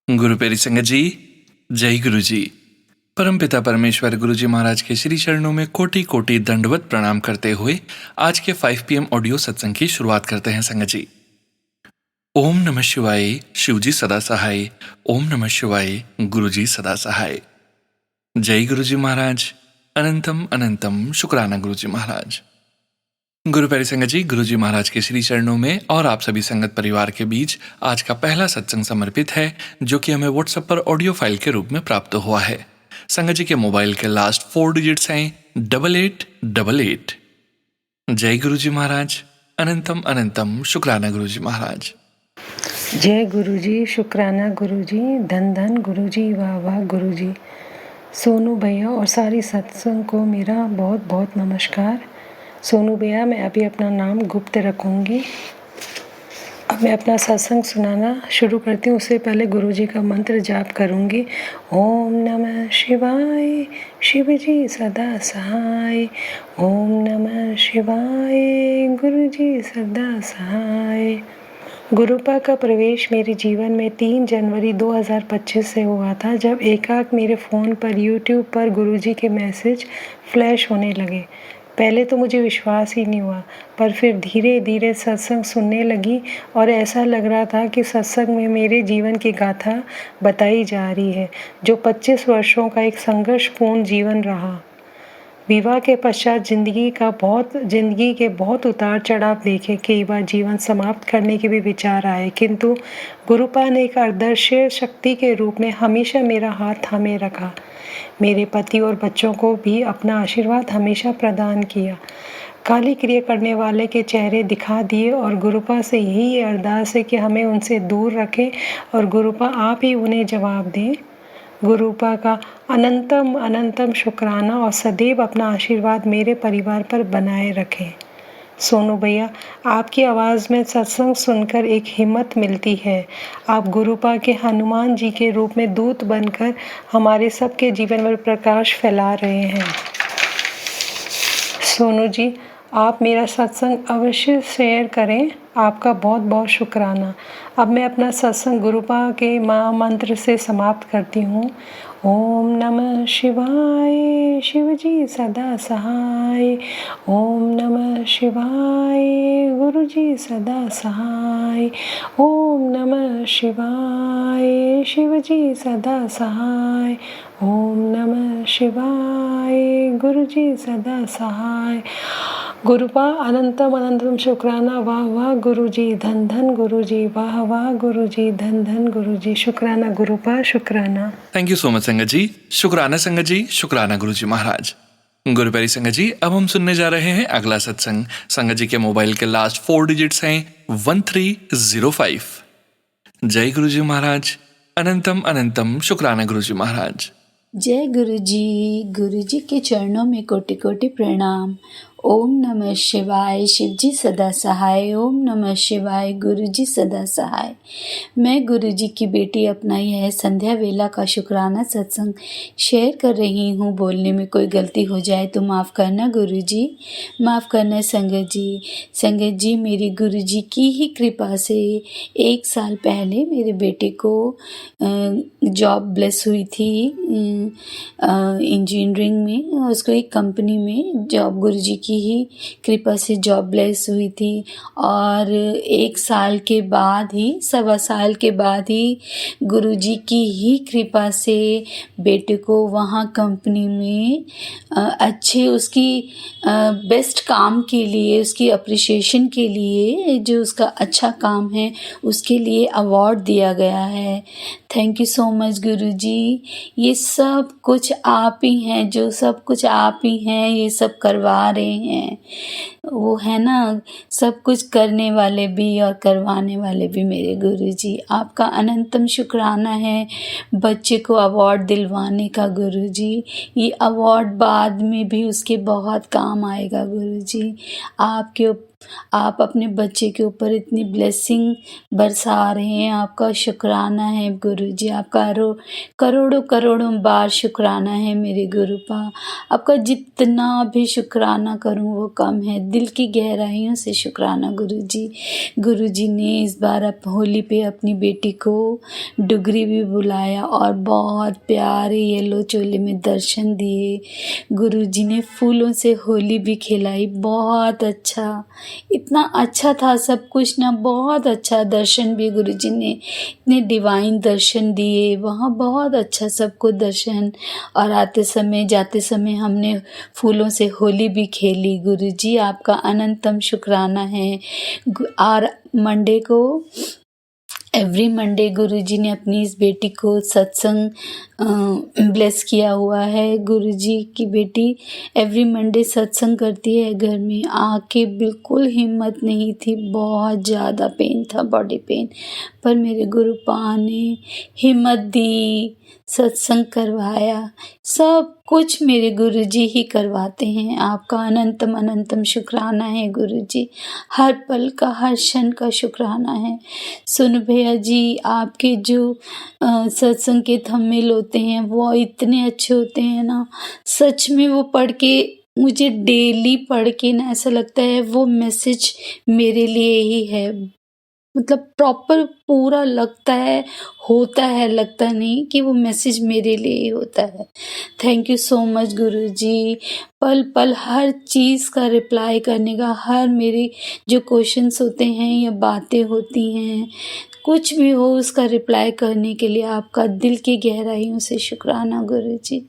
गुरु प्यारी संगत जी, जय गुरु जी। परमपिता परमेश्वर गुरु जी महाराज के श्री चरणों में कोटि कोटि दंडवत प्रणाम करते हुए आज के 5 PM ऑडियो सत्संग की शुरुआत करते हैं संगत जी। ओम नमः शिवाय, शिव जी सदा सहाय। ओम नमः शिवाय, गुरु जी सदा सहाय। जय गुरु जी महाराज। अनंतम अनंतम शुक्राना गुरु जी महाराज। गुरु प्यारी संगत जी, गुरु जी महाराज के श्री चरणों में और आप सभी संगत परिवार के बीच आज का पहला सत्संग समर्पित है, जो कि हमें व्हाट्सएप पर ऑडियो फाइल के रूप में प्राप्त हुआ है। संगत जी के मोबाइल के लास्ट 4 डिजिट्स हैं 8888। जय गुरु जी महाराज। अनंतम अनंतम शुक्राना गुरु जी महाराज। जय गुरु जी, शुक्राना गुरु जी, धन धन गुरु जी, वाह वाह गुरु जी। सोनू भैया और सारी सत्संग को मेरा बहुत बहुत नमस्कार। सोनू भैया, मैं अभी अपना नाम गुप्त रखूँगी। अब मैं अपना सत्संग सुनाना शुरू करती हूँ, उससे पहले गुरु जी का मंत्र जाप करूँगी। ओम नमः शिवाय, शिव जी सदा सहाय। ओम नमः शिवाय, गुरु जी सदा सहाय। गुरुपा का प्रवेश मेरे जीवन में 3 जनवरी 2025 से हुआ था, जब एकाएक मेरे फ़ोन पर यूट्यूब पर गुरुजी के मैसेज फ्लैश होने लगे। पहले तो मुझे विश्वास ही नहीं हुआ, पर फिर धीरे धीरे सत्संग सुनने लगी और ऐसा लग रहा था कि सत्संग में मेरे जीवन की गाथा बताई जा रही है, जो 25 वर्षों का एक संघर्षपूर्ण जीवन रहा। विवाह के पश्चात जिंदगी के बहुत उतार चढ़ाव देखे। कई बार जीवन समाप्त करने के भी विचार आए, किंतु गुरुपा ने एक अदृश्य शक्ति के रूप में हमेशा मेरा हाथ थामे रखा। मेरे पति और बच्चों को भी अपना आशीर्वाद हमेशा प्रदान किया। काली क्रिया करने वाले के चेहरे दिखा दिए और गुरुपा से यही अरदास है कि हमें उनसे दूर रखें और गुरुपा आप ही उन्हें जवाब दें। गुरुपा का अनंतम अनंतम शुक्राना और सदैव अपना आशीर्वाद मेरे परिवार पर बनाए रखें। सोनू भैया, आपकी आवाज़ में सत्संग सुनकर एक हिम्मत मिलती है। आप गुरुपा के हनुमान जी के रूप में दूत बनकर हमारे सबके जीवन में प्रकाश फैला रहे हैं। सोनू जी, आप मेरा सत्संग अवश्य शेयर करें। आपका बहुत बहुत शुक्राना। अब मैं अपना सत्संग गुरुपा के महामंत्र से समाप्त करती हूँ। ओम नमः शिवाय, शिव जी सदा सहाय। ओम नमः शिवाय, गुरु जी सदा सहाय। ओम नमः शिवाय, शिव जी सदा सहाय। ओम नमः शिवाय, गुरु जी सदा सहाय। गुरुपा अनंतम अनंतम शुक्राना, वाह वाह गुरु जी, धन धन गुरु जी, वाह वाह गुरु जी, धन धन गुरु जी। शुक्राना गुरुपा, शुक्राना। थैंक यू सो मच संगत जी। शुक्राना संगत जी, शुक्राना गुरु जी महाराज। गुरु प्यारी संगत जी, अब हम सुनने जा रहे हैं अगला सत्संग। संगत जी के मोबाइल के लास्ट 4 डिजिट्स हैं 1305। जय गुरु जी महाराज। अनंतम अनंतम शुक्राना गुरु जी महाराज। जय गुरु जी के चरणों में कोटि कोटि प्रणाम। ओम नमः शिवाय, शिव जी सदा सहाय। ओम नमः शिवाय, गुरु जी सदा सहाय। मैं गुरु जी की बेटी अपना यह संध्या वेला का शुक्राना सत्संग शेयर कर रही हूँ। बोलने में कोई गलती हो जाए तो माफ़ करना गुरु जी, माफ़ करना संगत जी। संगत जी, मेरी गुरु जी की ही कृपा से 1 साल पहले मेरे बेटे को जॉब ब्लेस हुई थी इंजीनियरिंग में। उसको एक कंपनी में जॉब गुरु जी की ही कृपा से जॉब ब्लेस हुई थी और 1 साल के बाद ही, 1.25 साल के बाद ही गुरु जी की ही कृपा से बेटे को वहाँ कंपनी में अच्छे उसकी बेस्ट काम के लिए, उसकी अप्रिसिएशन के लिए, जो उसका अच्छा काम है उसके लिए अवार्ड दिया गया है। थैंक यू सो मच गुरु जी। ये सब कुछ आप ही हैं, जो सब कुछ आप ही हैं, ये सब करवा रहे हैं। वो है ना, सब कुछ करने वाले भी और करवाने वाले भी मेरे गुरु जी। आपका अनंतम शुक्राना है बच्चे को अवार्ड दिलवाने का गुरु जी। ये अवार्ड बाद में भी उसके बहुत काम आएगा गुरु जी। आपके आप अपने बच्चे के ऊपर इतनी ब्लेसिंग बरसा रहे हैं, आपका शुक्राना है गुरुजी, आपका करोड़ों करोड़ों बार शुक्राना है मेरे गुरुपा। आपका जितना भी शुक्राना करूं वो कम है, दिल की गहराइयों से शुक्राना गुरुजी। गुरुजी ने इस बार होली पे अपनी बेटी को डुगरी भी बुलाया और बहुत प्यारे येलो चोले में दर्शन दिए। गुरुजी ने फूलों से होली भी खिलाई, बहुत अच्छा, इतना अच्छा था सब कुछ ना, बहुत अच्छा दर्शन भी गुरुजी ने इतने डिवाइन दर्शन दिए वहाँ, बहुत अच्छा सबको दर्शन। और आते समय जाते समय हमने फूलों से होली भी खेली। गुरुजी आपका अनंतम शुक्राना है। और मंडे को एवरी मंडे गुरुजी ने अपनी इस बेटी को सत्संग ब्लेस किया हुआ है। गुरुजी की बेटी एवरी मंडे सत्संग करती है घर में। आके बिल्कुल हिम्मत नहीं थी, बहुत ज़्यादा पेन था, बॉडी पेन, पर मेरे गुरुपा ने हिम्मत दी, सत्संग करवाया। सब कुछ मेरे गुरुजी ही करवाते हैं। आपका अनंतम अनंतम शुक्राना है गुरुजी, हर पल का हर क्षण का शुक्राना है। सुन भैया जी, आपके जो सत्संग के थंबनेल होते हैं वो इतने अच्छे होते हैं ना, सच में वो पढ़ के मुझे डेली पढ़ के ना ऐसा लगता है वो मैसेज मेरे लिए ही है। मतलब प्रॉपर पूरा लगता है, होता है, लगता नहीं कि वो मैसेज मेरे लिए ही होता है। थैंक यू सो मच गुरुजी। पल पल हर चीज़ का रिप्लाई करने का, हर मेरी जो क्वेश्चंस होते हैं या बातें होती हैं, कुछ भी हो उसका रिप्लाई करने के लिए आपका दिल की गहराइयों से शुक्राना गुरुजी।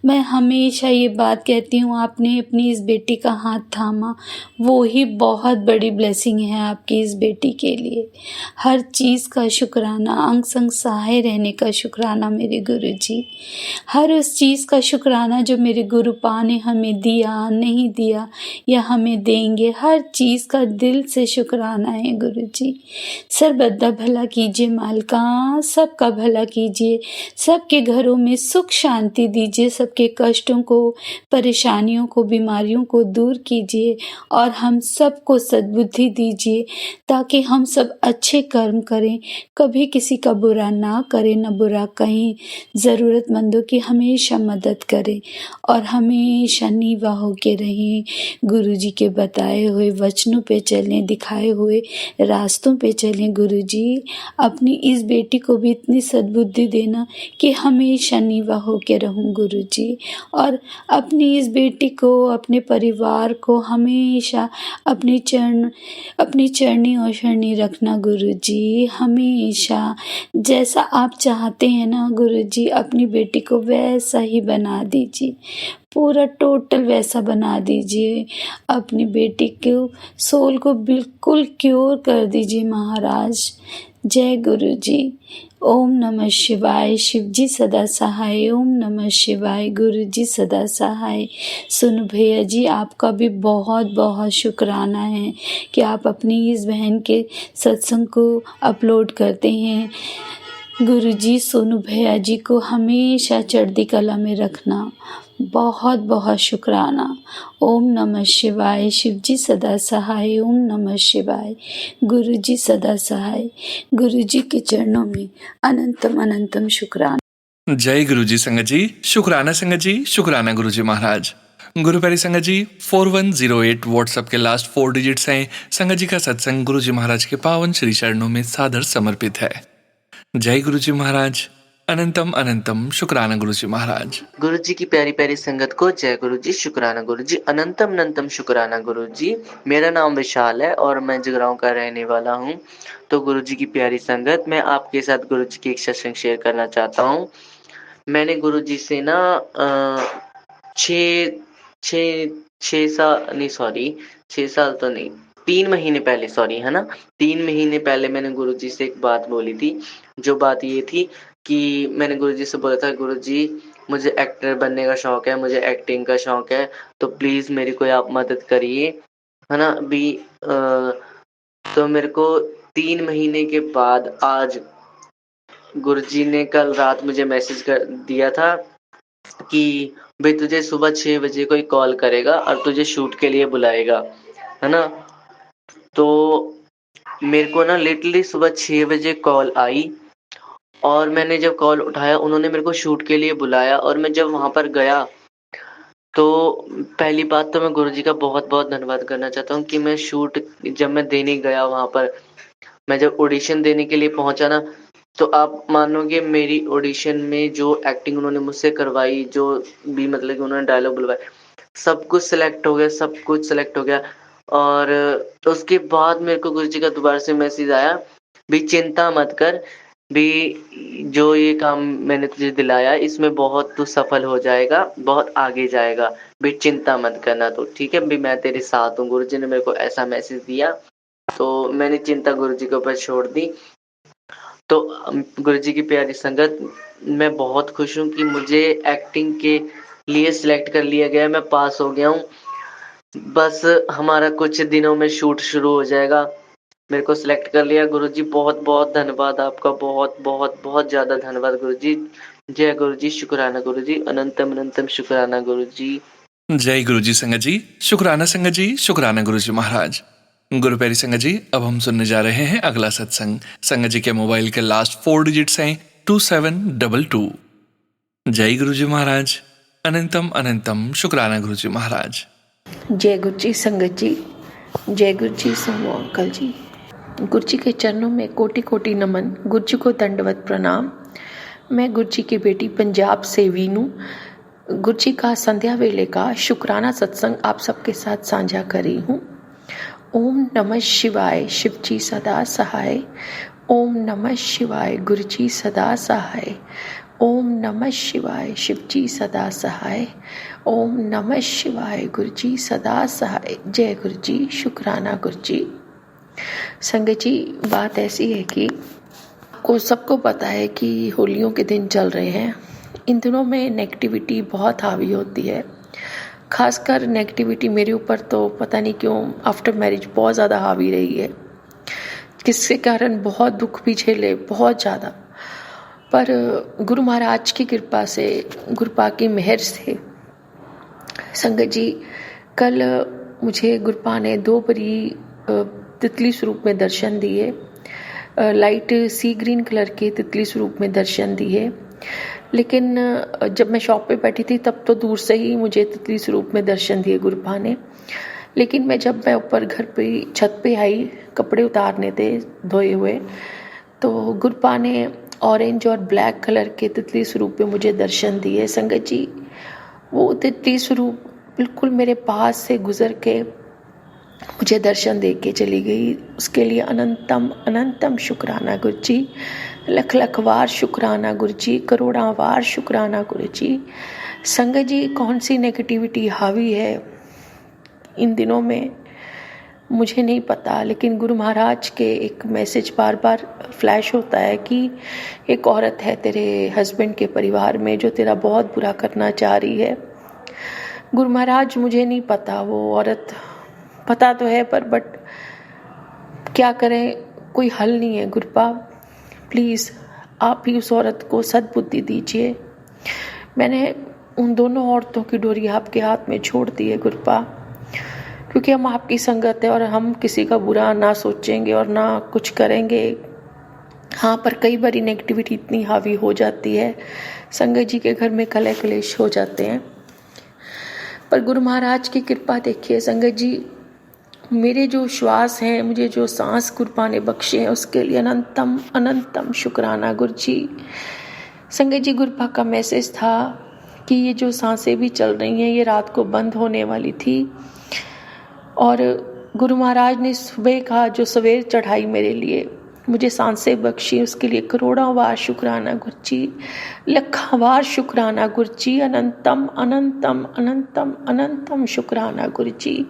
मैं हमेशा ये बात कहती हूँ, आपने अपनी इस बेटी का हाथ थामा, वो ही बहुत बड़ी ब्लेसिंग है आपकी इस बेटी के लिए। हर चीज़ का शुक्राना, अंग संग सहाय रहने का शुक्राना मेरे गुरुजी। हर उस चीज़ का शुक्राना जो मेरे गुरुपा ने हमें दिया, नहीं दिया या हमें देंगे, हर चीज़ का दिल से शुक्राना है गुरुजी। सर्वदा भला कीजिए मालिका, सबका भला कीजिए, सबके घरों में सुख शांति दीजिए, सबके कष्टों को, परेशानियों को, बीमारियों को दूर कीजिए और हम सबको सद्बुद्धि दीजिए ताकि हम सब अच्छे कर्म करें, कभी किसी का बुरा ना करें, न बुरा कहें, ज़रूरतमंदों की हमेशा मदद करें और हमेशा नीवा होके रहें। गुरुजी के बताए हुए वचनों पे चलें, दिखाए हुए रास्तों पे चलें। गुरुजी अपनी इस बेटी को भी इतनी सद्बुद्धि देना कि हमेशा नीवा होके रहूं गुरुजी, और अपनी इस बेटी को, अपने परिवार को हमेशा अपनी चरनी और शरणी रखना गुरुजी। हमेशा जैसा आप चाहते हैं ना गुरुजी, अपनी बेटी को वैसा ही बना दीजिए, पूरा टोटल वैसा बना दीजिए। अपनी बेटी को, सोल को बिल्कुल क्योर कर दीजिए महाराज। जय गुरुजी। ओम नमः शिवाय। शिवजी सदा सहाय। ओम नमः शिवाय। गुरुजी सदा सहाय। सुन भैया जी, आपका भी बहुत बहुत शुक्राना है कि आप अपनी इस बहन के सत्संग को अपलोड करते हैं। गुरुजी सोनू भैया जी को हमेशा चढ़ती कला में रखना, बहुत बहुत शुक्राना। ओम नमः शिवाय। शिवजी सदा सहाय। ओम नमः शिवाय। गुरुजी सदा सहाय। गुरुजी के चरणों में अनंतम अनंतम शुक्राना। जय गुरुजी संगत जी, शुक्राना संगत जी, शुक्राना गुरुजी महाराज। गुरु प्यारी संगत जी, 4108 व्हाट्सएप के लास्ट 4 डिजिट्स हैं। संगत जी का सत्संग गुरुजी महाराज के पावन श्री चरणों में सादर समर्पित है। जय गुरुजी महाराज। अनंतम अनंतम शुक्राना गुरुजी महाराज। गुरुजी की प्यारी प्यारी संगत को जय गुरुजी, शुक्राना गुरुजी, अनंतम अनंतम शुक्राना गुरुजी। मेरा नाम विशाल है और मैं जगरांव का रहने वाला हूँ। तो गुरुजी की प्यारी संगत, मैं आपके साथ गुरुजी की एक सत्संग शेयर करना चाहता हूँ। मैंने गुरुजी से ना 3 महीने पहले, सॉरी, है ना, 3 महीने पहले मैंने गुरुजी से एक बात बोली थी। जो बात ये थी कि मैंने गुरुजी से बोला था, गुरुजी मुझे एक्टर बनने का शौक है, मुझे एक्टिंग का शौक है, तो प्लीज मेरी कोई आप मदद करिए, है ना। अभी तो मेरे को 3 महीने के बाद आज गुरुजी ने कल रात मुझे मैसेज कर दिया था कि भाई तुझे सुबह 6 बजे कोई कॉल करेगा और तुझे शूट के लिए बुलाएगा, है ना। तो मेरे को ना लिटरली सुबह 6 बजे कॉल आई और मैंने जब कॉल उठाया उन्होंने मेरे को शूट के लिए बुलाया और मैं जब वहाँ पर गया तो पहली बात तो मैं गुरुजी का बहुत-बहुत धन्यवाद करना चाहता हूँ कि मैं शूट जब मैं देने गया वहाँ पर, मैं जब ऑडिशन देने के लिए पहुँचा ना, तो आप मानोगे मेरी ऑडिशन में जो एक्टिंग उन्होंने मुझसे करवाई, जो भी मतलब कि उन्होंने डायलॉग बुलवाए, सब कुछ सिलेक्ट हो गया, सब कुछ सिलेक्ट हो गया और उसके बाद मेरे को गुरुजी का दोबारा से मैसेज आया, भी चिंता मत कर, भी जो ये काम मैंने तुझे दिलाया इसमें बहुत तू सफल हो जाएगा, बहुत आगे जाएगा, भी चिंता मत करना तू, ठीक है? भी मैं तेरे साथ हूँ। गुरुजी ने मेरे को ऐसा मैसेज दिया, तो मैंने चिंता गुरुजी के ऊपर छोड़ दी। तो गुरुजी की प्यारी संगत, मैं बहुत खुश हूँ कि मुझे एक्टिंग के लिए सिलेक्ट कर लिया गया है, मैं पास हो गया हूँ। बस हमारा कुछ दिनों में शूट शुरू हो जाएगा। मेरे को सिलेक्ट कर लिया गुरुजी, बहुत-बहुत धन्यवाद आपका, बहुत ज़्यादा धन्यवाद गुरुजी। जय गुरुजी, शुक्राना गुरुजी, अनंतम अनंतम शुक्राना गुरुजी। जय गुरु जी संगत जी, शुक्राना गुरु जी महाराज। गुरु प्यारी संगत जी, अब हम सुनने जा रहे हैं अगला सत्संग। संगत जी के मोबाइल के लास्ट 4 डिजिट्स हैं 2722। जय गुरु जी महाराज, अनंतम अनंतम शुक्राना गुरु जी महाराज। जय गुरु जी संगत जी, जय गुरु जी समूह अंकल जी। गुरु जी के चरणों में कोटि कोटि नमन, गुरु जी को दंडवत प्रणाम। मैं गुरु जी की बेटी पंजाब से वीनू गुरु जी का संध्या वेले का शुक्राना सत्संग आप सबके साथ साझा करी हूँ। ओम नमः शिवाय, शिव जी सदा सहाय। ओम नमः शिवाय, गुरु जी सदा सहाय। ओम नमः शिवाय, शिव जी सदा सहाय। ओम नमः शिवाय, गुरु जी सदा सहाय। जय गुरु जी, शुक्राना गुरु जी। संगत जी, बात ऐसी है कि सबको पता है कि होलियों के दिन चल रहे हैं। इन दिनों में नेगेटिविटी बहुत हावी होती है, खासकर नेगेटिविटी मेरे ऊपर तो पता नहीं क्यों आफ्टर मैरिज बहुत ज़्यादा हावी रही है, जिसके कारण बहुत दुख भी झेले, बहुत ज़्यादा। पर गुरु महाराज की कृपा से, गुरुपा की मेहर से संगत जी, कल मुझे गुरुपा ने 2 बड़ी तितली स्वरूप में दर्शन दिए, लाइट सी ग्रीन कलर के तितली स्वरूप में दर्शन दिए। लेकिन जब मैं शॉप पे बैठी थी तब तो दूर से ही मुझे तितली स्वरूप में दर्शन दिए गुरुपा ने। लेकिन जब मैं ऊपर घर पे छत पे आई, कपड़े उतारने थे धोए हुए, तो गुरुपा ने ऑरेंज और ब्लैक कलर के तितली स्वरूप में मुझे दर्शन दिए। संगत जी, वो तितली स्वरूप बिल्कुल मेरे पास से गुजर के मुझे दर्शन दे के चली गई। उसके लिए अनंतम अनंतम शुक्राना गुरु जी, लख लख वार शुक्राना गुरु जी, करोड़ा वार शुक्राना गुरु जी। संगत जी, कौन सी नेगेटिविटी हावी है इन दिनों में मुझे नहीं पता, लेकिन गुरु महाराज के एक मैसेज बार बार फ्लैश होता है कि एक औरत है तेरे हस्बैंड के परिवार में जो तेरा बहुत बुरा करना चाह रही है। गुरु महाराज, मुझे नहीं पता, वो औरत पता तो है पर बट क्या करें, कोई हल नहीं है। गुरुपा प्लीज़ आप ही उस औरत को सद्बुद्धि दीजिए। मैंने उन दोनों औरतों की डोरी आपके हाथ में छोड़ दी है गुरुपा, क्योंकि हम आपकी संगत है और हम किसी का बुरा ना सोचेंगे और ना कुछ करेंगे। हाँ, पर कई बार नेगेटिविटी इतनी हावी हो जाती है, संगत जी के घर में कलह कलेश हो जाते हैं। पर गुरु महाराज की कृपा देखिए संगत जी, मेरे जो श्वास हैं, मुझे जो सांस गुरुपा ने बख्शे हैं, उसके लिए अनंतम अनंतम शुक्राना गुरु जी। संगत जी, गुरुपा का मैसेज था कि ये जो सांसें भी चल रही हैं ये रात को बंद होने वाली थी, और गुरु महाराज ने सुबह का जो सवेर चढ़ाई मेरे लिए मुझे सांसें बख्शी, उसके लिए करोड़ों बार शुक्राना गुरु जी, लखों बार शुक्राना गुरु जी, अनंतम अनंतम अनंतम अनंतम शुक्राना गुरु जी।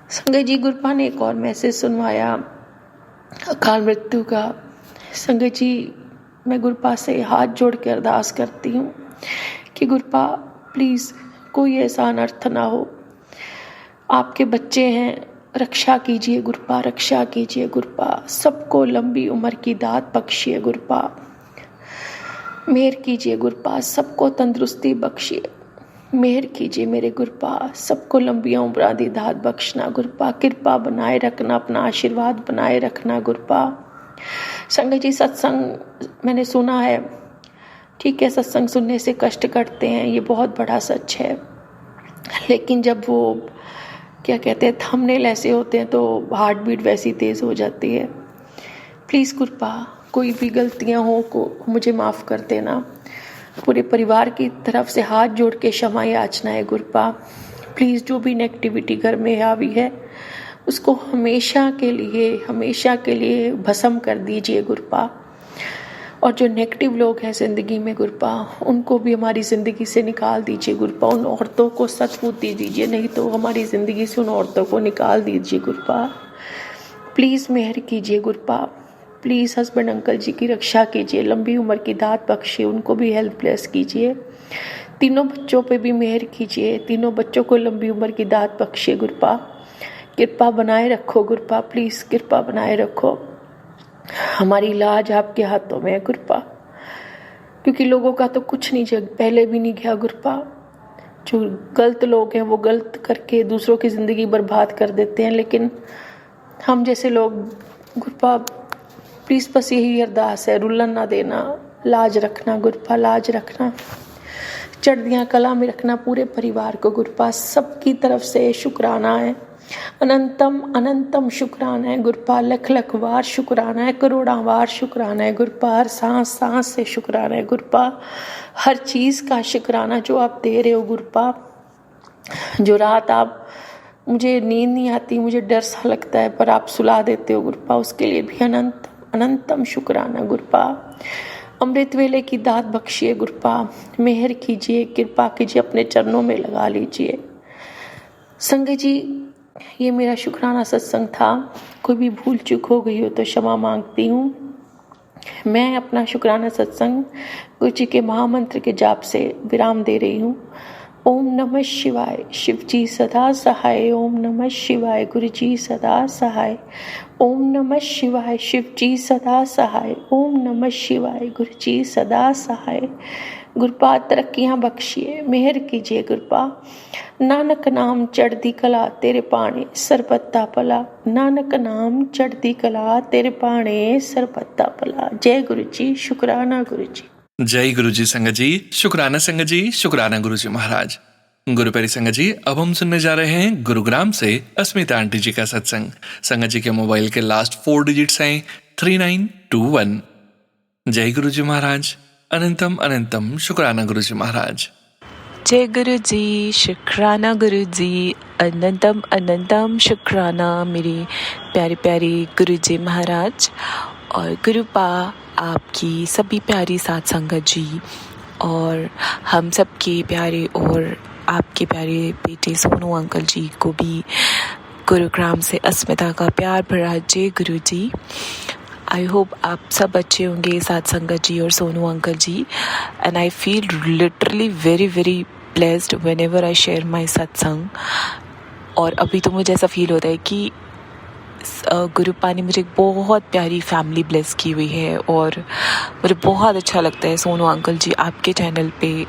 संगत जी, गुरुपा ने एक और मैसेज सुनवाया अकाल मृत्यु का। संगत जी, मैं गुरुपा से हाथ जोड़ के अरदास करती हूँ कि गुरुपा प्लीज़ कोई ऐसा अनर्थ ना हो, आपके बच्चे हैं, रक्षा कीजिए गुरुपा, रक्षा कीजिए गुरुपा, सबको लंबी उम्र की दात बख्शिए गुरुपा, मेहर कीजिए गुरुपा, सबको तंदुरुस्ती बख्शिए। मेहर कीजिए मेरे गुरपा, सबको लंबी उम्र दी दात बख्शना गुरपा, कृपा बनाए रखना, अपना आशीर्वाद बनाए रखना गुरपा। संगत जी, सत्संग मैंने सुना है, ठीक है, सत्संग सुनने से कष्ट कटते हैं, ये बहुत बड़ा सच है, लेकिन जब वो क्या कहते हैं थंबनेल ऐसे होते हैं तो हार्ट बीट वैसी तेज़ हो जाती है। प्लीज़ गुरपा, कोई भी गलतियां हो को मुझे माफ़ कर देना। पूरे परिवार की तरफ से हाथ जोड़ के क्षमा याचना है गुरपा। प्लीज़ जो भी नेगेटिविटी घर में हावी है उसको हमेशा के लिए भस्म कर दीजिए गुरपा। और जो नेगेटिव लोग हैं ज़िंदगी में गुरपा, उनको भी हमारी ज़िंदगी से निकाल दीजिए गुरपा। उन औरतों को सद्बुद्धि दीजिए, नहीं तो हमारी ज़िंदगी से उन औरतों को निकाल दीजिए गुरपा। प्लीज़ मेहर कीजिए गुरपा। प्लीज़ हस्बैंड अंकल जी की रक्षा कीजिए, लंबी उम्र की दात बख्शिए, उनको भी हेल्थ ब्लेस कीजिए। तीनों बच्चों पे भी मेहर कीजिए, तीनों बच्चों को लंबी उम्र की दात बख्शिए गुरपा। कृपा बनाए रखो गुरपा, प्लीज़ कृपा बनाए रखो। हमारी लाज आपके हाथों में है गुरपा, क्योंकि लोगों का तो कुछ नहीं जग पहले भी नहीं गया गुरपा। जो गलत लोग हैं वो गलत करके दूसरों की ज़िंदगी बर्बाद कर देते हैं, लेकिन हम जैसे लोग गुरपा प्लीज़ बस यही अरदास है, रुलन ना देना, लाज रखना गुरपा, लाज रखना, चढ़दियाँ कला में रखना पूरे परिवार को गुरपा। सबकी तरफ से शुक्राना है, अनंतम अनंतम शुक्राना है गुरपा। लख लख वार शुक्राना है, करोड़ा वार शुक्राना है गुरपा। हर सांस सांस से शुक्राना है गुरपा। हर चीज़ का शुक्राना जो आप दे रहे हो गुरपा। जो रात आप मुझे नींद नहीं आती, मुझे डर सा लगता है, पर आप सुला देते हो गुरपा, उसके लिए भी अनंत अनंतम शुक्राना गुरपा। अमृत वेले की दात बख्शिए गुरपा, मेहर कीजिए, कृपा कीजिए, अपने चरणों में लगा लीजिए। संगत जी, ये मेरा शुक्राना सत्संग था, कोई भी भूल चूक हो गई हो तो क्षमा मांगती हूँ। मैं अपना शुक्राना सत्संग गुरु जी के महामंत्र के जाप से विराम दे रही हूँ। ओम नमः शिवाय, शिव जी सदा सहाय। ओम नमः शिवाय, गुरु जी सदा सहाय। ओम नमः शिवाय, शिव जी सदा सहाय। ओम नमः शिवाय, गुरु जी सदा सहाय। गुरपा तरक्कियाँ बख्शिए, मेहर कीजिए गुरपा। नानक नाम चढ़दी कला तेरे पाणे सरबत्ता पला। नानक नाम चढ़दी कला तेरे पाणे सरबत्ता पला। जय गुरु जी, शुक्राना गुरु जी। जय गुरु जी संगत जी, शुक्राना संगत जी, शुक्राना गुरु जी महाराज। गुरु प्यारी संगत जी, अब हम सुनने जा रहे हैं गुरुग्राम से अस्मिता आंटी जी का सत्संग। संगत जी के मोबाइल के लास्ट 4 डिजिट्स हैं 3921। जय गुरु जी महाराज, अनंतम अनंतम शुक्राना गुरु जी महाराज। जय गुरु जी, शुक्राना गुरु जी, अनंतम अनंतम शुक्राना मेरे प्यारे प्यारे गुरु जी महाराज। और गुरुपा आपकी सभी प्यारी साथ संगत जी और हम सबके प्यारे और आपके प्यारे बेटे सोनू अंकल जी को भी गुरुग्राम से अस्मिता का प्यार भरा जय गुरु जी। आई होप आप सब अच्छे होंगे साथ संगत जी और Sonu uncle ji. And I feel literally very very blessed whenever I share my satsang. और अभी तो मुझे ऐसा फील होता है कि गुरुपा ने मुझे एक बहुत प्यारी फैमिली ब्लेस की हुई है और मुझे बहुत अच्छा लगता है सोनू अंकल जी आपके चैनल पे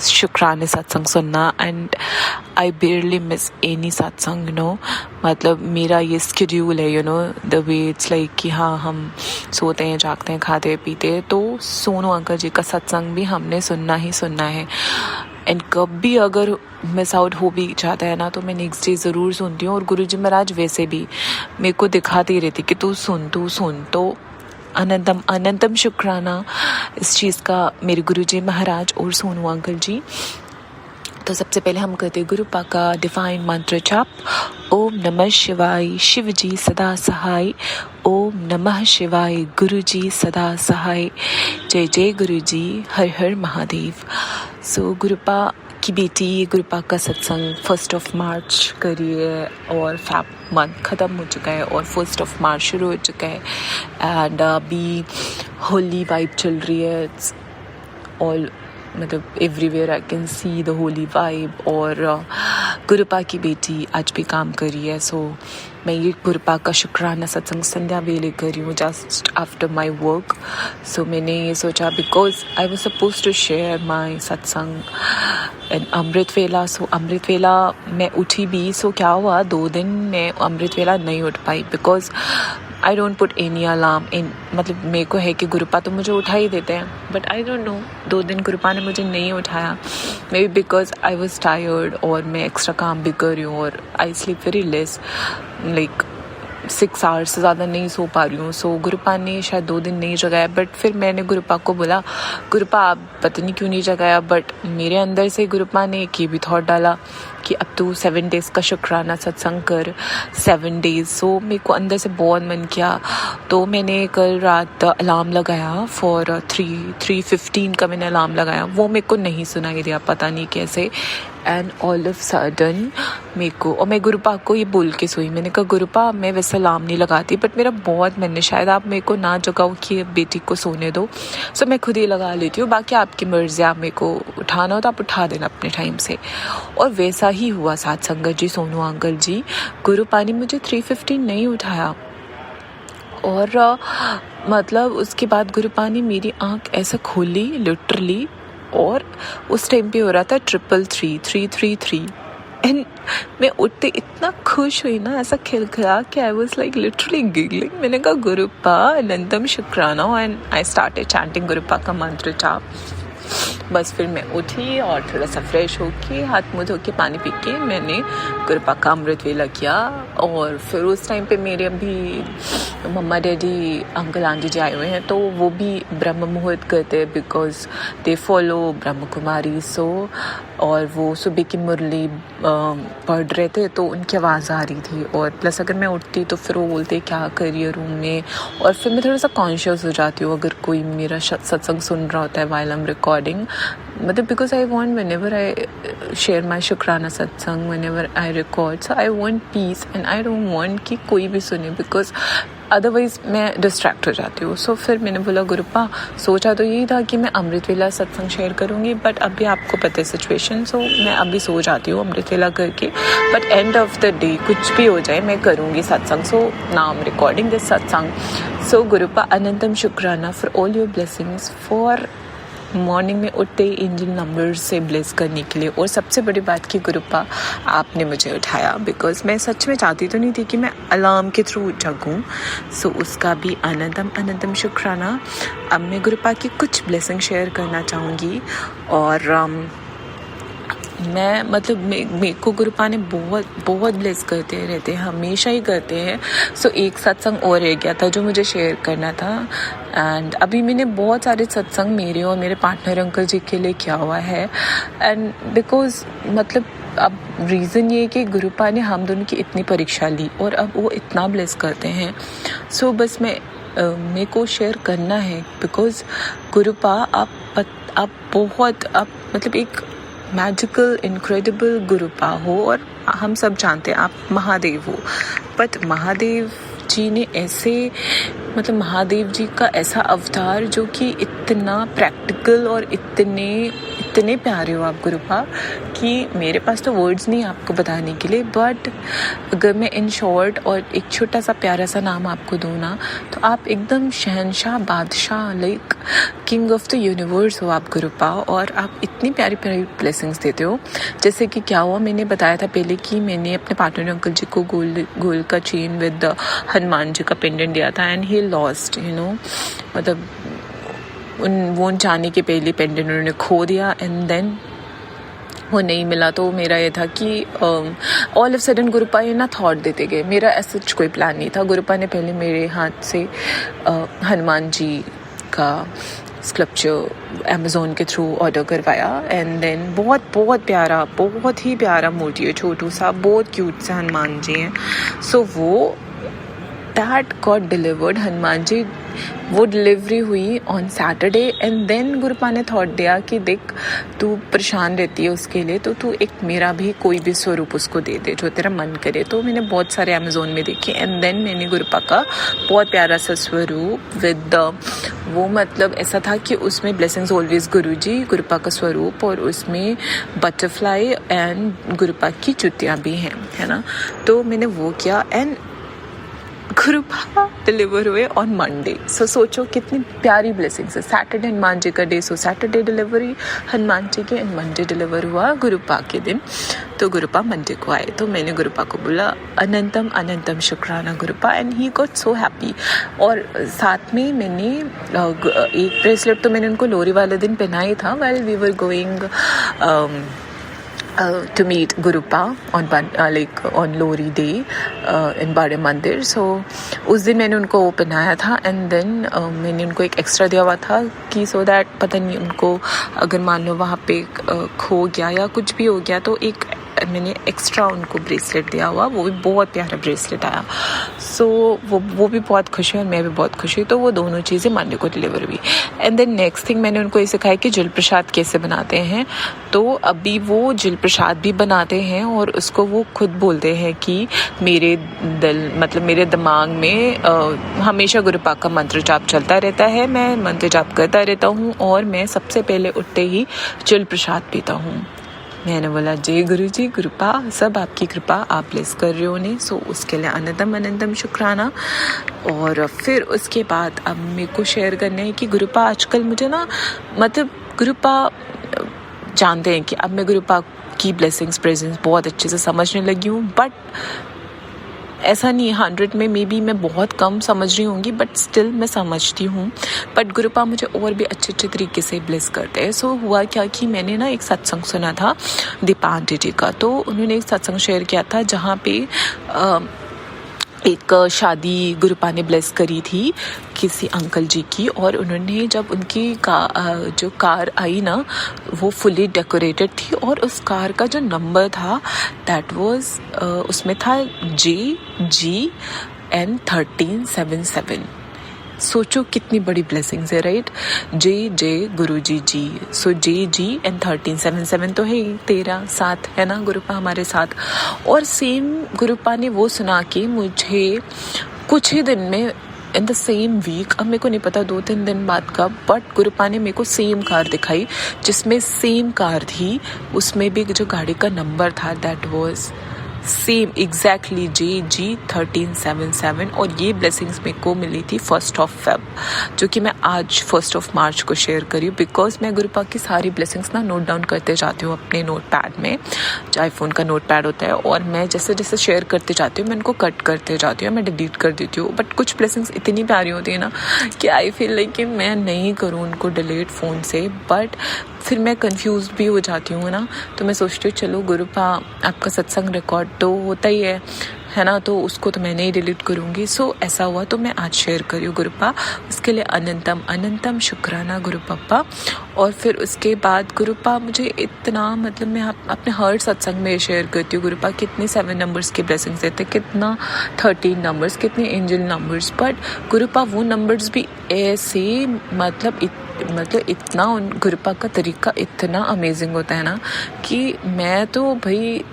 शुक्राने सत्संग सुनना। एंड आई बेयरली मिस एनी सत्संग, यू नो, मतलब मेरा ये स्केड्यूल है, you know, the way it's like कि हाँ हम सोते हैं, जागते हैं, खाते पीते हैं, तो सोनू अंकल जी का सत्संग भी हमने सुनना ही सुनना है। एंड कभी अगर मिस आउट हो भी जाता है ना तो मैं नेक्स्ट डे ज़रूर सुनती हूँ। और गुरुजी महाराज वैसे भी मेरे को दिखाते ही रहती कि तू सुन। तो अनंतम अनंतम शुक्राना इस चीज़ का मेरे गुरुजी महाराज और सोनू अंकल जी। तो सबसे पहले हम करते गुरुपा का डिवाइन मंत्र जाप। ओम नमः शिवाय, शिव जी सदा सहाय। ओम नमः शिवाय, गुरु जी सदा सहाय। जय जय गुरु जी, हर हर महादेव। सो गुरुपा की बेटी गुरुपा का सत्संग 1 मार्च करी है और फैब मंथ ख़त्म हो चुका है और 1 मार्च शुरू हो चुका है। एंड अभी होली वाइब चल रही है। इट्स ऑल मतलब everywhere I can see the Holi vibe. और गुरुपा की बेटी आज भी काम कर रही है, सो मैं ये गुरुपा का शुक्राना सत्संग संध्या वेले कर रही हूँ just after my work. So मैंने ये सोचा because I was suppose to share my satsang in अमृत वेला। सो अमृत वेला मैं उठी भी, सो क्या हुआ 2 दिन मैं अमृत वेला नहीं उठ पाई because I don't put any alarm in. मतलब मेरे को है कि गुरुपा तो मुझे उठा ही देते हैं, बट आई डोंट नो 2 दिन गुरुपा ने मुझे नहीं उठाया। May be because I was tired और मैं एक्स्ट्रा काम भी कर रही हूँ और I sleep very less, like 6 hours से ज़्यादा नहीं सो पा रही हूँ। सो गुरुपा ने शायद 2 दिन नहीं जगाया, बट फिर मैंने गुरुपा को बोला गुरुपा आप पता नहीं क्यों नहीं जगाया, बट मेरे अंदर से गुरुपा ने एक ये भी थॉट डाला कि अब तू 7 डेज़ का शुक्राना सत्संग कर 7 डेज़। सो मेरे को अंदर से बहुत मन किया, तो मैंने कल रात अलार्म लगाया फॉर 3:15 का मैंने अलार्म लगाया। वो मेरे को नहीं सुनाई दिया, पता नहीं कैसे, एंड ऑल ऑफ सडन मेरे को, और मैं गुरुपा को ये बोल के सोई, मैंने कहा गुरुपा मैं वैसे अलार्म नहीं लगाती बट मेरा बहुत मन है, शायद आप मेरे को ना जगाओ कि बेटी को सोने दो, सो मैं खुद ही लगा लेती हूँ, बाकी आपकी मर्ज़ी, आप मेरे को उठाना हो तो आप उठा देना अपने टाइम से। और वैसा ही हुआ साथ संगत जी, सोनू अंकल जी, गुरुपा ने मुझे 3:15 नहीं उठाया। और मतलब उसके बाद गुरुपा ने मेरी आँख ऐसा खोली लिटरली, और उस टाइम पे हो रहा था 333 एंड मैं उठते इतना खुश हुई ना, ऐसा खिलखिला के I was like literally giggling. मैंने कहा गुरुपा अनंतम शुक्राना, एंड आई स्टार्टेड चैंटिंग गुरुपा का मंत्र जाप। बस फिर मैं उठी और थोड़ा सा फ्रेश होके हाथ मुँह धो के पानी पी के मैंने गुरुपा का अमृत वेला किया। और फिर उस टाइम पे मेरे अभी मम्मा डैडी अंकल आंटी जी आए हुए हैं, तो वो भी ब्रह्म मुहूर्त करते हैं because they follow Brahma Kumari. सो और वो सुबह की मुरली पढ़ रहे थे, तो उनकी आवाज़ आ रही थी, और प्लस अगर मैं उठती तो फिर वो बोलते क्या कर रही है रूम में, और फिर मैं थोड़ा सा कॉन्शियस हो जाती हूँ अगर कोई मेरा सत्संग सुन रहा होता है वाइल आई एम रिकॉर्डिंग, मतलब because I want when ever I share माई शुक्राना सत्संग, when ever I record, so I want piece and I don't want कि कोई भी सुने बिकॉज अदरवाइज़ मैं डिस्ट्रैक्ट हो जाती हूँ। सो फिर मैंने बोला गुरुपा, सोचा तो यही था कि मैं अमृत वेला सत्संग शेयर करूँगी, बट अभी आपको पता है सिचुएशन, सो मैं अभी सो जाती हूँ अमृत वेला करके, but end of the day कुछ भी हो जाए मैं करूँगी सत्संग। So now I am recording this सत्संग। सो गुरुपा अनंतम शुक्राना for all your blessings, for morning में उठते ही इंजन नंबर से ब्लेस करने के लिए, और सबसे बड़ी बात कि गुरुपा आपने मुझे उठाया बिकॉज मैं सच में चाहती तो नहीं थी कि मैं अलार्म के थ्रू जगूँ। सो उसका भी अनंतम शुक्राना। अब मैं गुरुपा की कुछ ब्लेसिंग शेयर करना चाहूँगी, और मैं मतलब मेरे को गुरुपा ने बहुत ब्लेस करते रहते हैं, हमेशा ही करते हैं। सो एक सत्संग और रह गया था जो मुझे शेयर करना था, एंड अभी मैंने बहुत सारे सत्संग मेरे और मेरे पार्टनर अंकल जी के लिए किया हुआ है, एंड बिकॉज मतलब अब रीज़न ये है कि गुरुपा ने हम दोनों की इतनी परीक्षा ली और अब वो इतना ब्लेस करते हैं। सो बस मेरे को शेयर करना है बिकॉज गुरुपा आप मतलब एक मैजिकल इनक्रेडिबल गुरुपा हो, और हम सब जानते हैं आप महादेव हो, बट महादेव जी ने ऐसे मतलब महादेव जी का ऐसा अवतार जो कि इतना प्रैक्टिकल और इतने प्यारे हो आप गुरुपा कि मेरे पास तो वर्ड्स नहीं आपको बताने के लिए, बट अगर मैं इन शॉर्ट और एक छोटा सा प्यारा सा नाम आपको दूँ ना, तो आप एकदम शहनशाह बादशाह like king of the universe हो आप गुरुपा, और आप इतनी प्यारी प्यारी ब्लेसिंग्स देते हो। जैसे कि क्या हुआ, मैंने बताया था पहले कि मैंने अपने पार्टनर अंकल जी को गोल्ड का चेन विद हनुमान जी का पेंडेंट दिया था, एंड ही लॉस्ट मतलब वो जाने के पहले पेंडेंट उन्होंने खो दिया, एंड देन वो नहीं मिला। तो मेरा ये था कि ऑल ऑफ सडन गुरुपा ये ना थॉट देते गए, मेरा ऐसा कोई प्लान नहीं था। गुरुपा ने पहले मेरे हाथ से हनुमान जी का स्कल्पचर अमेज़ोन के थ्रू ऑर्डर करवाया, एंड देन बहुत ही प्यारा मूर्ति है, छोटू सा बहुत क्यूट से हनुमान जी हैं। सो वो that got delivered. Hanuman ji वो डिलीवरी हुई ऑन सैटरडे एंड देन गुरुपा ने थॉट दिया कि देख तू परेशान रहती है उसके लिए, तो तू एक मेरा भी कोई भी स्वरूप उसको दे दे जो तेरा मन करे। तो मैंने बहुत सारे अमेज़ोन में देखे एंड देन मैंने गुरुपा का बहुत प्यारा सा स्वरूप विद वो मतलब ऐसा था कि उसमें ब्लेसिंग्स ऑलवेज गुरुजी, गुरुपा का स्वरूप, और उसमें बटरफ्लाई एंड गुरुपा की जुतियाँ भी हैं, है ना। तो मैंने वो किया एंड गुरुपा डिलीवर हुए ऑन मंडे। सो सोचो कितनी प्यारी ब्लेसिंग्स है। सैटरडे हनुमान जी का day, so Saturday delivery Hanuman ji के एंड मंडे डिलीवर हुआ गुरुपा के दिन। तो गुरुपा मंडे को आए तो मैंने गुरुपा को बोला अनंतम अनंतम शुक्राना Gurupa, and he got so happy. और साथ में मैंने एक ब्रेसलेट तो मैंने उनको लोरी वाले दिन पहनाई था while we were going to meet Gurupa on Lori Day in Bade Mandir. So उस दिन मैंने उनको वो पहनाया था एंड देन मैंने उनको एक एक्स्ट्रा दिया हुआ था कि सो दैट पता नहीं उनको अगर मान लो वहाँ पे खो गया या कुछ भी हो गया तो एक मैंने एक्स्ट्रा उनको ब्रेसलेट दिया हुआ, वो भी बहुत प्यारा ब्रेसलेट आया। सो वो भी बहुत खुश है और मैं भी बहुत खुश हुई। तो वो दोनों चीज़ें मंडे को डिलीवर हुई एंड देन नेक्स्ट थिंग मैंने उनको ये सिखाया कि जल प्रसाद कैसे बनाते हैं। तो अभी वो जल प्रसाद भी बनाते हैं और उसको वो खुद बोलते हैं कि मेरे मेरे दिमाग में हमेशा गुरुपा का मंत्र जाप चलता रहता है, मैं मंत्र जाप करता रहता हूँ और मैं सबसे पहले उठते ही जल प्रसाद पीता हूँ। मैंने बोला जय गुरु जी, कृपा सब आपकी कृपा, आप ब्लेस कर रहे हो उन्हें, सो उसके लिए अनंतम अनंतम शुक्राना। और फिर उसके बाद अब मेरे को शेयर करना है कि गुरुपा आजकल मुझे ना मतलब गुरुपा जानते हैं कि अब मैं गुरुपा की ब्लेसिंग्स प्रेजेंस बहुत अच्छे से समझने लगी हूँ, बट ऐसा नहीं 100 में मे बी मैं बहुत कम समझ रही होंगी बट स्टिल मैं समझती हूँ। बट गुरुपा मुझे और भी अच्छे अच्छे तरीके से ब्लेस करते हैं। सो हुआ क्या कि मैंने ना एक सत्संग सुना था दीपा आंटी जी का, तो उन्होंने एक सत्संग शेयर किया था जहाँ पे एक शादी गुरुपा ने ब्लेस करी थी किसी अंकल जी की, और उन्होंने जब उनकी जो कार आई ना वो फुली डेकोरेटेड थी और उस कार का जो नंबर था दैट वाज उसमें था JGN 1377। सोचो कितनी बड़ी ब्लेसिंग्स है, राइट। जय गुरुजी जी। सो JGN 1377 तो है ही, 13 साथ है ना गुरुपा हमारे साथ। और सेम गुरुपा ने वो सुना के मुझे कुछ ही दिन में इन द सेम वीक, अब मेरे को नहीं पता 2-3 दिन बाद का, बट गुरुपा ने मेरे को सेम कार दिखाई जिसमें सेम कार थी, उसमें भी जो गाड़ी का नंबर था that was same exactly JG 1377। और ये ब्लेसिंग्स मेरे को मिली थी 1 Feb, जो कि मैं आज 1 March को शेयर करी हूँ बिकॉज मैं गुरुपा की सारी ब्लेसिंग्स ना नोट डाउन करते जाती हूँ अपने नोट पैड में, जो आईफोन का नोट पैड होता है, और मैं जैसे जैसे शेयर करते जाती हूँ मैं इनको कट करते जाती हूँ, मैं डिलीट कर देती हूँ। बट कुछ ब्लेसिंग्स इतनी प्यारी होती है ना कि आई फील लाइक कि मैं नहीं करूँ उनको डिलीट फ़ोन से, बट फिर मैं कंफ्यूज भी हो जाती हूँ ना। तो मैं सोचती हूँ चलो गुरुपा आपका सत्संग रिकॉर्ड तो होता ही है ना, तो उसको तो मैं नहीं डिलीट करूँगी। सो ऐसा हुआ तो मैं आज शेयर करी हूँ गुरुपा, उसके लिए अनंतम अनंतम शुक्राना गुरुपप्पा। और फिर उसके बाद गुरुपा मुझे इतना मतलब मैं अपने हर सत्संग में शेयर करती हूँ गुरुपा कितने 7 नंबर्स के ब्लेसिंग्स देते, कितना 13 नंबर्स, कितने एंजल नंबर्स, बट गुरुपा वो नंबर्स भी ऐसे मतलब इतना गुरुपा का तरीका इतना अमेजिंग होता है ना कि मैं तो भाई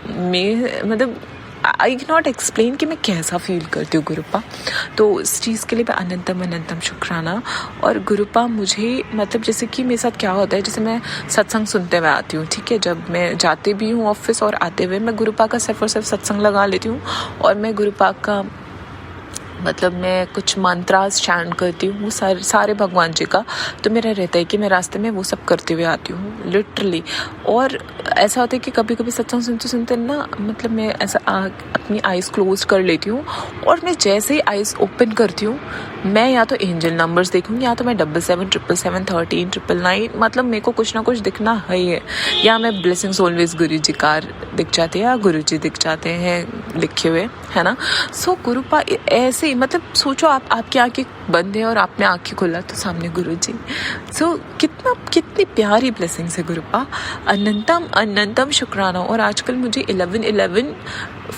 मतलब आई कैन नॉट एक्सप्लेन कि मैं कैसा फील करती हूँ गुरुपा। तो इस चीज़ के लिए मैं अनंतम अनंतम शुक्राना। और गुरुपा मुझे मतलब जैसे कि मेरे साथ क्या होता है, जैसे मैं सत्संग सुनते हुए आती हूँ, ठीक है, जब मैं जाते भी हूँ ऑफिस और आते हुए मैं गुरुपा का सिर्फ और सिर्फ सत्संग लगा लेती हूँ और मैं गुरुपा का मतलब मैं कुछ मंत्रास चैंट करती हूँ सारे भगवान जी का। तो मेरा रहता है कि मैं रास्ते में वो सब करते हुए आती हूँ लिटरली। और ऐसा होता है कि कभी कभी सत्संग सुनते सुनते ना मतलब मैं ऐसा अपनी आइज़ क्लोज कर लेती हूँ और मैं जैसे ही आइज़ ओपन करती हूँ मैं या तो एंजल नंबर्स देखूँगी या तो मैं 77 777 13 999 मतलब मेरे को कुछ ना कुछ दिखना है, या मैं ब्लेसिंग्स ऑलवेज गुरु जी कार दिख जाते हैं या गुरु जी दिख जाते हैं लिखे हुए, है ना। सो गुरुपा ऐसे मतलब सोचो आपकी आंखें बंद है और आपने आंखें खोला तो सामने गुरु जी। सो कितनी प्यारी ब्लेसिंग्स है गुरुपा। अनंतम अनंतम शुक्राना। और आजकल मुझे 11/11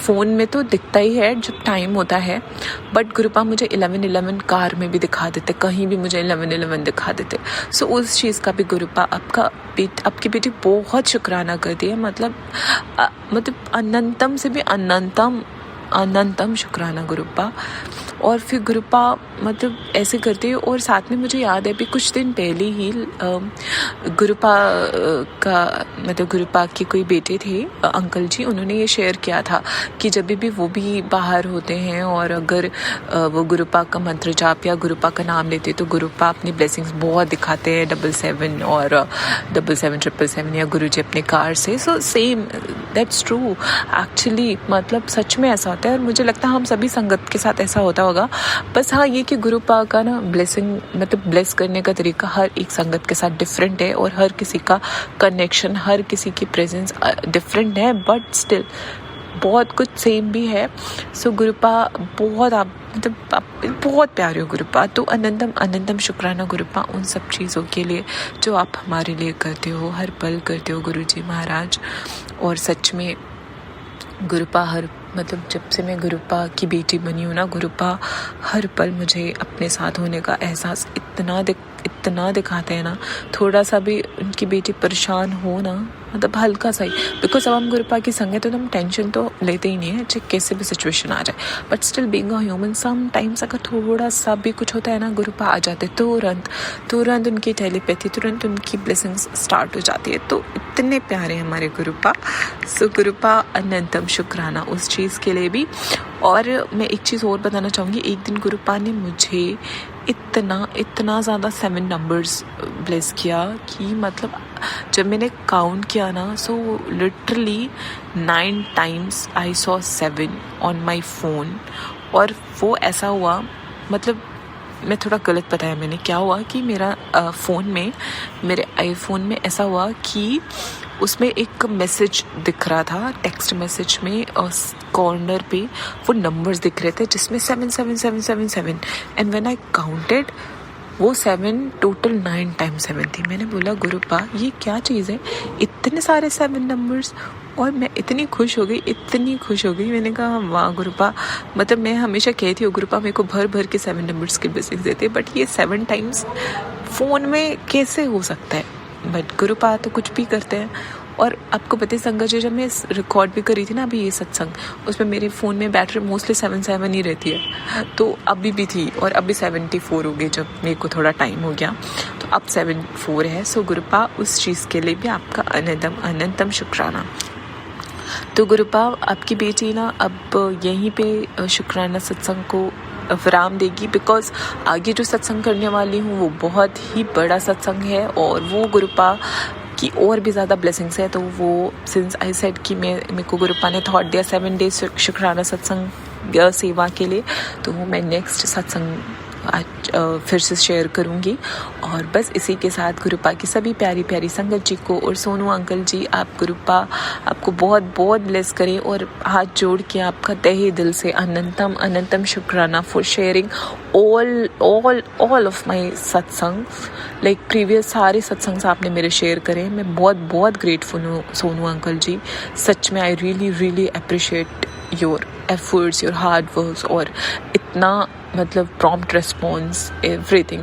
फ़ोन में तो दिखता ही है जब टाइम होता है, बट गुरुपा मुझे 11:11 कार में भी दिखा देते, कहीं भी मुझे 11:11 दिखा देते। सो उस चीज़ का भी गुरुपा आपकी बेटी बहुत शुक्राना करती है, मतलब अनंतम से भी अनंतम शुक्राना गुरुपा। और फिर गुरुपा मतलब ऐसे करती है। और साथ में मुझे याद है अभी कुछ दिन पहले ही गुरुपा के कोई बेटे थे, अंकल जी, उन्होंने ये शेयर किया था कि जब भी वो भी बाहर होते हैं और अगर वो गुरुपा का मंत्र जाप या गुरुपा का नाम लेते तो गुरुपा अपनी ब्लेसिंग्स बहुत दिखाते हैं, 77 और 77 या गुरुजी अपने कार से। So same, that's true actually, मतलब सच में ऐसा होता है। और मुझे लगता है हम सभी संगत के साथ ऐसा होता होगा। बस हाँ, ये कि गुरुपा का ना ब्लेसिंग मतलब ब्लेस करने का तरीका हर एक संगत के साथ डिफरेंट है और हर किसी का कनेक्शन, हर किसी की प्रेजेंस डिफरेंट है, बट स्टिल बहुत कुछ सेम भी है। सो गुरुपा बहुत प्यारे हो गुरुपा। तो अनंतम शुक्राना गुरुपा उन सब चीज़ों के लिए जो आप हमारे लिए करते हो, हर पल करते हो गुरुजी महाराज। और सच में गुरुपा जब से मैं गुरुपा की बेटी बनी हूँ ना, गुरुपा हर पल मुझे अपने साथ होने का एहसास इतना दिखाते हैं ना। थोड़ा सा भी उनकी बेटी परेशान हो ना, मतलब हल्का सा ही, बिकॉज अब हम गुरुपा की संगत है तो हम टेंशन तो लेते ही नहीं है, चाहे कैसे भी सिचुएशन आ जाए। But still being a human, sometimes अगर थोड़ा सा भी कुछ होता है ना, गुरुपा आ जाते तुरंत उनकी टेलीपैथी, तुरंत उनकी ब्लेसिंग्स स्टार्ट हो जाती है। तो इतने प्यारे हमारे गुरुपा। सो गुरुपा अनंतम शुक्राना उस चीज़ के लिए भी। और मैं एक चीज़ और बताना चाहूँगी, एक दिन गुरुपा ने मुझे इतना ज़्यादा 7 नंबर्स ब्लेस किया कि मतलब जब मैंने काउंट किया ना, so literally 9 times I saw 7 on my phone. और वो ऐसा हुआ, मतलब मैं थोड़ा गलत बताया मैंने, क्या हुआ कि मेरे आईफोन में ऐसा हुआ कि उसमें एक मैसेज दिख रहा था, टेक्स्ट मैसेज में कॉर्नर पे वो नंबर्स दिख रहे थे जिसमें 7 एंड व्हेन आई काउंटेड वो 7 टोटल 9 टाइम्स 7 थी। मैंने बोला गुरुपा ये क्या चीज़ है, इतने सारे 7 नंबर्स। और मैं इतनी खुश हो गई। मैंने कहा वाह गुरुपा, मतलब मैं हमेशा कहती हूँ गुरुपा मेरे को भर के 7 नंबर्स की ब्लेसिंग्स देते, बट ये 7 टाइम्स फ़ोन में कैसे हो सकता है। बट गुरुपा तो कुछ भी करते हैं। और आपको पता है संगत जी, जब मैं रिकॉर्ड भी करी थी ना अभी ये सत्संग, उसमें मेरे फ़ोन में बैटरी मोस्टली 7 ही रहती है, तो अभी भी थी और अभी 74 हो गई जब मेरे को थोड़ा टाइम हो गया, तो अब 74 है। सो गुरुपा उस चीज़ के लिए भी आपका अनंतम शुक्राना। तो गुरुपा आपकी बेटी ना अब यहीं पे शुक्राना सत्संग को विराम देगी, बिकॉज आगे जो सत्संग करने वाली हूँ वो बहुत ही बड़ा सत्संग है और वो गुरुपा की और भी ज़्यादा ब्लेसिंग्स है। तो वो सिंस आई सेड कि मेरे को गुरुपा ने थॉट दिया 7 डेज शुक्राना सत्संग सेवा के लिए, तो वो मैं नेक्स्ट सत्संग आज फिर से शेयर करूँगी। और बस इसी के साथ गुरुपा की सभी प्यारी संगत जी को और सोनू अंकल जी, आप गुरुपा आपको बहुत ब्लेस करें और हाथ जोड़ के आपका तहे दिल से अनंतम शुक्राना for sharing all of my सत्संग। लाइक प्रीवियस सारे सत्संग आपने मेरे शेयर करें, मैं बहुत ग्रेटफुल हूँ सोनू अंकल जी। सच में I really appreciate your efforts, your hard work और इतना मतलब prompt response, everything.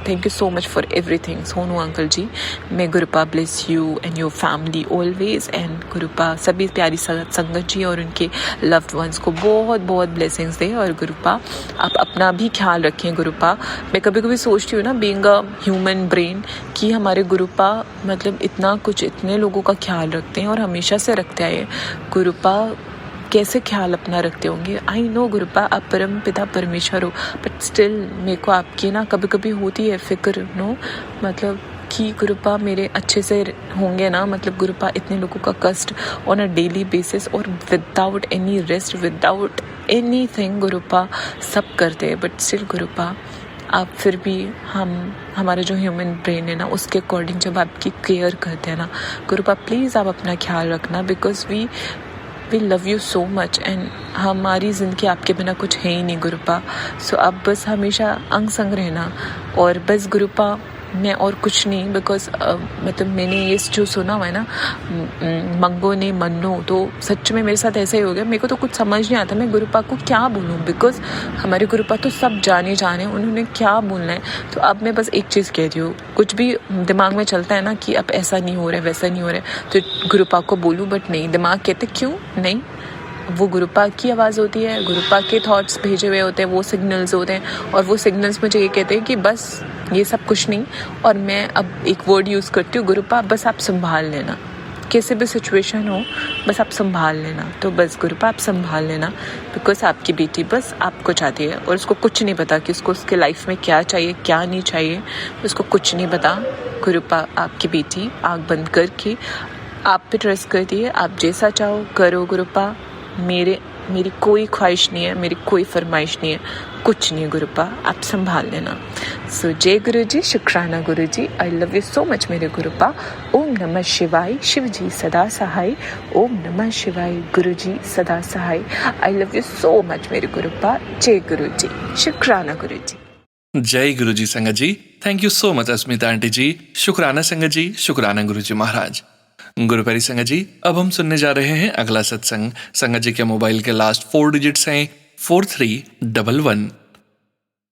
Thank you so much for everything Sonu uncle ji. May Gurupa bless you and your family always. And Gurupa सभी प्यारी संगत जी और उनके लव्ड वंस को बहुत ब्लेसिंग्स दे। और गुरुपा आप अपना भी ख्याल रखें। गुरुपा मैं कभी सोचती हूँ ना, बीइंग अ ह्यूमन ब्रेन, कि हमारे गुरुपा मतलब इतने लोगों का ख्याल रखते हैं और हमेशा से रखते आए। गुरुपा कैसे ख्याल अपना रखते होंगे। आई नो गुरुपा आप परम पिता परमेश्वर हो, बट स्टिल मेरे को आपकी ना कभी होती है फिक्र, नो मतलब कि गुरुपा मेरे अच्छे से होंगे ना। मतलब गुरुपा इतने लोगों का कष्ट ऑन अ डेली बेसिस और without any rest, without anything Gurupa सब करते हैं, बट स्टिल गुरुपा आप फिर भी हमारा जो ह्यूमन ब्रेन है ना उसके अकॉर्डिंग जब आपकी केयर करते हैं ना गुरुपा, प्लीज़ आप अपना ख्याल रखना, because we love you so much and हमारी ज़िंदगी आपके बिना कुछ है ही नहीं गुरुपा। सो आप बस हमेशा अंग संग रहना। और बस गुरुपा मैं और कुछ नहीं, बिकॉज मतलब मैंने ये जो सुना हुआ है ना, मंगो ने मन्नो, तो सच में मेरे साथ ऐसा ही हो गया। मेरे को तो कुछ समझ नहीं आता मैं गुरुपा को क्या बोलूँ, बिकॉज हमारे गुरुपा तो सब जाने उन्होंने क्या बोलना है। तो अब मैं बस एक चीज़ कह रही हूँ, कुछ भी दिमाग में चलता है ना कि अब ऐसा नहीं हो रहा है, वैसा नहीं हो रहा है, तो गुरुपा को बोलूँ, बट नहीं, दिमाग कहते क्यों नहीं, वो गुरुपा की आवाज़ होती है, गुरुपा के थॉट्स भेजे हुए होते हैं, वो सिग्नल्स होते हैं, और वो सिग्नल्स मुझे ये कहते हैं कि बस ये सब कुछ नहीं। और मैं अब एक वर्ड यूज़ करती हूँ, गुरुपा बस आप संभाल लेना, कैसे भी सिचुएशन हो बस आप संभाल लेना। तो बस गुरुपा आप संभाल लेना, बिकॉज आपकी बेटी बस आपको चाहती है और उसको कुछ नहीं पता कि उसको उसके लाइफ में क्या चाहिए क्या नहीं चाहिए, उसको कुछ नहीं पता। गुरुपा आपकी बेटी आँख बंद करके आप पे ट्रस्ट करती है, आप जैसा चाहो करो गुरुपा, मेरी कोई ख्वाहिश नहीं है, मेरी कोई फरमाइश नहीं है, कुछ नहीं है गुरुपा, आप संभाल लेना। सो जय गुरु जी, शुक्राना Guru ji, I love you so much मेरे गुरुपा। ओम नमः शिवाय, शिव जी सदा सहाय। ओम नमः शिवाय, गुरु जी सदा सहाय। I love you so much मेरे गुरुपा। जय गुरु जी, शुक्राना गुरु जी। जय गुरु जी संगत जी। Thank you so much Asmita aunty ji. शुक्राना संगत जी, शुक्राना गुरु जी महाराज। गुरु प्यारी संगत जी, अब हम सुनने जा रहे हैं अगला सत्संग। संगत जी के मोबाइल के लास्ट 4 डिजिट्स हैं 4311।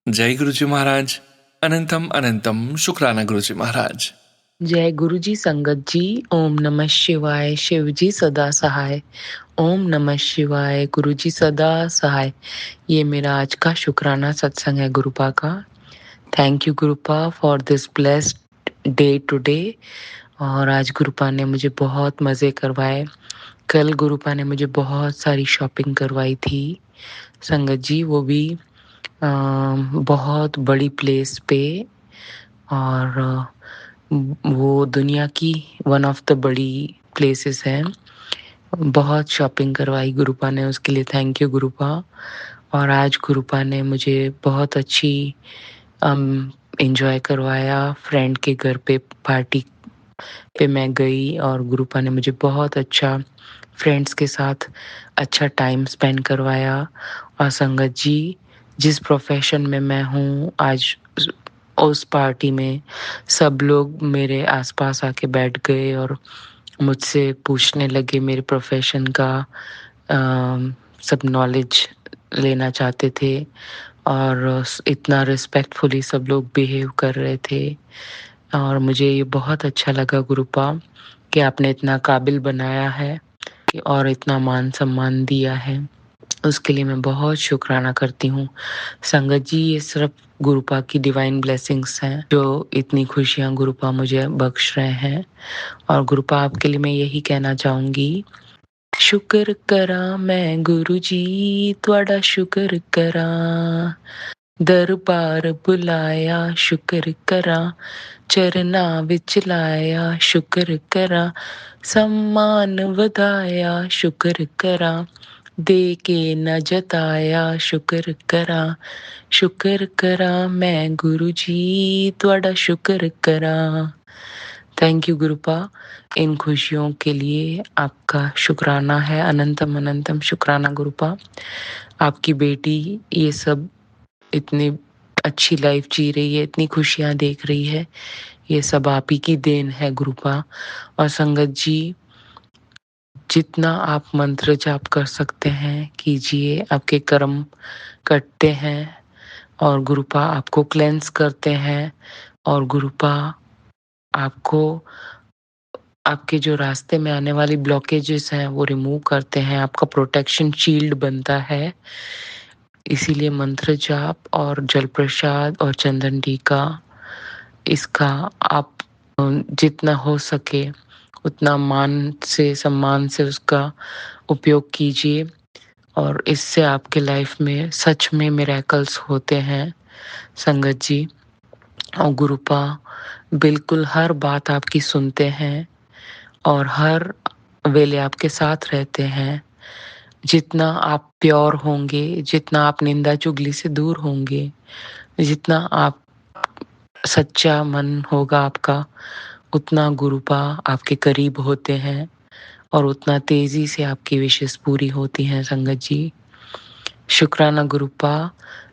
जय गुरु जी महाराज। अनंतम अनंतम शुक्राना गुरु जी महाराज। जय गुरु जी संगत जी। ओम नमः शिवाय, शिव जी सदा सहाय। ओम नमः शिवाय, गुरु जी सदा सहाय। ये मेरा आज का शुक्राना सत्संग है गुरुपा का। Thank you गुरुपा for this blessed day today. और आज गुरुपा ने मुझे बहुत मज़े करवाए। कल गुरुपा ने मुझे बहुत सारी शॉपिंग करवाई थी संगत जी, वो भी बहुत बड़ी प्लेस पे, और वो दुनिया की वन ऑफ द बड़ी प्लेसेस हैं। बहुत शॉपिंग करवाई गुरुपा ने, उसके लिए थैंक यू गुरुपा। और आज गुरुपा ने मुझे बहुत अच्छी एंजॉय करवाया। फ्रेंड के घर पे पार्टी पे मैं गई और गुरुपा ने मुझे बहुत अच्छा फ्रेंड्स के साथ अच्छा टाइम स्पेंड करवाया। और संगत जी, जिस प्रोफेशन में मैं हूँ, आज उस पार्टी में सब लोग मेरे आसपास आके बैठ गए और मुझसे पूछने लगे मेरे प्रोफेशन का, सब नॉलेज लेना चाहते थे और इतना रिस्पेक्टफुली सब लोग बिहेव कर रहे थे। और मुझे ये बहुत अच्छा लगा गुरुपा कि आपने इतना काबिल बनाया है और इतना मान सम्मान दिया है, उसके लिए मैं बहुत शुक्राना करती हूँ। संगत जी, ये सिर्फ गुरुपा की डिवाइन ब्लेसिंग्स हैं जो इतनी खुशियाँ गुरुपा मुझे बख्श रहे हैं। और गुरुपा, आपके लिए मैं यही कहना चाहूँगी, शुक्र करा मैं गुरु जी तुहाडा, शुक्र करा दरबार बुलाया, शुक्र करा चरना विच लाया, शुक्र करा सम्मान वधाया, शुक्र करा दे के न जताया, शुक्र करा मैं गुरु जी तुहाडा, शुक्र करा। थैंक यू गुरुपा, इन खुशियों के लिए आपका शुक्राना है। अनंतम अनंतम शुक्राना गुरुपा। आपकी बेटी ये सब इतनी अच्छी लाइफ जी रही है, इतनी खुशियाँ देख रही है, ये सब आप ही की देन है गुरुपा। और संगत जी, जितना आप मंत्र जाप कर सकते हैं कीजिए, आपके कर्म कटते हैं और गुरुपा आपको क्लेंस करते हैं। और गुरुपा आपको आपके जो रास्ते में आने वाली ब्लॉकेजेस हैं वो रिमूव करते हैं, आपका प्रोटेक्शन शील्ड बनता है। इसीलिए मंत्र जाप और जल प्रसाद और चंदन टीका, इसका आप जितना हो सके उतना मान से सम्मान से उसका उपयोग कीजिए और इससे आपके लाइफ में सच में मिरेकल्स होते हैं संगत जी। और गुरुपा बिल्कुल हर बात आपकी सुनते हैं और हर वेले आपके साथ रहते हैं। जितना आप प्योर होंगे, जितना आप निंदा चुगली से दूर होंगे, जितना आप सच्चा मन होगा आपका, उतना गुरुपा आपके करीब होते हैं और उतना तेजी से आपकी विशेष पूरी होती हैं संगत जी। शुक्राना गुरुपा।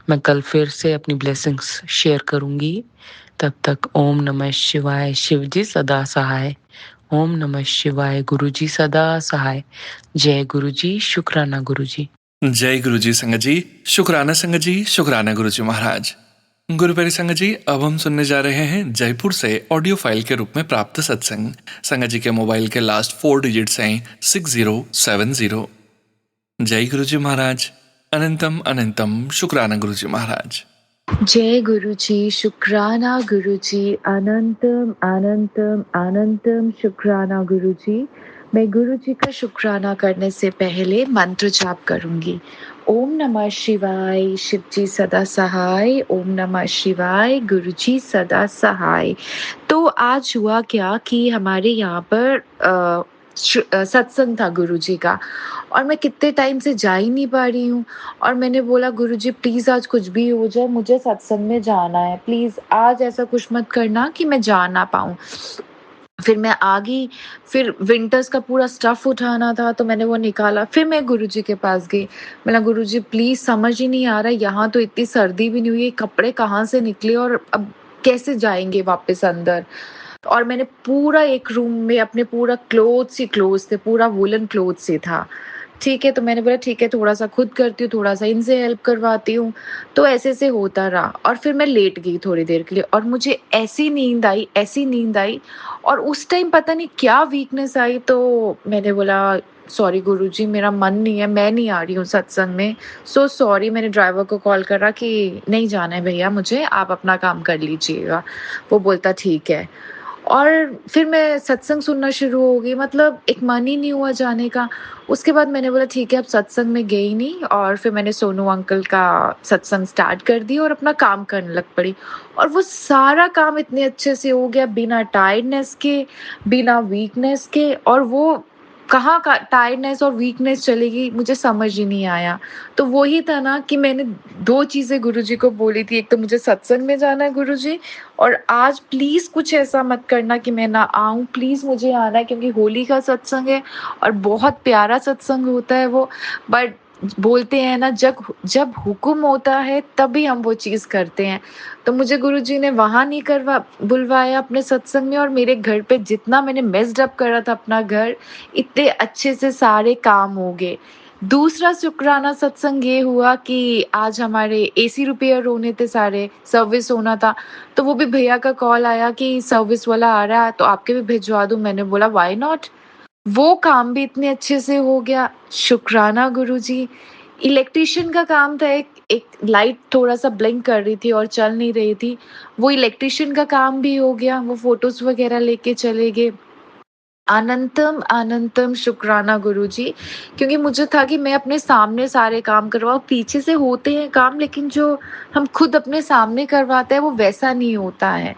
मैं कल फिर से अपनी ब्लेसिंग्स शेयर करूंगी। तब तक ओम नमः शिवाय, शिव जी सदा सहाय। ओम नमः शिवाय, गुरु जी सदा सहाय। जय गुरु जी, शुक्राना गुरु जी। जय गुरु जी संगत जी, शुक्राना संगत जी, शुक्राना गुरु जी महाराज। गुरुप्यारे संगत जी, अब हम सुनने जा रहे हैं जयपुर से ऑडियो फाइल के रूप में प्राप्त सत्संग। संगत जी के मोबाइल के लास्ट 4 डिजिट्स हैं 6070। जय गुरु जी महाराज। अनंतम अनंतम शुक्राना गुरु जी महाराज। जय गुरु जी, शुक्राना गुरु जी, अनंतम अनंतम अनंतम शुक्राना गुरु जी। मैं गुरु जी का शुक्राना करने से पहले मंत्र जाप करूंगी। ओम नमः शिवाय, शिव जी सदा सहाय। ओम नमः शिवाय, गुरु जी सदा सहाय। तो आज हुआ क्या कि हमारे यहाँ पर सत्संग था गुरु जी का, और मैं कितने टाइम से जा ही नहीं पा रही हूँ। और मैंने बोला गुरु जी प्लीज़ आज कुछ भी हो जाए, मुझे सत्संग में जाना है, प्लीज़ आज ऐसा कुछ मत करना कि मैं जा ना पाऊँ। फिर मैं आ गई, फिर विंटर्स का पूरा स्टफ़ उठाना था तो मैंने वो निकाला। फिर मैं गुरुजी के पास गई, मैंने गुरुजी प्लीज़ समझ ही नहीं आ रहा, यहाँ तो इतनी सर्दी भी नहीं हुई, ये कपड़े कहाँ से निकले और अब कैसे जाएंगे वापस अंदर। और मैंने पूरा एक रूम में अपने पूरा क्लोथ्स ही क्लोथ्स थे, पूरा वूलन क्लोथ्स ही था। ठीक है, तो मैंने बोला ठीक है थोड़ा-सा खुद करती हूँ, थोड़ा-सा इनसे हेल्प करवाती हूँ। तो ऐसे-ऐसे होता रहा और फिर मैं लेट गई थोड़ी देर के लिए और मुझे ऐसी नींद आई और उस टाइम पता नहीं क्या वीकनेस आई, तो मैंने बोला सॉरी गुरुजी मेरा मन नहीं है, मैं नहीं आ रही हूँ सत्संग में। So sorry. मैंने ड्राइवर को कॉल करा कि नहीं जाना है भैया मुझे, आप अपना काम कर लीजिएगा। वो बोलता ठीक है। और फिर मैं सत्संग सुनना शुरू हो गई, मतलब एक मन ही नहीं हुआ जाने का। उसके बाद मैंने बोला ठीक है अब सत्संग में गई नहीं, और फिर मैंने सोनू अंकल का सत्संग स्टार्ट कर दिया और अपना काम करने लग पड़ी। और वो सारा काम इतने अच्छे से हो गया, बिना टायर्डनेस के, बिना वीकनेस के। और वो कहाँ का टायर्डनेस और वीकनेस चली गई मुझे समझ ही नहीं आया। तो वही था ना कि मैंने 2 चीज़ें गुरुजी को बोली थी, एक तो मुझे सत्संग में जाना है गुरुजी, और आज प्लीज़ कुछ ऐसा मत करना कि मैं ना आऊँ, प्लीज़ मुझे आना है क्योंकि होली का सत्संग है और बहुत प्यारा सत्संग होता है वो। बट बोलते हैं ना जब हुक्म होता है तभी हम वो चीज़ करते हैं। तो मुझे गुरुजी ने वहाँ नहीं बुलवाया अपने सत्संग में, और मेरे घर पे जितना मैंने मेस्ड अप करा था अपना घर, इतने अच्छे से सारे काम हो गए। दूसरा शुक्राना सत्संग ये हुआ कि आज हमारे एसी रिपेयर होने थे सारे, सर्विस होना था। तो वो भी भैया का कॉल आया कि सर्विस वाला आ रहा है तो आपके भी भिजवा दूँ। मैंने बोला व्हाई नॉट। वो काम भी इतने अच्छे से हो गया, शुक्राना गुरुजी। इलेक्ट्रीशियन का काम था, एक लाइट थोड़ा-सा ब्लिंक कर रही थी और चल नहीं रही थी। वो इलेक्ट्रीशियन का काम भी हो गया, वो फ़ोटोज़ वगैरह लेके चले गए। अनंतम अनंतम शुक्राना गुरुजी, क्योंकि मुझे था कि मैं अपने सामने सारे काम करवाऊँ, पीछे से होते हैं काम लेकिन जो हम खुद अपने सामने करवाते हैं वो वैसा नहीं होता है।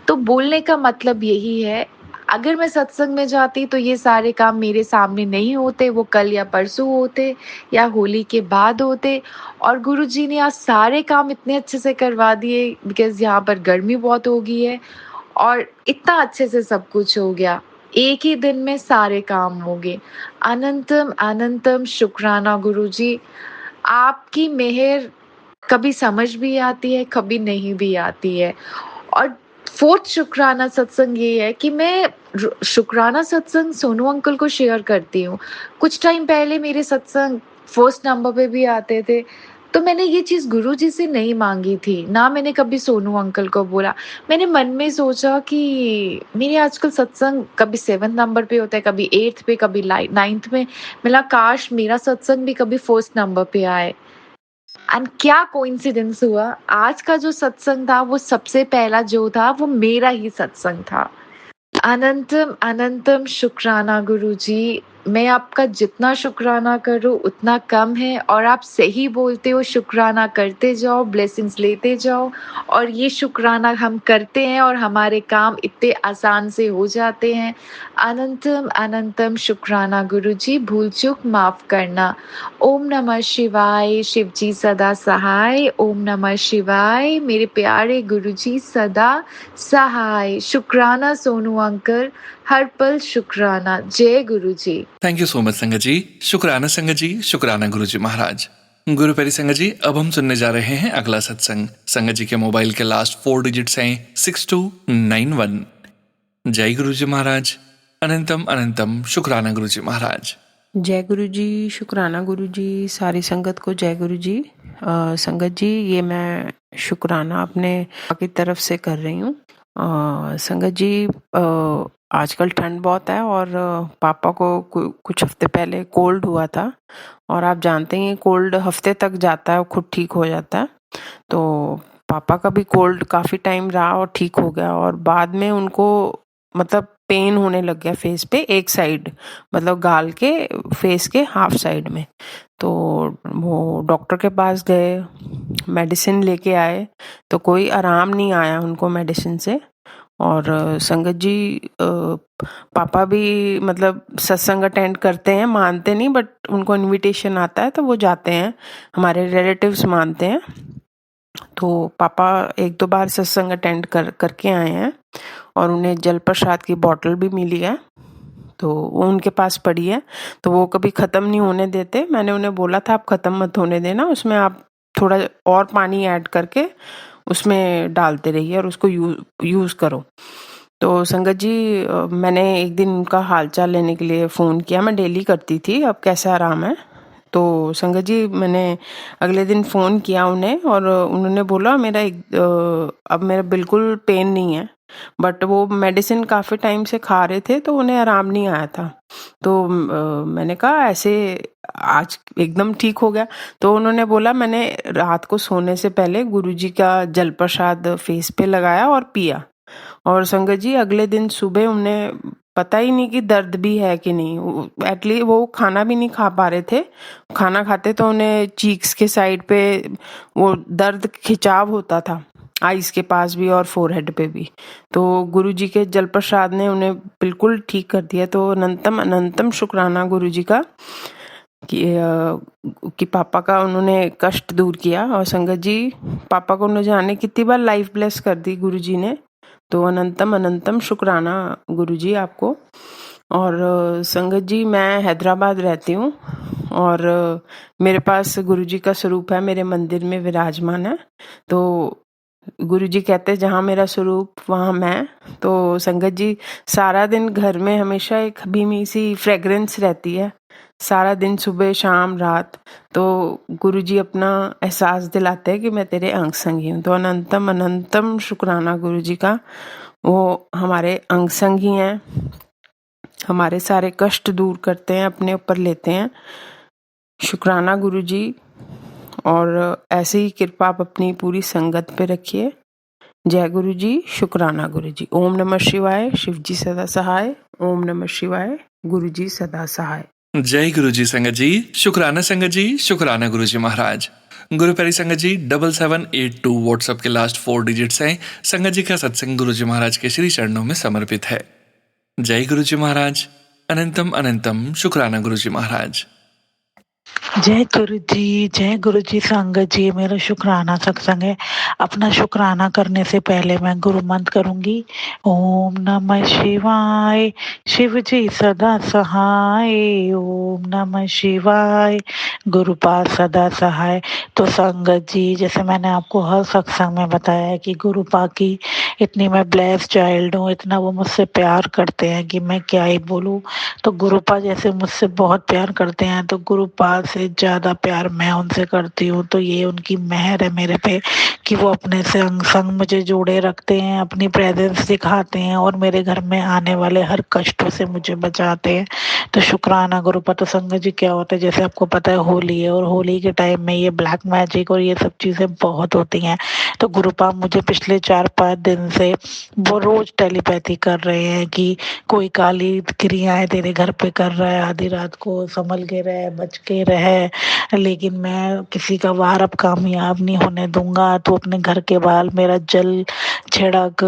तो बोलने का मतलब यही है, अगर मैं सत्संग में जाती तो ये सारे काम मेरे सामने नहीं होते, वो कल या परसों होते या होली के बाद होते। और गुरुजी ने आज सारे काम इतने अच्छे से करवा दिए बिकॉज़ यहाँ पर गर्मी बहुत हो गई है और इतना अच्छे से सब कुछ हो गया। एक ही दिन में सारे काम हो गए। अनंतम अनंतम शुक्राना गुरुजी। आपकी मेहर कभी समझ भी आती है, कभी नहीं भी आती है। और 4th शुक्राना सत्संग ये है कि मैं शुक्राना सत्संग सोनू अंकल को शेयर करती हूँ। कुछ टाइम पहले मेरे सत्संग फर्स्ट नंबर पे भी आते थे, तो मैंने ये चीज़ गुरुजी से नहीं मांगी थी, ना मैंने कभी सोनू अंकल को बोला। मैंने मन में सोचा कि मेरे आजकल सत्संग कभी 7th नंबर पे होता है, कभी 8th पे, कभी 9th में। मिला काश मेरा सत्संग भी कभी फर्स्ट नंबर पे आए। एंड क्या कोइंसिडेंस हुआ, आज का जो सत्संग था वो सबसे पहला जो था वो मेरा ही सत्संग था। अनंतम अनंतम शुक्राना गुरुजी। मैं आपका जितना शुक्राना करूँ उतना कम है, और आप सही बोलते हो, शुक्राना करते जाओ, ब्लेसिंग्स लेते जाओ। और ये शुक्राना हम करते हैं और हमारे काम इतने आसान से हो जाते हैं। अनंतम अनंतम शुक्राना गुरुजी, भूल चूक माफ़ करना। ओम नमः शिवाय, शिव जी सदा सहाय। ओम नमः शिवाय, मेरे प्यारे गुरुजी सदा सहाय। शुक्राना सोनू अंकल, हर पल शुक्राना। जय गुरुजी। थैंक यू सो मच संगत जी। शुक्राना संगत जी, शुक्राना गुरु जी महाराज। गुरु प्यारी संगत जी, अब हम सुनने जा रहे हैं अगला सत्संग। संगत जी के मोबाइल के लास्ट 4 डिजिट्स हैं 6291। जय गुरु जी महाराज। अनंतम अनंतम शुक्राना गुरु जी महाराज। जय गुरु जी, शुक्राना गुरु जी, सारी संगत को जय गुरु जी। संगत जी, ये मैं शुक्राना अपने की तरफ से कर रही हूँ। संगत जी, आजकल ठंड बहुत है और पापा को कुछ हफ्ते पहले कोल्ड हुआ था, और आप जानते हैं कोल्ड हफ्ते तक जाता है, खुद ठीक हो जाता है। तो पापा का भी कोल्ड काफ़ी टाइम रहा और ठीक हो गया, और बाद में उनको मतलब पेन होने लग गया फेस पे, एक साइड, मतलब गाल के फेस के हाफ साइड में। तो वो डॉक्टर के पास गए, मेडिसिन लेके आए, तो कोई आराम नहीं आया उनको मेडिसिन से। और संगत जी, पापा भी मतलब सत्संग अटेंड करते हैं, मानते नहीं, बट उनको इनविटेशन आता है तो वो जाते हैं, हमारे रिलेटिव्स मानते हैं। तो पापा 1-2 बार सत्संग अटेंड करके आए हैं, और उन्हें जल प्रसाद की बॉटल भी मिली है, तो वो उनके पास पड़ी है, तो वो कभी ख़त्म नहीं होने देते। मैंने उन्हें बोला था आप ख़त्म मत होने देना, उसमें आप थोड़ा और पानी ऐड करके उसमें डालते रहिए और उसको यूज़ करो। तो संगत जी, मैंने एक दिन उनका हालचाल लेने के लिए फ़ोन किया, मैं डेली करती थी, अब कैसा आराम है। तो संगत जी, मैंने अगले दिन फ़ोन किया उन्हें, और उन्होंने बोला अब मेरा बिल्कुल पेन नहीं है, बट वो मेडिसिन काफ़ी टाइम से खा रहे थे तो उन्हें आराम नहीं आया था। तो मैंने कहा ऐसे आज एकदम ठीक हो गया। तो उन्होंने बोला मैंने रात को सोने से पहले गुरुजी का जल प्रसाद फेस पे लगाया और पिया, और संगत जी अगले दिन सुबह उन्हें पता ही नहीं कि दर्द भी है कि नहीं। एटलीस्ट वो खाना भी नहीं खा पा रहे थे, खाना खाते तो उन्हें चीक्स के साइड पे वो दर्द खिंचाव होता था, आइस के पास भी और फोरहेड पे भी। तो गुरुजी के जल प्रसाद ने उन्हें बिल्कुल ठीक कर दिया। तो अनंतम अनंतम शुक्राना गुरुजी का कि पापा का उन्होंने कष्ट दूर किया। और संगत जी, पापा को न जाने कितनी बार लाइफ ब्लेस कर दी गुरुजी ने। तो अनंतम अनंतम शुक्राना गुरुजी आपको। और संगत जी, मैं हैदराबाद रहती हूँ, और मेरे पास गुरुजी का स्वरूप है, मेरे मंदिर में विराजमान है। तो गुरुजी कहते हैं जहाँ मेरा स्वरूप वहाँ मैं। तो संगत जी, सारा दिन घर में हमेशा एक हबीमी सी फ्रेग्रेंस रहती है, सारा दिन, सुबह शाम रात। तो गुरुजी अपना एहसास दिलाते हैं कि मैं तेरे अंग संगी हूँ। तो अनंतम अनंतम शुक्राना गुरुजी का, वो हमारे अंग संगी हैं, हमारे सारे कष्ट दूर करते हैं, अपने ऊपर लेते हैं। शुक्राना गुरुजी, और ऐसे ही कृपा आप अपनी पूरी संगत पे रखिए। जय गुरु जी, शुक्राना गुरु जी। ओम नमः शिवाय, शिव जी सदा सहाय। ओम नमः शिवाय, गुरु जी सदा सहाय। जय गुरु जी संगत जी, शुक्राना संगत जी, शुक्राना गुरु जी महाराज। गुरु प्यारी संगत जी, 7782 व्हाट्सएप के लास्ट 4 डिजिट्स हैं। संगत जी का सत्संग गुरु जी महाराज के श्री चरणों में समर्पित है। जय गुरु जी महाराज। अनंतम अनंतम शुक्राना गुरु जी महाराज। जय गुरु जी संगत जी, मेरा शुक्राना सत्संग है। अपना शुक्राना करने से पहले मैं गुरु मंत्र करूंगी। ओम नमः शिवाय, शिव जी सदा सहाय। ओम नमः शिवाय, गुरु पास सदा सहाय। तो संगत जी, जैसे मैंने आपको हर सत्संग में बताया कि गुरु पा की इतनी मैं ब्लेस चाइल्ड हूँ, इतना वो मुझसे प्यार करते हैं कि मैं क्या ही बोलूँ। तो गुरुपा जैसे मुझसे बहुत प्यार करते हैं, तो गुरुपा से ज़्यादा प्यार मैं उनसे करती हूँ। तो ये उनकी मेहर है मेरे पे कि वो अपने से अंग संग मुझे जोड़े रखते हैं, अपनी प्रेजेंस दिखाते हैं, और मेरे घर में आने वाले हर कष्टों से मुझे बचाते हैं। तो शुक्राना गुरुपा। तो संगत जी, क्या होता है, जैसे आपको पता है होली है, और होली के टाइम में ये ब्लैक मैजिक और ये सब चीज़ें बहुत होती हैं। तो गुरुपा मुझे पिछले 4-5 दिन से वो रोज टेलीपैथी कर रहे हैं कि कोई काली क्रियाएं तेरे घर पे कर रहा है, आधी रात को संभल के रहे, बच के रहे, लेकिन मैं किसी का वार अब कामयाब नहीं होने दूंगा। तो अपने घर के बाहर मेरा जल छिड़क,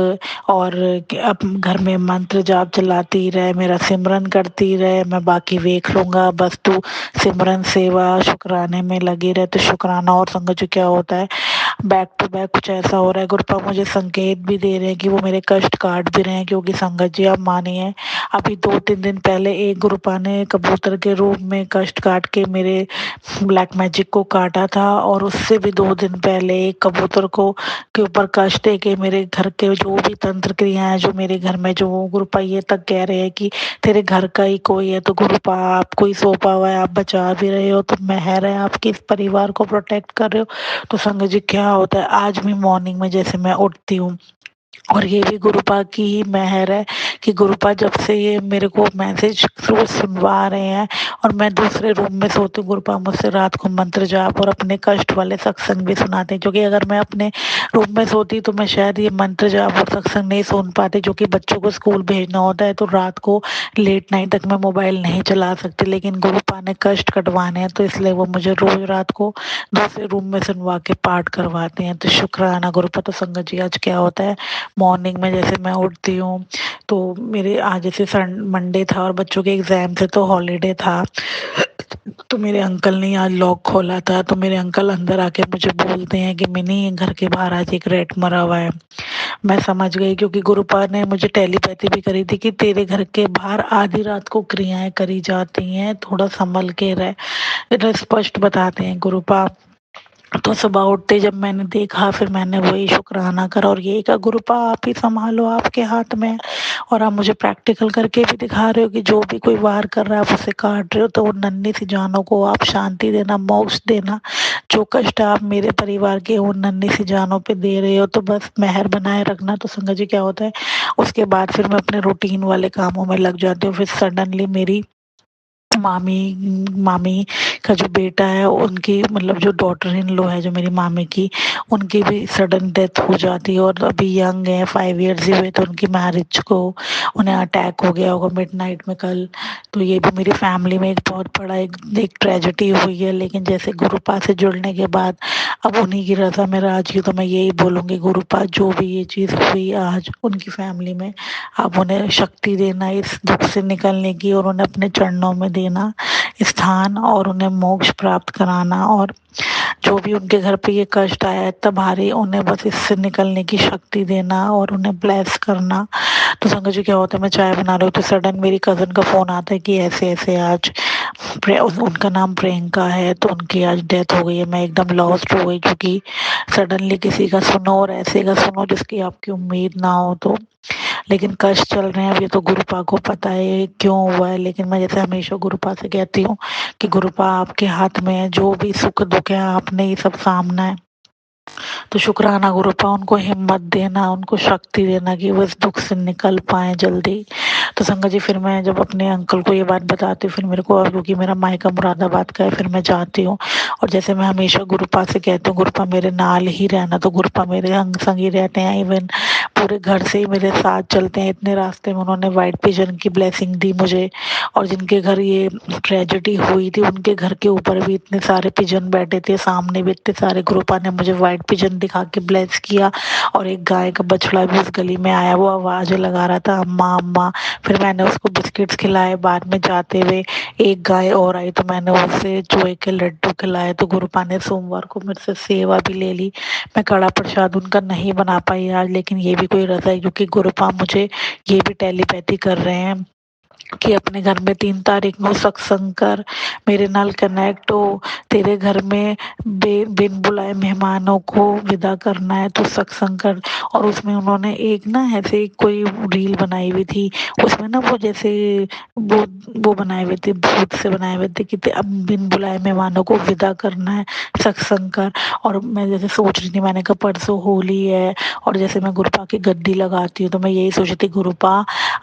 और अब घर में मंत्र जाप चलाती रहे, मेरा सिमरन करती रहे, मैं बाकी देख लूंगा, बस तू सिमरन सेवा शुक्राने में लगी रहे। तो शुक्राना। और संगत जी, क्या होता है, बैक टू बैक कुछ ऐसा हो रहा है, गुरुपा मुझे संकेत भी दे रहे हैं कि वो मेरे कष्ट काट भी रहे हैं। क्योंकि संगत जी, आप मानिए, अभी 2-3 दिन पहले एक गुरुपा ने कबूतर के रूप में कष्ट काट के मेरे ब्लैक मैजिक को काटा था, और उससे भी 2 दिन पहले एक कबूतर को के ऊपर कष्ट दे के मेरे घर के जो भी तंत्र क्रियाएं जो मेरे घर में जो वो गुरुपा ये तक कह रहे हैं कि तेरे घर का ही कोई है, तो गुरुपा आपको ही सौंपा हुआ है, आप बचा भी रहे हो, तो मेहर है आपकी, इस परिवार को प्रोटेक्ट कर रहे हो। तो संगत जी क्या होता है, आज भी मॉर्निंग में जैसे मैं उठती हूँ, और ये भी गुरुपा की ही मेहर है कि गुरुपा जब से ये मेरे को मैसेज रोज सुनवा रहे हैं, और मैं दूसरे रूम में सोती हूँ, गुरुपा मुझसे रात को मंत्र जाप और अपने कष्ट वाले सत्संग भी सुनाते हैं, क्योंकि अगर मैं अपने रूम में सोती तो मैं शायद ये मंत्र जाप और सत्संग नहीं सुन पाती, जो कि बच्चों को स्कूल भेजना होता है, तो रात को लेट नाइट तक मैं मोबाइल नहीं चला सकती। लेकिन गुरुपा ने कष्ट कटवाने हैं, तो इसलिए वो मुझे रोज रात को दूसरे रूम में सुनवा के पाठ करवाते हैं। तो शुक्राना गुरुपा। तो संगत जी आज क्या होता है, मॉर्निंग में जैसे मैं उठती हूँ, तो मेरे आज जैसे मंडे था और बच्चों के एग्जाम थे, तो हॉलीडे था, तो मेरे अंकल ने आज लॉक खोला था, तो मेरे अंकल अंदर आके मुझे बोलते हैं कि मिनी घर के बाहर आज एक रेट मरा हुआ है। मैं समझ गई, क्योंकि गुरुपा ने मुझे टेलीपैथी भी करी थी कि तेरे घर के बाहर आधी रात को क्रियाएं करी जाती हैं, थोड़ा संभल के रह, स्पष्ट बताते हैं गुरुपा। तो सुबह उठते जब मैंने देखा, फिर मैंने वही शुक्राना करा और यही कहा, गुरुपा आप ही संभालो, आपके हाथ में है। और आप मुझे प्रैक्टिकल करके भी दिखा रहे हो कि जो भी कोई वार कर रहा है आप उसे काट रहे हो, तो वो नन्ही सी जानों को आप शांति देना, मोक्ष देना। जो कष्ट आप मेरे परिवार के उन नन्ही सी जानों पे दे रहे हो, तो बस मेहर बनाए रखना। तो संगत जी क्या होता है, उसके बाद फिर मैं अपने रूटीन वाले कामों में लग जाती हूँ। फिर सडनली मेरी मामी का जो बेटा है, उनकी मतलब जो डॉटर इन लॉ है जो मेरी मामी की, उनकी भी सडन डेथ हो जाती है, और अभी यंग है, 5 इयर्स ही हुए, तो उनकी मैरिज को उन्हें अटैक हो गया होगा मिडनाइट में कल। तो ये भी मेरी फैमिली में एक बहुत बड़ा एक ट्रेजेडी हुई है। लेकिन जैसे गुरुपा से जुड़ने के बाद अब उन्हीं की रजा में राज की, तो मैं यही बोलूँगी, गुरुपा जो भी ये चीज़ हुई आज उनकी फैमिली में, आप उन्हें शक्ति देना इस दुख से निकलने की, और उन्हें अपने चरणों में देना स्थान, और उन्हें मोक्ष प्राप्त कराना, और जो भी उनके घर पे ये कष्ट आया है इतना भारी, उन्हें बस इससे निकलने की शक्ति देना और उन्हें ब्लेस करना। तो संगत जी क्या होता है, मैं चाय बना रही हूँ, तो सडन मेरी कज़न का फ़ोन आता है कि ऐसे ऐसे आज उनका नाम प्रियंका है, तो उनकी आज डेथ हो गई है। मैं एकदम लॉस्ट हो गई, क्योंकि सडनली किसी का सुनो और ऐसे का सुनो जिसकी आपकी उम्मीद ना हो। तो लेकिन कष्ट चल रहे हैं, अब ये तो गुरुपा को पता है ये क्यों हुआ है। लेकिन मैं जैसे हमेशा गुरुपा से कहती हूँ कि गुरुपा आपके हाथ में है, जो भी सुख दुख है आपने ये सब सामना है। तो शुक्राना गुरुपा, उनको हिम्मत देना, उनको शक्ति देना कि वो इस दुख से निकल पाए जल्दी। तो संगत जी फिर मैं जब अपने अंकल को ये बात बताती हूँ, फिर मेरे को, क्योंकि मेरा मायका मुरादाबाद का है, फिर मैं जाती हूँ। और जैसे मैं हमेशा गुरुपा से कहती हूँ, गुरुपा मेरे नाल ही रहना, तो गुरुपा मेरे अंग संग ही रहते हैं, इवन पूरे घर से ही मेरे साथ चलते हैं। इतने रास्ते में उन्होंने वाइट पिजन की ब्लेसिंग दी मुझे, और जिनके घर ये ट्रेजेडी हुई थी उनके घर के ऊपर भी इतने सारे पिजन बैठे थे, सामने भी इतने सारे। गुरुपा ने मुझे वाइट पिजन दिखा के ब्लेस किया, और एक गाय का बछड़ा भी उस गली में आया, वो आवाज़ लगा रहा था अम्मा अम्मा। फिर मैंने उसको बिस्किट्स खिलाए, बाद में जाते हुए एक गाय और आई, तो मैंने उसे चोए के लड्डू खिलाए। तो गुरुपा ने सोमवार को मेरे से सेवा भी ले ली। मैं कड़ा प्रसाद उनका नहीं बना पाई आज, लेकिन ये भी कोई रजा है, क्योंकि गुरुपा मुझे ये भी टेलीपैथी कर रहे हैं कि अपने घर में 3 तारीख को सत्संग कर, मेरे नाल कनेक्ट हो, तेरे घर में बिन बुलाए मेहमानों को विदा करना है तो सत्संग कर। और उसमें उन्होंने एक ना ऐसे कोई रील बनाई हुई थी, उसमें ना वो जैसे वो वो बनाए हुए थे, भूत से बनाए हुए थे कि अब बिन बुलाए मेहमानों को विदा करना है, सत्संग कर। और मैं जैसे सोच रही थी, मैंने कहा परसों होली है, और जैसे मैं गुरुपा की गद्दी लगाती हूँ, तो मैं यही सोची थी, गुरुपा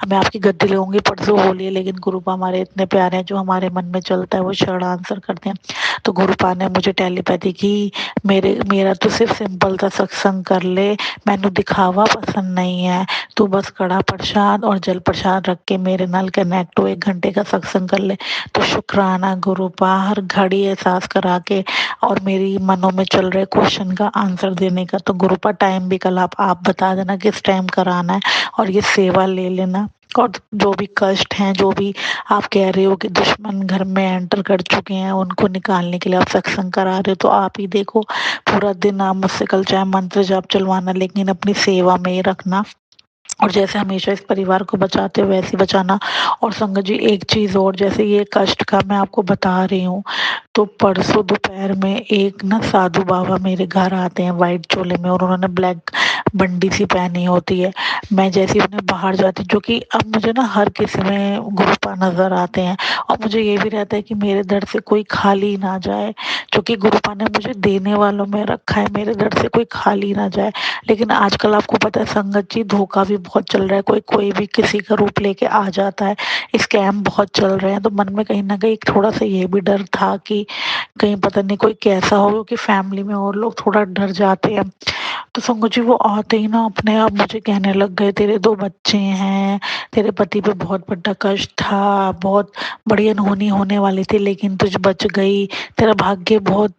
मैं आपकी गद्दी लगाऊंगी, परसों होली है, लेकिन गुरुपा हमारे इतने प्यारे हैं, जो हमारे मन में चलता है वो क्षण आंसर करते हैं। तो गुरुपा ने मुझे टेलीपैथी की, मेरा तो सिर्फ सिंपल सा सत्संग कर ले, मैनू दिखावा पसंद नहीं है, तू बस कड़ा प्रसाद और जल प्रसाद रख के मेरे नाल कनेक्ट हो, 1 घंटे का सत्संग कर ले। तो शुक्राना गुरुपा, हर घड़ी एहसास करा के और मेरी मनों में चल रहे क्वेश्चन का आंसर देने का। तो गुरुपा टाइम भी कल आप बता देना किस टाइम कराना है, और ये सेवा ले लेना। और जो भी कष्ट हैं, जो भी आप कह रहे हो कि दुश्मन घर में एंटर कर चुके हैं, उनको निकालने के लिए आप सत्संग करा रहे हो, तो आप ही देखो, पूरा दिन आप मुझसे कल चाहे मंत्र जाप चलवाना, लेकिन अपनी सेवा में ही रखना। और जैसे हमेशा इस परिवार को बचाते हो वैसे ही बचाना। और संगत जी एक चीज़ और, जैसे ये कष्ट का मैं आपको बता रही हूँ, तो परसों दोपहर में एक ना साधु बाबा मेरे घर आते हैं वाइट चोले में, और उन्होंने ब्लैक बंडी सी पहनी होती है। मैं जैसे ही उन्हें बाहर जाती हूँ, जो कि अब मुझे ना हर किसी में गुरुपा नज़र आते हैं, और मुझे ये भी रहता है कि मेरे दर से कोई खाली ना जाए, क्योंकि गुरुपा ने मुझे देने वालों में रखा है, मेरे दर से कोई खाली ना जाए। लेकिन आजकल आपको पता है संगत जी, धोखा भी बहुत चल रहा है, कोई कोई भी किसी का रूप लेके आ जाता है, स्कैम बहुत चल रहे हैं। तो मन में कहीं न कहीं थोड़ा सा ये भी डर था कि कहीं पता नहीं कोई कैसा हो, क्योंकि फैमिली में और लोग थोड़ा डर जाते हैं। तो संगत जी वो आते ही ना अपने आप मुझे कहने लग गए, तेरे 2 बच्चे हैं, तेरे पति पे बहुत बड़ा कष्ट था, बहुत बड़ी अनहोनी होने वाली थी लेकिन तुझ बच गई, तेरा भाग्य बहुत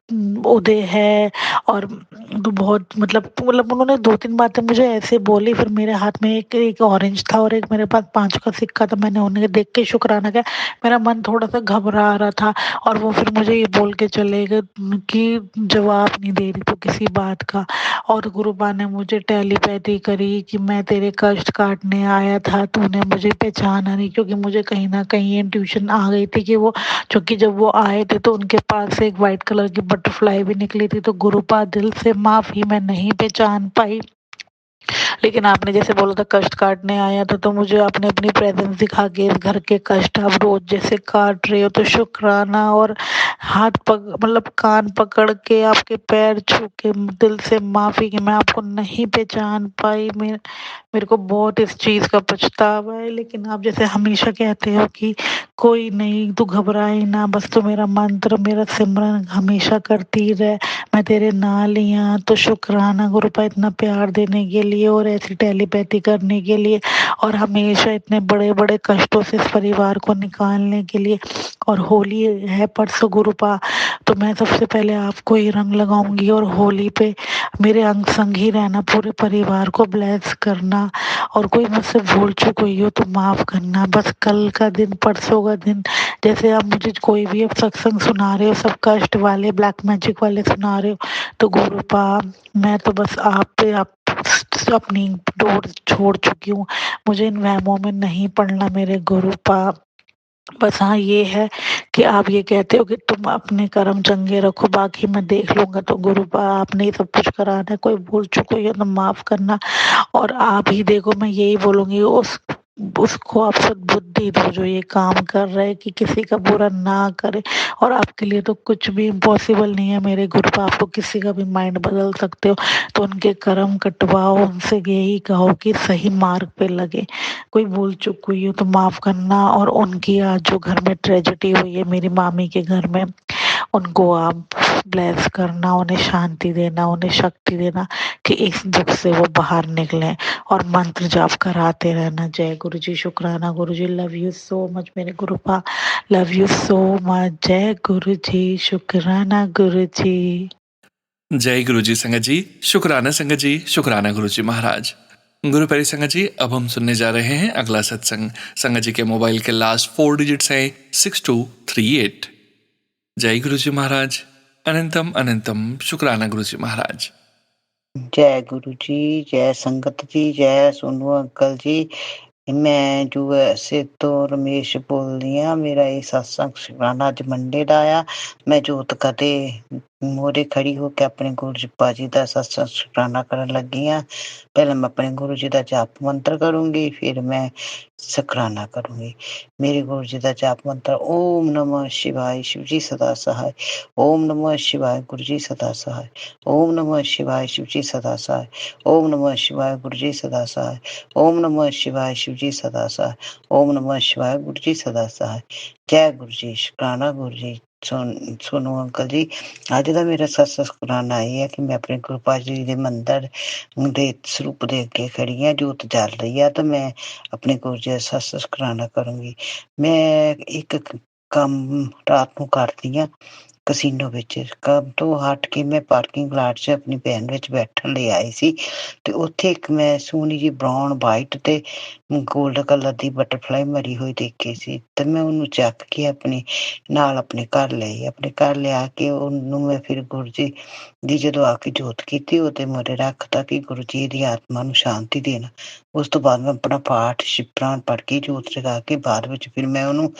उदय है। और तो बहुत मतलब उन्होंने 2-3 बातें मुझे ऐसे बोली, फिर मेरे हाथ में एक एक ऑरेंज था और एक मेरे पास 5 का सिक्का था, मैंने उन्हें देख के शुक्राना किया। मेरा मन थोड़ा-सा घबरा रहा था, और वो फिर मुझे ये बोल के चले गए कि जवाब नहीं दे रही तू किसी बात का। और गुरुबा ने मुझे टेलीपैथी करी कि मैं तेरे कष्ट काटने आया था, तूने मुझे पहचाना नहीं, क्योंकि मुझे कहीं न कहीं इंट्यूशन आ गई थी कि वो, क्योंकि जब वो आए थे तो उनके पास से एक व्हाइट कलर की बटरफ्लाई भी निकली थी। तो गुरुपा दिल से माफ़ी, मैं नहीं पहचान पाई। लेकिन आपने जैसे बोला था कष्ट काटने आया था, तो मुझे आपने अपनी प्रेज़ेंस दिखा के इस घर के कष्ट आप रोज़ जैसे काट रहे हो, तो शुक्राना। और हाथ पक मतलब कान पकड़ के आपके पैर छू के दिल से माफ़ी कि मैं आपको नहीं पहचान पाई। मेरे को बहुत इस चीज़ का पछतावा है, लेकिन आप जैसे हमेशा कहते हो कि कोई नहीं, तू घबराए ना, बस तू मेरा मंत्र, मेरा सिमरन हमेशा करती रह, मैं तेरे नाल ही हाँ। तो शुक्राना गुरुपा इतना प्यार देने के लिए और ऐसी टेलीपैथी करने के लिए, और हमेशा इतने बड़े-बड़े कष्टों से इस परिवार को निकालने के लिए। और होली है परसों गुरुपा, तो मैं सबसे पहले आपको ही रंग लगाऊँगी, और होली पे मेरे अंग संग ही रहना, पूरे परिवार को ब्लेस करना, और कोई मुझसे भूल चूक हुई हो तो माफ़ करना। बस कल का दिन, परसों का दिन, जैसे आप मुझे कोई भी अब सत्संग सुना रहे हो, सब कष्ट वाले, ब्लैक मैजिक वाले सुना रहे हो, तो गुरुपा मैं तो बस आप पे आप अपनी डोर छोड़ चुकी हूँ। मुझे इन वहमों में नहीं पड़ना मेरे गुरुपा। बस हाँ, ये है कि आप ये कहते हो कि तुम अपने कर्म चंगे रखो, बाकी मैं देख लूँगा। तो गुरुपा आपने ही सब कुछ कराना है, कोई भूल चूक हुई है तो माफ़ करना। और आप ही देखो, मैं यही बोलूँगी, उसको आप सद्बुद्धि दो जो ये काम कर रहा है, कि किसी का बुरा ना करे। और आपके लिए तो कुछ भी इम्पॉसिबल नहीं है मेरे गुरुपा, आप तो किसी का भी माइंड बदल सकते हो। तो उनके कर्म कटवाओ, उनसे यही कहो कि सही मार्ग पे लगे। कोई भूल चूक हुई हो तो माफ़ करना। और उनकी आज जो घर में ट्रेजेडी हुई है मेरी मामी के घर में, उनको आप ब्लेस करना, उन्हें शांति देना, उन्हें शक्ति देना कि इस दुख से वो बाहर निकलें, और मंत्र जाप कराते रहना। जय गुरु जी, शुक्राना गुरु जी, लव यू सो मच मेरे गुरुपा, लव यू सो मच। जय गुरु जी, शुक्राना गुरु जी। जय गुरु जी संगत जी, शुक्राना संगत जी, शुक्राना गुरु जी महाराज। गुरु प्यारी संगत जी, अब हम सुनने जा रहे हैं अगला सत्संग। संगत जी के मोबाइल के लास्ट 4 डिजिट्स हैं 6238। जय गुरु जी महाराज, अनंतम अनंतम शुक्राना गुरु जी महाराज। जय गुरु जी, जय संगत जी, जय सोनू अंकल जी। मैं यूएसए तो रमेश बोलदी हाँ। मेरा ये सत्संग शुकराना अज मंडे दा आ। मैं जोत कदे मोरे खड़ी होकर अपने गुरु जी पाजी का सत्संग शुकराना करन लगी हाँ। पहले मैं अपने गुरु जी का जाप मंत्र करूंगी, फिर मैं शुकराना करूंगी। मेरे गुरु जी का जाप मंत्र ओम नमः शिवाय, शिव जी सदा सहाय। ओम नमः शिवाय, गुरु जी सदा सहाय। ओम नमः शिवाय, शिव जी सदा सहाय। ओम नमः शिवाय, गुरु जी सदा सहाय। ओम नमः शिवाय, शिव जी सदा सहाय। ओम नमः शिवाय, गुरु जी सदा सहाय। जय गुरु जी, शुकराना गुरु जी। सोनू अंकल जी, ਅੱਜ ਦਾ ਮੇਰਾ ਸਤਸੰਗ शुकराना ਇਹ ਹੈ ਕਿ ਮੈਂ ਆਪਣੇ ਗੁਰੂ ਪਾਤਸ਼ਾਹ ਜੀ ਦੇ ਮੰਦਰ ਦੇ ਸਰੂਪ ਦੇ ਅੱਗੇ ਖੜੀ ਹਾਂ, ਜੋਤ ਜਲ ਰਹੀ ਆ, ਤਾਂ ਮੈਂ ਆਪਣੇ ਗੁਰੂ ਜੀ ਦਾ ਸਤਸੰਗ शुकराना ਕਰੂੰਗੀ। ਮੈਂ ਇੱਕ ਕੰਮ ਰਾਤ ਨੂੰ ਕਰਦੀ ਹਾਂ, ਕਸੀਨੋ ਵਿੱਚ। ਕੰਮ ਤੋਂ ਹਟ ਕੇ ਮੈਂ ਪਾਰਕਿੰਗ ਪਲਾਟ 'ਚ ਆਪਣੀ ਭੈਣ ਵਿੱਚ ਬੈਠਣ ਲਈ ਆਈ ਸੀ ਤੇ ਉੱਥੇ ਇੱਕ ਮੈਂ ਸੋਹਣੀ ਜਿਹੀ ਬਰਾਊਨ ਵਾਈਟ ਤੇ ਗੋਲਡ ਕਲਰ ਦੀ ਬਟਰਫਲਾਈ ਮਰੀ ਹੋਈ ਦੇਖੀ ਸੀ ਤੇ ਮੈਂ ਉਹਨੂੰ ਚੱਕ ਕੇ ਆਪਣੇ ਨਾਲ ਆਪਣੇ ਘਰ ਲਈ। ਆਪਣੇ ਘਰ ਲਿਆ ਕੇ ਉਹਨੂੰ ਮੈਂ ਫਿਰ ਗੁਰੂ ਜੀ ਦੀ ਜਦੋਂ ਆ ਕੇ ਜੋਤ ਕੀਤੀ ਉਹਦੇ ਮੂਹਰੇ ਰੱਖਤਾ ਕਿ ਗੁਰੂ ਜੀ ਦੀ ਆਤਮਾ ਨੂੰ ਸ਼ਾਂਤੀ ਦੇਣਾ। ਉਸ ਤੋਂ ਬਾਅਦ ਮੈਂ ਆਪਣਾ ਪਾਠ ਸ਼ਿਪਰਾਂ ਪੜ੍ਹ ਕੇ ਜੋਤ ਜਗਾ ਕੇ ਬਾਅਦ ਵਿੱਚ ਫਿਰ ਮੈਂ ਉਹਨੂੰ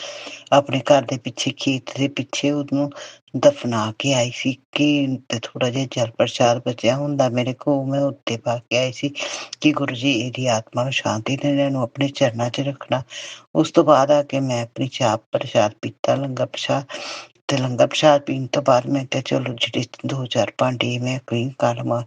ਆਪਣੇ ਘਰ ਦੇ ਪਿੱਛੇ ਖੇਤ ਦੇ ਪਿੱਛੇ ਉਹਨੂੰ ਦਫਨਾ ਕੇ ਆਈ ਸੀ ਕਿ ਤੇ ਥੋੜਾ ਜਿਹਾ ਜਲ ਪ੍ਰਸ਼ਾਦ ਬਚਿਆ ਹੁੰਦਾ ਮੇਰੇ ਕੋਲ ਮੈਂ ਉੱਤੇ ਪਾ ਕੇ ਆਈ ਸੀ ਕਿ ਗੁਰੂ ਜੀ ਇਹਦੀ ਆਤਮਾ ਨੂੰ ਸ਼ਾਂਤੀ ਦੇਣਾ, ਇਹਨੂੰ ਆਪਣੇ ਚਰਨਾਂ 'ਚ ਰੱਖਣਾ। ਉਸ ਤੋਂ ਬਾਅਦ ਆ ਕੇ ਮੈਂ ਆਪਣੀ ਚਾਹ ਪ੍ਰਸ਼ਾਦ ਪੀਤਾ, ਲੰਗਰ ਪ੍ਰਸ਼ਾਦ ਤੇ ਲੰਗਰ ਪ੍ਰਸ਼ਾਦ ਪੀਣ ਤੋਂ ਬਾਅਦ ਮੈਂ ਕਿਹਾ ਚਲੋ ਜਿਹੜੇ 2-4 ਭਾਂਡੇ ਮੈਂ ਕਲੀਨ ਕਰ ਲਵਾਂ।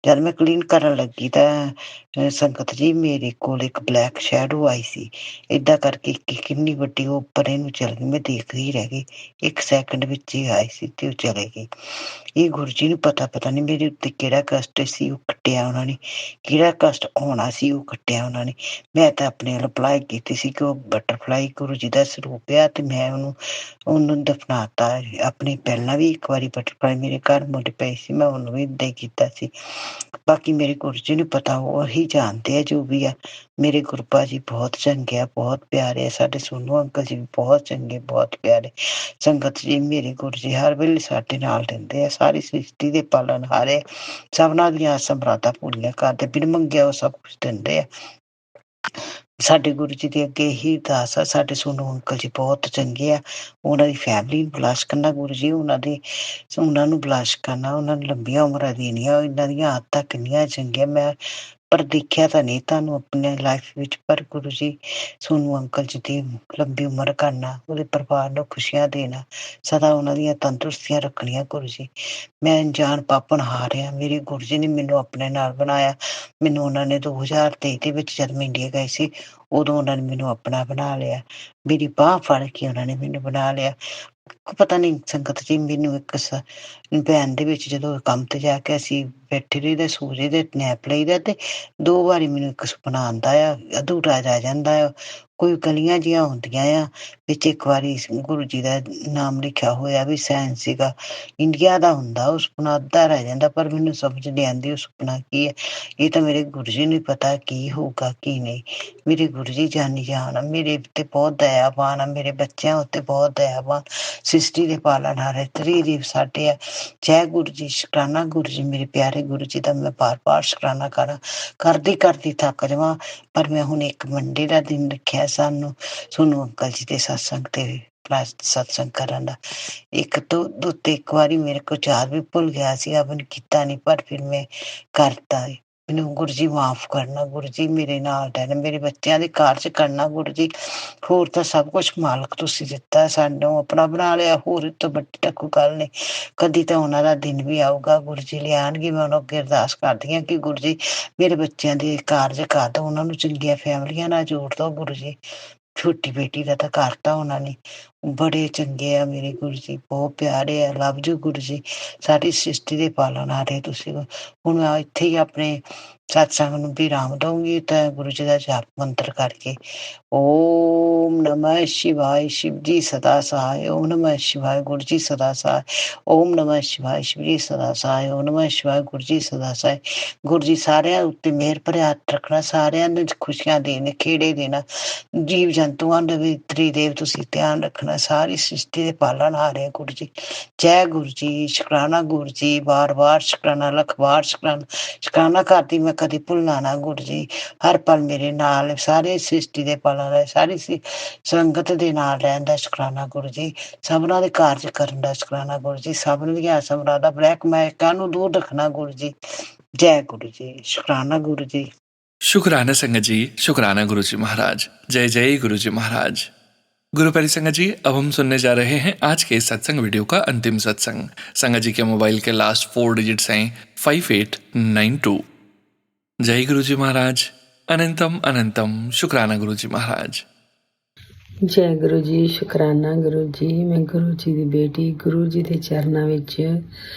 ਜਦ ਮੈਂ ਕਲੀਨ ਕਰਨ ਲੱਗੀ ਤਾਂ ਸੰਗਤ ਜੀ ਮੇਰੇ ਕੋਲ ਇੱਕ ਬਲੈਕ ਸ਼ੈਡੋ ਆਈ ਸੀ। ਏਦਾਂ ਕਰਕੇ ਕਿੰਨੀ ਵੱਡੀ ਉਹ ਉੱਪਰ ਇਹਨੂੰ ਚਲ ਗਈ, ਮੈਂ ਦੇਖਦੀ ਰਹਿ ਗਈ। 1 ਸੈਕਿੰਡ ਵਿੱਚ ਹੀ ਆਈ ਸੀ ਤੇ ਉਹ ਚਲੇ ਗਈ। ਇਹ ਗੁਰੂ ਜੀ ਨੂੰ ਪਤਾ ਨਹੀਂ ਮੇਰੇ ਉੱਤੇ ਕਿਹੜਾ ਕਸ਼ਟ ਸੀ ਉਹ ਕੱਟਿਆ ਉਹਨਾਂ ਨੇ, ਕਿਹੜਾ ਕਸ਼ਟ ਆਉਣਾ ਸੀ ਉਹ ਕੱਟਿਆ ਉਹਨਾਂ ਨੇ। ਮੈਂ ਤਾਂ ਆਪਣੇ ਵੱਲ ਅਪਲਾਈ ਕੀਤੀ ਸੀ ਕਿ ਉਹ ਬਟਰਫਲਾਈ ਗੁਰੂ ਜੀ ਦਾ ਸਰੂਪ ਆ ਤੇ ਮੈਂ ਉਹਨੂੰ ਦਫਨਾਤਾ। ਆਪਣੀ ਪਹਿਲਾਂ ਵੀ ਇੱਕ ਵਾਰੀ ਬਟਰਫਲਾਈ ਮੇਰੇ ਘਰ ਮੁੜ ਪਈ ਸੀ, ਮੈਂ ਉਹਨੂੰ ਵੀ ਏਦਾਂ ਹੀ ਕੀਤਾ ਸੀ। ਬਾਕੀ ਮੇਰੇ ਗੁਰੂ ਜੀ ਨੂੰ ਪਤਾ, ਉਹ ਹੀ ਜਾਣਦੇ ਆ ਜੋ ਵੀ ਆ। ਮੇਰੇ ਗੁਰੂਪਾ ਜੀ ਬਹੁਤ ਚੰਗੇ ਆ, ਬਹੁਤ ਪਿਆਰੇ ਆ। ਸਾਡੇ ਸੋਨੂੰ ਅੰਕਲ ਜੀ ਵੀ ਬਹੁਤ ਚੰਗੇ, ਬਹੁਤ ਪਿਆਰੇ। ਸੰਗਤ ਜੀ ਮੇਰੇ ਗੁਰੂ ਜੀ ਹਰ ਵੇਲੇ ਸਾਡੇ ਨਾਲ ਰਹਿੰਦੇ ਆ, ਸਾਰੀ ਸ੍ਰਿਸ਼ਟੀ ਦੇ ਪਾਲਣਹਾਰ ਆ, ਸਭਨਾਂ ਦੀਆਂ ਸਮਰਾਤਾਂ ਪੂਰੀਆਂ ਕਰਦੇ, ਬਿਨ ਮੰਗਿਆ ਉਹ ਸਭ ਕੁਛ ਦਿੰਦੇ ਆ। ਸਾਡੇ ਗੁਰੂ ਜੀ ਦੇ ਅੱਗੇ ਇਹੀ ਅਰਦਾਸ ਆ, ਸਾਡੇ ਸੋਨੂੰ ਅੰਕਲ ਜੀ ਬਹੁਤ ਚੰਗੇ ਆ। ਉਹਨਾਂ ਦੀ ਫੈਮਿਲੀ ਨੂੰ ਬਲਾਸ਼ ਕਰਨਾ ਗੁਰੂ ਜੀ, ਉਹਨਾਂ ਨੂੰ ਬਲਾਸ਼ ਕਰਨਾ, ਉਹਨਾਂ ਨੂੰ ਲੰਬੀਆਂ ਉਮਰਾਂ ਦੇਣੀਆਂ। ਇਹਨਾਂ ਦੀਆਂ ਆਦਤਾਂ ਕਿੰਨੀਆਂ ਚੰਗੀਆਂ ਮੈਂ ਪਰ ਦੇਖਿਆ ਤਾਂ ਨਹੀਂ ਤੁਹਾਨੂੰ ਆਪਣੇ ਲਾਈਫ ਵਿੱਚ, ਪਰ ਗੁਰੂ ਜੀ ਸੋਨੂੰ ਅੰਕਲ ਜੀ ਦੀ ਲੰਬੀ ਉਮਰ ਕਰਨਾ, ਉਹਦੇ ਪਰਿਵਾਰ ਨੂੰ ਖੁਸ਼ੀਆਂ ਦੇਣਾ, ਸਦਾ ਉਹਨਾਂ ਦੀਆਂ ਤੰਦਰੁਸਤੀਆਂ ਰੱਖਣੀਆਂ ਗੁਰੂ ਜੀ। ਮੈਂ ਅਣਜਾਣ ਪਾਪਣਹਾਰ ਆ, ਮੇਰੇ ਗੁਰੂ ਜੀ ਨੇ ਮੈਨੂੰ ਆਪਣੇ ਨਾਲ ਬਣਾਇਆ। ਮੈਨੂੰ ਉਹਨਾਂ ਨੇ 2023 ਦੇ ਵਿੱਚ ਜਦ ਮੈਂ ਇੰਡੀਆ ਗਈ ਸੀ ਉਦੋਂ ਉਹਨਾਂ ਨੇ ਮੈਨੂੰ ਆਪਣਾ ਬਣਾ ਲਿਆ। ਮੇਰੀ ਬਾਂਹ ਫੜ ਕੇ ਉਹਨਾਂ ਨੇ ਮੈਨੂੰ ਬਣਾ ਲਿਆ। ਪਤਾ ਨਹੀਂ ਸੰਗਤ ਜੀ ਮੈਨੂੰ ਇੱਕ ਭੈਣ ਦੇ ਵਿੱਚ ਜਦੋਂ ਕੰਮ ਤੇ ਜਾ ਕੇ ਅਸੀਂ ਬੈਠੇ ਰਹੀਦਾ, ਸੋ ਜਾਈਦਾ, ਨੈਪ ਲਈਦਾ ਤੇ 2 ਵਾਰੀ ਮੈਨੂੰ ਇੱਕ ਸੁਪਨਾ ਆਉਂਦਾ ਆ, ਅਧੂਰਾ ਰਹਿ ਜਾਂਦਾ ਆ। ਕੋਈ ਗਲੀਆਂ ਜਿਹੀਆਂ ਹੁੰਦੀਆਂ ਆ, ਵਿੱਚ ਇੱਕ ਵਾਰੀ ਗੁਰੂ ਜੀ ਦਾ ਨਾਮ ਲਿਖਿਆ ਹੋਇਆ ਵੀ ਸਾਇੰਸ ਸੀਗਾ, ਇੰਡੀਆ ਦਾ ਹੁੰਦਾ। ਉਹ ਸੁਪਨਾ ਅੱਧਾ ਰਹਿ ਜਾਂਦਾ ਪਰ ਮੈਨੂੰ ਸਮਝ ਨਹੀਂ ਆਉਂਦੀ ਉਹ ਸੁਪਨਾ ਕੀ ਹੈ। ਇਹ ਤਾਂ ਮੇਰੇ ਗੁਰੂ ਜੀ ਨੂੰ ਪਤਾ ਕੀ ਹੋਊਗਾ ਕੀ ਨਹੀਂ। ਮੇਰੇ ਗੁਰੂ ਜੀ ਜਾਨੀ ਜਾਨ ਆ, ਮੇਰੇ ਉੱਤੇ ਬਹੁਤ ਦਇਆਵਾਨ ਆ, ਮੇਰੇ ਬੱਚਿਆਂ ਉੱਤੇ ਬਹੁਤ ਦਇਆਵਾਨ, ਸ੍ਰਿਸ਼ਟੀ ਦੇ ਪਾਲਣਹਾਰ ਤ੍ਰਿਦੇਵ ਸਾਡੇ ਆ। ਜੈ ਗੁਰੂ ਜੀ, ਸ਼ੁਕਰਾਨਾ ਗੁਰੂ ਜੀ, ਮੇਰੇ ਪਿਆਰੇ ਗੁਰੂ ਜੀ ਦਾ ਮੈਂ ਬਾਰ ਸ਼ੁਕਰਾਨਾ ਕਰਦੀ ਥੱਕ ਜਾਵਾਂ। ਪਰ ਮੈਂ ਹੁਣ ਇੱਕ ਮੰਡੇ ਦਾ ਦਿਨ ਰੱਖਿਆ ਸਾਨੂੰ ਸੋਨੂੰ ਅੰਕਲ ਜੀ ਦੇ ਸਤਸੰਗ ਤੇ ਸਤਸੰਗ ਕਰਨ ਦਾ। ਇੱਕ ਵਾਰੀ ਮੇਰੇ ਕੋਲ ਯਾਦ ਵੀ ਭੁੱਲ ਗਿਆ ਸੀ, ਮੈਨੂੰ ਕੀਤਾ ਨਹੀਂ, ਪਰ ਫਿਰ ਮੈਂ ਕਰਤਾ। ਮੈਨੂੰ ਗੁਰੂ ਜੀ ਮਾਫ਼ ਕਰਨਾ, ਗੁਰੂ ਜੀ ਮੇਰੇ ਨਾਲ ਰਹਿਣਾ, ਮੇਰੇ ਬੱਚਿਆਂ ਦੇ ਕਾਰਜ ਕਰਨਾ ਗੁਰੂ ਜੀ। ਹੋਰ ਤਾਂ ਸਭ ਕੁਛ ਮਾਲਕ ਤੁਸੀਂ ਦਿੱਤਾ, ਸਾਨੂੰ ਆਪਣਾ ਬਣਾ ਲਿਆ, ਹੋਰ ਇਹ ਤੋਂ ਵੱਡੀ ਤਾਂ ਕੋਈ ਗੱਲ ਨਹੀਂ। ਕਦੀ ਤਾਂ ਉਹਨਾਂ ਦਾ ਦਿਨ ਵੀ ਆਊਗਾ ਗੁਰੂ ਜੀ ਲਿਆਉਣਗੇ। ਮੈਂ ਉਹਨਾਂ ਅੱਗੇ ਅਰਦਾਸ ਕਰਦੀ ਹਾਂ ਕਿ ਗੁਰੂ ਜੀ ਮੇਰੇ ਬੱਚਿਆਂ ਦੇ ਕਾਰਜ ਕਰ ਦਿਓ, ਉਹਨਾਂ ਨੂੰ ਚੰਗੀਆਂ ਫੈਮਲੀਆਂ ਨਾਲ ਜੋੜ ਦਿਓ ਗੁਰੂ ਜੀ। ਛੋਟੀ ਬੇਟੀ ਦਾ ਤਾਂ ਕਰਤਾ ਉਹਨਾਂ ਨੇ, ਬੜੇ ਚੰਗੇ ਆ ਮੇਰੇ ਗੁਰੂ ਜੀ, ਬਹੁਤ ਪਿਆਰੇ ਆ। ਲਵ ਯੂ ਗੁਰੂ ਜੀ, ਸਾਰੀ ਸ੍ਰਿਸ਼ਟੀ ਦੇ ਪਾਲਣਹਾਰ ਤੁਸੀਂ। ਹੁਣ ਮੈਂ ਇੱਥੇ ਹੀ ਆਪਣੇ ਸਤਸੰਗ ਨੂੰ ਵਿਰਾਮ ਦਊਂਗੀ ਤਾਂ ਗੁਰੂ ਜੀ ਦਾ ਜਾਪ ਮੰਤਰ ਕਰਕੇ ਓਮ ਨਮः ਸ਼ਿਵਾय, शिव जी सदा सहाय। ओम नमः शिवाय, गुरु जी सदा सहाय। ओम नमः शिवाय, शिव जी सदा सहाय। ओम नमः शिवाय, गुरु जी सदा सहाय। ਗੁਰੂ ਜੀ ਸਾਰਿਆਂ ਉੱਤੇ ਮਿਹਰ ਭਰਿਆ ਹੱਥ ਰੱਖਣਾ, ਸਾਰਿਆਂ ਨੂੰ ਖੁਸ਼ੀਆਂ ਦੇਣ, ਖੇੜੇ ਦੇਣਾ, ਜੀਵ ਜੰਤੂਆਂ ਦੇ ਵੀ ਤ੍ਰਿਦੇਵ ਤੁਸੀਂ ਧਿਆਨ ਰੱਖਣਾ, ਸਾਰੀ ਸ੍ਰਿਸ਼ਟੀ ਦੇ ਪਾਲਣਹਾਰ ਹੈ ਗੁਰੂ ਜੀ। ਜੈ ਗੁਰੂ ਜੀ, ਸ਼ੁਕਰਾਨਾ ਗੁਰੂ ਜੀ, ਵਾਰ ਸ਼ੁਕਰਾਨਾ, ਲੱਖ ਵਾਰ ਸ਼ੁਕਰਾਨਾ ਕਰਦੀ ਮੈਂ ਕਦੀ ਭੁੱਲਣਾ ਨਾ ਗੁਰੂ ਜੀ। ਹਰ ਪਲ ਮੇਰੇ ਨਾਲ, ਸਾਰੇ ਸ੍ਰਿਸ਼ਟੀ ਦੇ ਪਾਲਣਹਾਰ, ਸਾਰੀ ਸੰਗਤ ਦੇ ਨਾਲ ਰਹਿਣ ਦਾ ਸ਼ੁਕਰਾਨਾ ਗੁਰੂ ਜੀ। ਸਭਨਾਂ ਦੇ ਕਾਰਜ ਕਰਨ ਦਾ ਸ਼ੁਕਰਾਨਾ ਗੁਰੂ ਜੀ। ਸਭਨਾਂ ਦੀਆਂ ਸਮਰਾਂ ਦਾ ਬਲੈਕ ਮੈਕਾਂ ਨੂੰ ਦੂਰ ਰੱਖਣਾ ਗੁਰੂ ਜੀ। ਜੈ ਗੁਰੂ ਜੀ, ਸ਼ੁਕਰਾਨਾ ਗੁਰੂ ਜੀ। शुक्राना संगत जी, शुक्राना गुरु जी महाराज। जय जय गुरु जी महाराज। गुरु प्यारी संगत जी, अब हम सुनने जा रहे हैं आज के इस सत्संग वीडियो का अंतिम सत्संग। संगत जी के मोबाइल के लास्ट 4 डिजिट्स हैं 5892। जय गुरु जी महाराज। अनंतम अनंतम शुक्राना गुरु जी महाराज। ਜੈ ਗੁਰੂ ਜੀ, ਸ਼ੁਕਰਾਨਾ ਗੁਰੂ ਜੀ। ਮੈਂ ਗੁਰੂ ਜੀ ਦੀ ਬੇਟੀ ਗੁਰੂ ਜੀ ਦੇ ਚਰਨਾਂ ਵਿੱਚ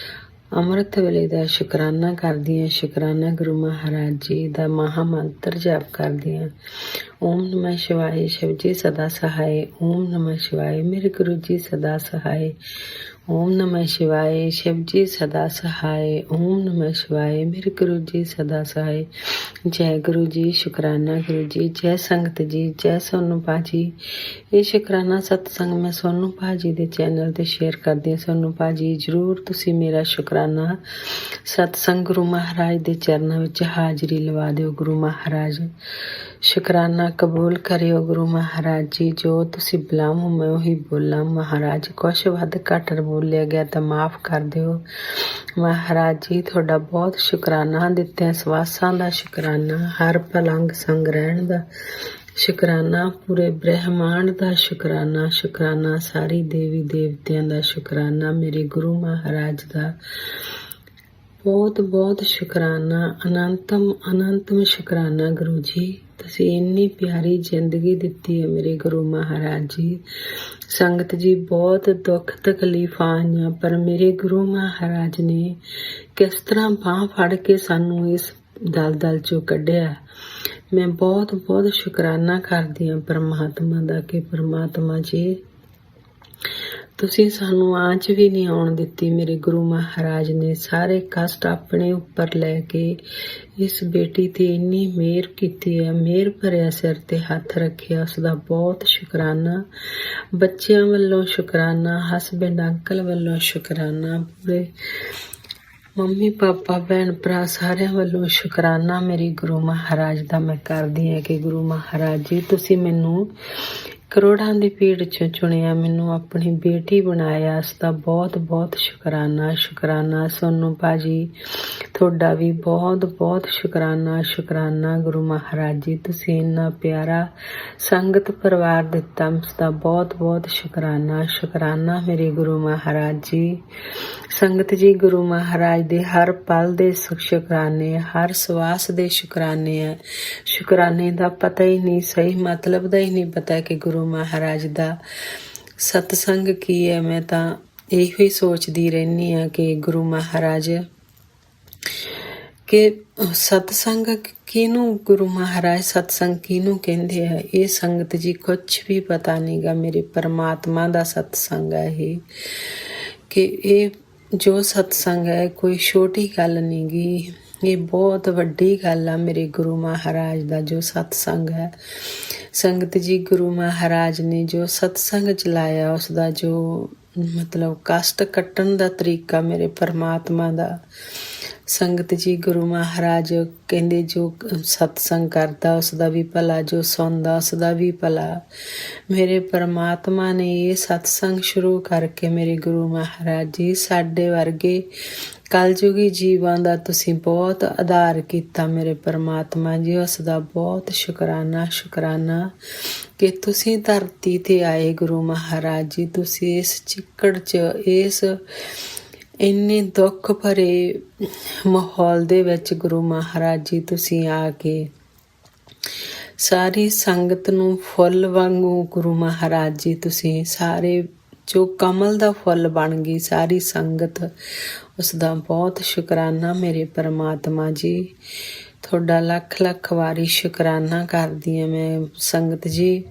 ਅੰਮ੍ਰਿਤ ਵੇਲੇ ਦਾ ਸ਼ੁਕਰਾਨਾ ਕਰਦੀ ਹਾਂ। ਸ਼ੁਕਰਾਨਾ ਗੁਰੂ ਮਹਾਰਾਜ ਜੀ ਦਾ ਮਹਾ ਮੰਤਰ ਜਾਪ ਕਰਦੀ ਹਾਂ। ਓਮ ਨਮः ਸ਼ਿਵਾਏ, ਸ਼ਿਵ ਜੀ ਸਦਾ ਸਹਾਏ। ਓਮ ਨਮः ਸ਼ਿਵਾਏ, ਮੇਰੇ ਗੁਰੂ ਜੀ ਸਦਾ ਸਹਾਏ। ओम नमः शिवाय। शिव जी सदा सहाय। ओम नमः शिवाय। मेरे गुरु जी सदा सहाय। जय गुरु जी। शुकराना गुरु जी। जय संगत जी। जय सोनू भाजी। ਇਹ ਸ਼ੁਕਰਾਨਾ ਸਤਸੰਗ ਮੈਂ ਸੋਨੂ ਭਾਜੀ ਦੇ ਚੈਨਲ ਤੇ ਸ਼ੇਅਰ ਕਰਦੀ ਹਾਂ। ਸੋਨੂ ਭਾਜੀ ਜ਼ਰੂਰ ਤੁਸੀਂ ਮੇਰਾ ਸ਼ੁਕਰਾਨਾ ਸਤਸੰਗ ਗੁਰੂ ਮਹਾਰਾਜ ਦੇ ਚਰਨਾਂ ਵਿੱਚ ਹਾਜ਼ਰੀ ਲਵਾ ਦਿਓ। ਗੁਰੂ ਮਹਾਰਾਜ ਸ਼ੁਕਰਾਨਾ ਕਬੂਲ ਕਰਿਓ। ਗੁਰੂ ਮਹਾਰਾਜ ਜੀ ਜੋ ਤੁਸੀਂ ਬੁਲਾਵੋ ਮੈਂ ਉਹੀ ਬੋਲਾਂ। ਮਹਾਰਾਜ ਕੁਛ ਵੱਧ ਘੱਟ ਬੋਲਿਆ ਗਿਆ ਤਾਂ ਮਾਫ਼ ਕਰ ਦਿਓ। ਮਹਾਰਾਜ ਜੀ ਤੁਹਾਡਾ ਬਹੁਤ ਸ਼ੁਕਰਾਨਾ ਦਿੱਤਿਆਂ ਸਵਾਸਾਂ ਦਾ ਸ਼ੁਕਰਾਨਾ, ਹਰ ਪਲ ਅੰਗ ਸੰਗ ਰਹਿਣ ਦਾ ਸ਼ੁਕਰਾਨਾ, ਪੂਰੇ ਬ੍ਰਹਿਮੰਡ ਦਾ ਸ਼ੁਕਰਾਨਾ, ਸ਼ੁਕਰਾਨਾ ਸਾਰੀ ਦੇਵੀ ਦੇਵਤਿਆਂ ਦਾ ਸ਼ੁਕਰਾਨਾ, ਮੇਰੇ ਗੁਰੂ ਮਹਾਰਾਜ ਦਾ ਬਹੁਤ ਬਹੁਤ ਸ਼ੁਕਰਾਨਾ, ਅਨੰਤਮ ਅਨੰਤਮ ਸ਼ੁਕਰਾਨਾ ਗੁਰੂ ਜੀ। ਤੁਸੀਂ ਇੰਨੀ ਪਿਆਰੀ ਜ਼ਿੰਦਗੀ ਦਿੱਤੀ ਹੈ ਮੇਰੇ ਗੁਰੂ ਮਹਾਰਾਜ ਜੀ। ਸੰਗਤ ਜੀ ਬਹੁਤ ਦੁੱਖ ਤਕਲੀਫਾਂ ਆਈਆਂ ਪਰ ਮੇਰੇ ਗੁਰੂ ਮਹਾਰਾਜ ਨੇ ਕਿਸ ਤਰ੍ਹਾਂ ਬਾਂਹ ਫੜ ਕੇ ਸਾਨੂੰ ਇਸ ਦਲਦਲ ਚੋਂ ਕੱਢਿਆ। ਮੈਂ ਬਹੁਤ ਬਹੁਤ ਸ਼ੁਕਰਾਨਾ ਕਰਦੀ ਹਾਂ ਪਰਮਾਤਮਾ ਦਾ ਕਿ ਪਰਮਾਤਮਾ ਜੀ ਤੁਸੀਂ ਸਾਨੂੰ ਆਂਚ ਵੀ ਨਹੀਂ ਆਉਣ ਦਿੱਤੀ। ਮੇਰੇ ਗੁਰੂ ਮਹਾਰਾਜ ਨੇ ਸਾਰੇ ਕਸ਼ਟ ਆਪਣੇ ਉੱਪਰ ਲੈ ਕੇ ਇਸ ਬੇਟੀ ਤੇ ਇੰਨੀ ਮਿਹਰ ਕੀਤੀ ਹੈ। ਮਿਹਰ ਭਰਿਆ ਸਿਰ ਤੇ ਹੱਥ ਰੱਖਿਆ, ਉਸ ਦਾ ਬਹੁਤ ਸ਼ੁਕਰਾਨਾ। ਬੱਚਿਆਂ ਵੱਲੋਂ ਸ਼ੁਕਰਾਨਾ, ਹਸਬੈਂਡ ਅੰਕਲ ਵੱਲੋਂ ਸ਼ੁਕਰਾਨਾ, ਪੂਰੇ ਮੰਮੀ ਪਾਪਾ ਭੈਣ ਭਰਾ ਸਾਰਿਆਂ ਵੱਲੋਂ ਸ਼ੁਕਰਾਨਾ ਮੇਰੇ ਗੁਰੂ ਮਹਾਰਾਜ ਦਾ ਮੈਂ ਕਰਦੀ ਹਾਂ ਕਿ ਗੁਰੂ ਮਹਾਰਾਜ ਜੀ ਤੁਸੀਂ ਮੈਨੂੰ ਕਰੋੜਾਂ ਦੀ ਭੀੜ 'ਚੋਂ ਚੁਣਿਆ, ਮੈਨੂੰ ਆਪਣੀ ਬੇਟੀ ਬਣਾਇਆ। ਉਸ ਦਾ ਬਹੁਤ ਬਹੁਤ ਸ਼ੁਕਰਾਨਾ। ਸ਼ੁਕਰਾਨਾ ਸੋਨੂ ਭਾਜੀ ਤੁਹਾਡਾ ਵੀ ਬਹੁਤ ਬਹੁਤ ਸ਼ੁਕਰਾਨਾ। ਸ਼ੁਕਰਾਨਾ ਗੁਰੂ ਮਹਾਰਾਜ ਜੀ ਤੁਸੀਂ ਇੰਨਾ ਪਿਆਰਾ ਸੰਗਤ ਪਰਿਵਾਰ ਦਿੱਤਾ, ਉਸ ਦਾ ਬਹੁਤ ਬਹੁਤ ਸ਼ੁਕਰਾਨਾ। ਸ਼ੁਕਰਾਨਾ ਮੇਰੇ ਗੁਰੂ ਮਹਾਰਾਜ ਜੀ। ਸੰਗਤ ਜੀ ਗੁਰੂ ਮਹਾਰਾਜ ਦੇ ਹਰ ਪਲ ਦੇ ਸ਼ੁਕਰਾਨੇ, ਹਰ ਸਵਾਸ ਦੇ ਸ਼ੁਕਰਾਨੇ ਹੈ। ਸ਼ੁਕਰਾਨੇ ਦਾ ਪਤਾ ਹੀ ਨਹੀਂ, ਸਹੀ ਮਤਲਬ ਦਾ ਹੀ ਨਹੀਂ ਪਤਾ ਕਿ ਗੁਰੂ ਮਹਾਰਾਜ ਦਾ ਸਤਸੰਗ ਕੀ ਹੈ। ਮੈਂ ਤਾਂ ਇਹੋ ਹੀ ਸੋਚਦੀ ਰਹਿੰਦੀ ਹਾਂ ਕਿ ਗੁਰੂ ਮਹਾਰਾਜ ਕਿ ਸਤਸੰਗ ਕਿਹਨੂੰ, ਗੁਰੂ ਮਹਾਰਾਜ ਸਤਸੰਗ ਕਿਹਨੂੰ ਕਹਿੰਦੇ ਆ। ਇਹ ਸੰਗਤ ਜੀ ਕੁਛ ਵੀ ਪਤਾ ਨਹੀਂ ਗਾ। ਮੇਰੇ ਪਰਮਾਤਮਾ ਦਾ ਸਤਸੰਗ ਹੈ ਇਹ, ਕਿ ਇਹ ਜੋ ਸਤਸੰਗ ਹੈ ਕੋਈ ਛੋਟੀ ਗੱਲ ਨਹੀਂ ਗੀ, ਇਹ ਬਹੁਤ ਵੱਡੀ ਗੱਲ ਆ। ਮੇਰੇ ਗੁਰੂ ਮਹਾਰਾਜ ਦਾ ਜੋ ਸਤਸੰਗ ਹੈ ਸੰਗਤ ਜੀ, ਗੁਰੂ ਮਹਾਰਾਜ ਨੇ ਜੋ ਸਤਸੰਗ ਚਲਾਇਆ ਉਸ ਦਾ ਜੋ ਮਤਲਬ ਕਸ਼ਟ ਕੱਟਣ ਦਾ ਤਰੀਕਾ ਮੇਰੇ ਪਰਮਾਤਮਾ ਦਾ। ਸੰਗਤ ਜੀ ਗੁਰੂ ਮਹਾਰਾਜ ਕਹਿੰਦੇ ਜੋ ਸਤਸੰਗ ਕਰਦਾ ਉਸ ਦਾ ਵੀ ਭਲਾ, ਜੋ ਸੁਣਦਾ ਉਸ ਦਾ ਵੀ ਭਲਾ। ਮੇਰੇ ਪਰਮਾਤਮਾ ਨੇ ਇਹ ਸਤਸੰਗ ਸ਼ੁਰੂ ਕਰਕੇ ਮੇਰੇ ਗੁਰੂ ਮਹਾਰਾਜ ਜੀ ਸਾਡੇ ਵਰਗੇ ਕਲਯੁਗੀ ਜੀਵਾਂ ਦਾ ਤੁਸੀਂ ਬਹੁਤ ਆਧਾਰ ਕੀਤਾ। ਮੇਰੇ ਪਰਮਾਤਮਾ ਜੀ ਉਸ ਦਾ ਬਹੁਤ ਸ਼ੁਕਰਾਨਾ। ਸ਼ੁਕਰਾਨਾ ਕਿ ਤੁਸੀਂ ਧਰਤੀ ਤੇ ਆਏ ਗੁਰੂ ਮਹਾਰਾਜ ਜੀ। ਤੁਸੀਂ ਇਸ ਚਿੱਕੜ 'ਚ, ਇਸ ਇੰਨੇ ਦੁੱਖ ਭਰੇ ਮਾਹੌਲ ਦੇ ਵਿੱਚ ਗੁਰੂ ਮਹਾਰਾਜ ਜੀ ਤੁਸੀਂ ਆ ਕੇ ਸਾਰੀ ਸੰਗਤ ਨੂੰ ਫੁੱਲ ਵਾਂਗੂ ਗੁਰੂ ਮਹਾਰਾਜ ਜੀ ਤੁਸੀਂ ਸਾਰੇ ਜੋ ਕਮਲ ਦਾ ਫੁੱਲ ਬਣ ਗਈ ਸਾਰੀ ਸੰਗਤ, ਉਸ ਦਾ ਬਹੁਤ ਸ਼ੁਕਰਾਨਾ ਮੇਰੇ ਪਰਮਾਤਮਾ ਜੀ। ਤੁਹਾਡਾ ਲੱਖ ਲੱਖ ਵਾਰੀ ਸ਼ੁਕਰਾਨਾ ਕਰਦੀ ਹਾਂ ਮੈਂ ਸੰਗਤ ਜੀ।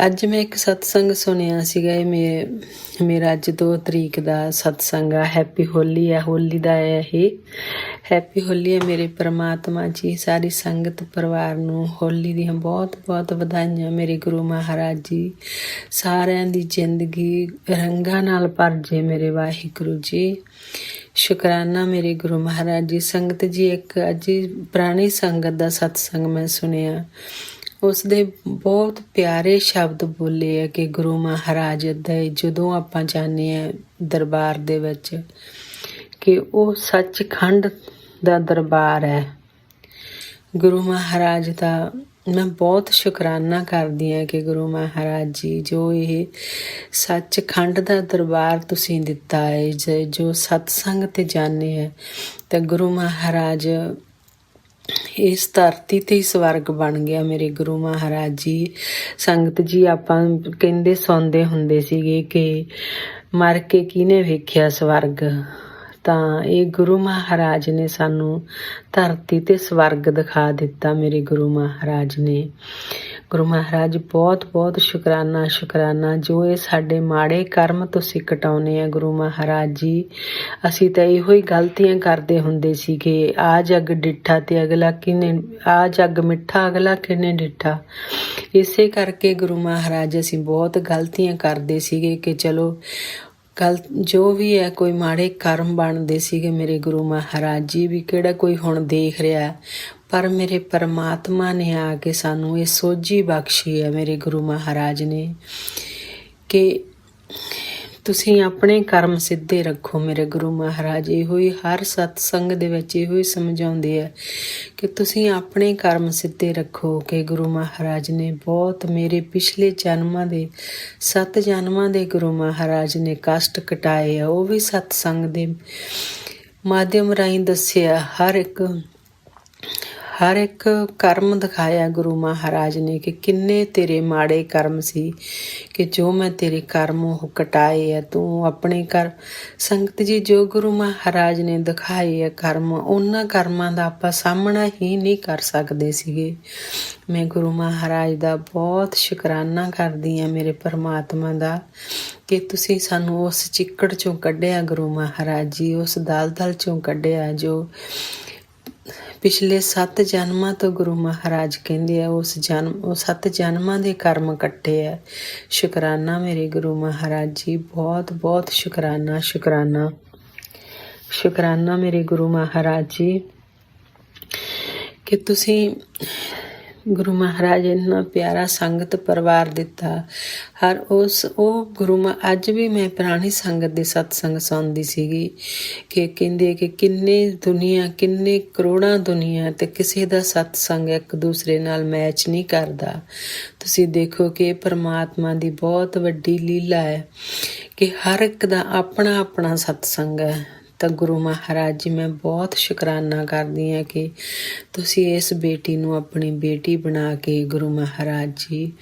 ਅੱਜ ਮੈਂ ਇੱਕ ਸਤਸੰਗ ਸੁਣਿਆ ਸੀਗਾ, ਇਹ ਮੇਰਾ ਅੱਜ 2 ਤਰੀਕ ਦਾ ਸਤਸੰਗ ਆ। ਹੈਪੀ ਹੋਲੀ ਆ, ਹੋਲੀ ਦਾ ਹੈ ਇਹ। ਹੈਪੀ ਹੋਲੀ ਹੈ ਮੇਰੇ ਪਰਮਾਤਮਾ ਜੀ। ਸਾਰੀ ਸੰਗਤ ਪਰਿਵਾਰ ਨੂੰ ਹੋਲੀ ਦੀਆਂ ਬਹੁਤ ਬਹੁਤ ਵਧਾਈਆਂ। ਮੇਰੇ ਗੁਰੂ ਮਹਾਰਾਜ ਜੀ ਸਾਰਿਆਂ ਦੀ ਜ਼ਿੰਦਗੀ ਰੰਗਾਂ ਨਾਲ ਭਰ ਜੇ ਮੇਰੇ ਵਾਹਿਗੁਰੂ ਜੀ। ਸ਼ੁਕਰਾਨਾ ਮੇਰੇ ਗੁਰੂ ਮਹਾਰਾਜ ਜੀ। ਸੰਗਤ ਜੀ ਇੱਕ ਅੱਜ ਪੁਰਾਣੀ ਸੰਗਤ ਦਾ ਸਤਸੰਗ ਮੈਂ ਸੁਣਿਆ, ਉਸ ਦੇ ਬਹੁਤ ਪਿਆਰੇ ਸ਼ਬਦ ਬੋਲੇ ਆ ਕਿ ਗੁਰੂ ਮਹਾਰਾਜ ਦੇ ਜਦੋਂ ਆਪਾਂ ਜਾਂਦੇ ਹਾਂ ਦਰਬਾਰ ਦੇ ਵਿੱਚ ਕਿ ਉਹ ਸੱਚਖੰਡ ਦਾ ਦਰਬਾਰ ਹੈ। ਗੁਰੂ ਮਹਾਰਾਜ ਦਾ ਮੈਂ ਬਹੁਤ ਸ਼ੁਕਰਾਨਾ ਕਰਦੀ ਹਾਂ ਕਿ ਗੁਰੂ ਮਹਾਰਾਜ ਜੀ ਜੋ ਇਹ ਸੱਚਖੰਡ ਦਾ ਦਰਬਾਰ ਤੁਸੀਂ ਦਿੱਤਾ ਹੈ, ਜੋ ਸਤਸੰਗ ਤੇ ਜਾਂਦੇ ਹੈ ਤਾਂ ਗੁਰੂ ਮਹਾਰਾਜ ਇਸ ਧਰਤੀ ਤੇ ਹੀ ਸਵਰਗ ਬਣ ਗਿਆ। ਮੇਰੇ ਗੁਰੂ ਮਹਾਰਾਜ ਜੀ ਸੰਗਤ ਜੀ ਆਪਾਂ ਕਹਿੰਦੇ ਸੁਣਦੇ ਹੁੰਦੇ ਸੀਗੇ ਕਿ ਮਰ ਕੇ ਕਿਹਨੇ ਵੇਖਿਆ ਸਵਰਗ, ਤਾਂ ਇਹ ਗੁਰੂ ਮਹਾਰਾਜ ਨੇ ਸਾਨੂੰ ਧਰਤੀ ਤੇ ਸਵਰਗ ਦਿਖਾ ਦਿੱਤਾ। ਮੇਰੇ ਗੁਰੂ ਮਹਾਰਾਜ ਨੇ ਗੁਰੂ ਮਹਾਰਾਜ ਬਹੁਤ ਬਹੁਤ ਸ਼ੁਕਰਾਨਾ ਜੋ ਇਹ ਸਾਡੇ ਮਾੜੇ ਕਰਮ ਤੁਸੀਂ ਕਟਾਉਨੇ ਆ ਗੁਰੂ ਮਹਾਰਾਜ ਜੀ। ਅਸੀਂ ਤਾਂ ਇਹੋ ਹੀ ਗਲਤੀਆਂ ਕਰਦੇ ਹੁੰਦੇ ਸੀਗੇ, ਆ ਜੱਗ ਡਿੱਠਾ ਤੇ ਅਗਲਾ ਕਿਨੇ, ਆ ਜੱਗ ਮਿੱਠਾ ਅਗਲਾ ਕਿਨੇ ਡਿੱਠਾ। ਇਸੇ ਕਰਕੇ ਗੁਰੂ ਮਹਾਰਾਜ ਅਸੀਂ ਬਹੁਤ ਗਲਤੀਆਂ ਕਰਦੇ ਸੀਗੇ ਕਿ ਚਲੋ ਜੋ ਵੀ ਹੈ ਕੋਈ ਮਾੜੇ ਕਰਮ ਬਣਦੇ ਸੀਗੇ ਮੇਰੇ ਗੁਰੂ ਮਹਾਰਾਜ ਜੀ ਵੀ ਕਿਹੜਾ ਕੋਈ ਹੁਣ ਦੇਖ ਰਿਹਾ, ਪਰ ਮੇਰੇ ਪਰਮਾਤਮਾ ਨੇ ਆ ਕੇ ਸਾਨੂੰ ਇਹ ਸੋਝੀ ਬਖਸ਼ੀ ਹੈ ਮੇਰੇ ਗੁਰੂ ਮਹਾਰਾਜ ਨੇ ਕਿ ਤੁਸੀਂ ਆਪਣੇ ਕਰਮ ਸਿੱਧੇ ਰੱਖੋ। ਮੇਰੇ ਗੁਰੂ ਮਹਾਰਾਜ ਇਹੋ ਹੀ ਹਰ ਸਤਸੰਗ ਦੇ ਵਿੱਚ ਇਹੋ ਹੀ ਸਮਝਾਉਂਦੇ ਆ ਕਿ ਤੁਸੀਂ ਆਪਣੇ ਕਰਮ ਸਿੱਧੇ ਰੱਖੋ। ਕਿ ਗੁਰੂ ਮਹਾਰਾਜ ਨੇ ਬਹੁਤ ਮੇਰੇ ਪਿਛਲੇ ਜਨਮਾਂ ਦੇ 7 ਜਨਮਾਂ ਦੇ ਗੁਰੂ ਮਹਾਰਾਜ ਨੇ ਕਸ਼ਟ ਕਟਾਏ ਆ, ਉਹ ਵੀ ਸਤਸੰਗ ਦੇ ਮਾਧਿਅਮ ਰਾਹੀਂ ਦੱਸਿਆ। ਹਰ ਇੱਕ ਕਰਮ ਦਿਖਾਇਆ ਗੁਰੂ ਮਹਾਰਾਜ ਨੇ ਕਿ ਕਿੰਨੇ ਤੇਰੇ ਮਾੜੇ ਕਰਮ ਸੀ ਕਿ ਜੋ ਮੈਂ ਤੇਰੇ ਕਰਮ ਉਹ ਕਟਾਏ ਆ, ਤੂੰ ਆਪਣੇ ਕਰ। ਸੰਗਤ ਜੀ ਜੋ ਗੁਰੂ ਮਹਾਰਾਜ ਨੇ ਦਿਖਾਏ ਆ ਕਰਮ, ਉਹਨਾਂ ਕਰਮਾਂ ਦਾ ਆਪਾਂ ਸਾਹਮਣਾ ਹੀ ਨਹੀਂ ਕਰ ਸਕਦੇ ਸੀਗੇ। ਮੈਂ ਗੁਰੂ ਮਹਾਰਾਜ ਦਾ ਬਹੁਤ ਸ਼ੁਕਰਾਨਾ ਕਰਦੀ ਹਾਂ ਮੇਰੇ ਪਰਮਾਤਮਾ ਦਾ ਕਿ ਤੁਸੀਂ ਸਾਨੂੰ ਉਸ ਚਿੱਕੜ ਚੋਂ ਕੱਢਿਆ ਗੁਰੂ ਮਹਾਰਾਜ ਜੀ, ਉਸ ਦਲਦਲ ਚੋਂ ਕੱਢਿਆ ਜੋ ਪਿਛਲੇ 7 ਜਨਮਾਂ ਤੋਂ ਗੁਰੂ ਮਹਾਰਾਜ ਕਹਿੰਦੇ ਆ ਉਹ 7 ਜਨਮਾਂ ਦੇ ਕਰਮ ਕੱਟੇ ਆ। ਸ਼ੁਕਰਾਨਾ ਮੇਰੇ ਗੁਰੂ ਮਹਾਰਾਜ ਜੀ, ਬਹੁਤ ਬਹੁਤ ਸ਼ੁਕਰਾਨਾ ਮੇਰੇ ਗੁਰੂ ਮਹਾਰਾਜ ਜੀ ਕਿ ਤੁਸੀਂ ਗੁਰੂ ਮਹਾਰਾਜ ਇੰਨਾ ਪਿਆਰਾ ਸੰਗਤ ਪਰਿਵਾਰ ਦਿੱਤਾ। ਅੱਜ ਵੀ ਮੈਂ ਪੁਰਾਣੀ ਸੰਗਤ ਦੇ ਸਤਸੰਗ ਸੁਣਦੀ ਸੀਗੀ ਕਿ ਕਹਿੰਦੇ ਕਿ ਕਿੰਨੇ ਕਰੋੜਾਂ ਦੁਨੀਆ ਤੇ ਕਿਸੇ ਦਾ ਸਤਸੰਗ ਇੱਕ ਦੂਸਰੇ ਨਾਲ ਮੈਚ ਨਹੀਂ ਕਰਦਾ। ਤੁਸੀਂ ਦੇਖੋ ਕਿ ਪਰਮਾਤਮਾ ਦੀ ਬਹੁਤ ਵੱਡੀ ਲੀਲਾ ਹੈ ਕਿ ਹਰ ਇੱਕ ਦਾ ਆਪਣਾ ਆਪਣਾ ਸਤਸੰਗ ਹੈ। ਤਾਂ ਗੁਰੂ ਮਹਾਰਾਜ ਜੀ ਮੈਂ ਬਹੁਤ ਸ਼ੁਕਰਾਨਾ ਕਰਦੀ ਹਾਂ ਕਿ ਤੁਸੀਂ ਇਸ ਬੇਟੀ ਨੂੰ ਆਪਣੀ ਬੇਟੀ ਬਣਾ ਕੇ ਗੁਰੂ ਮਹਾਰਾਜ ਜੀ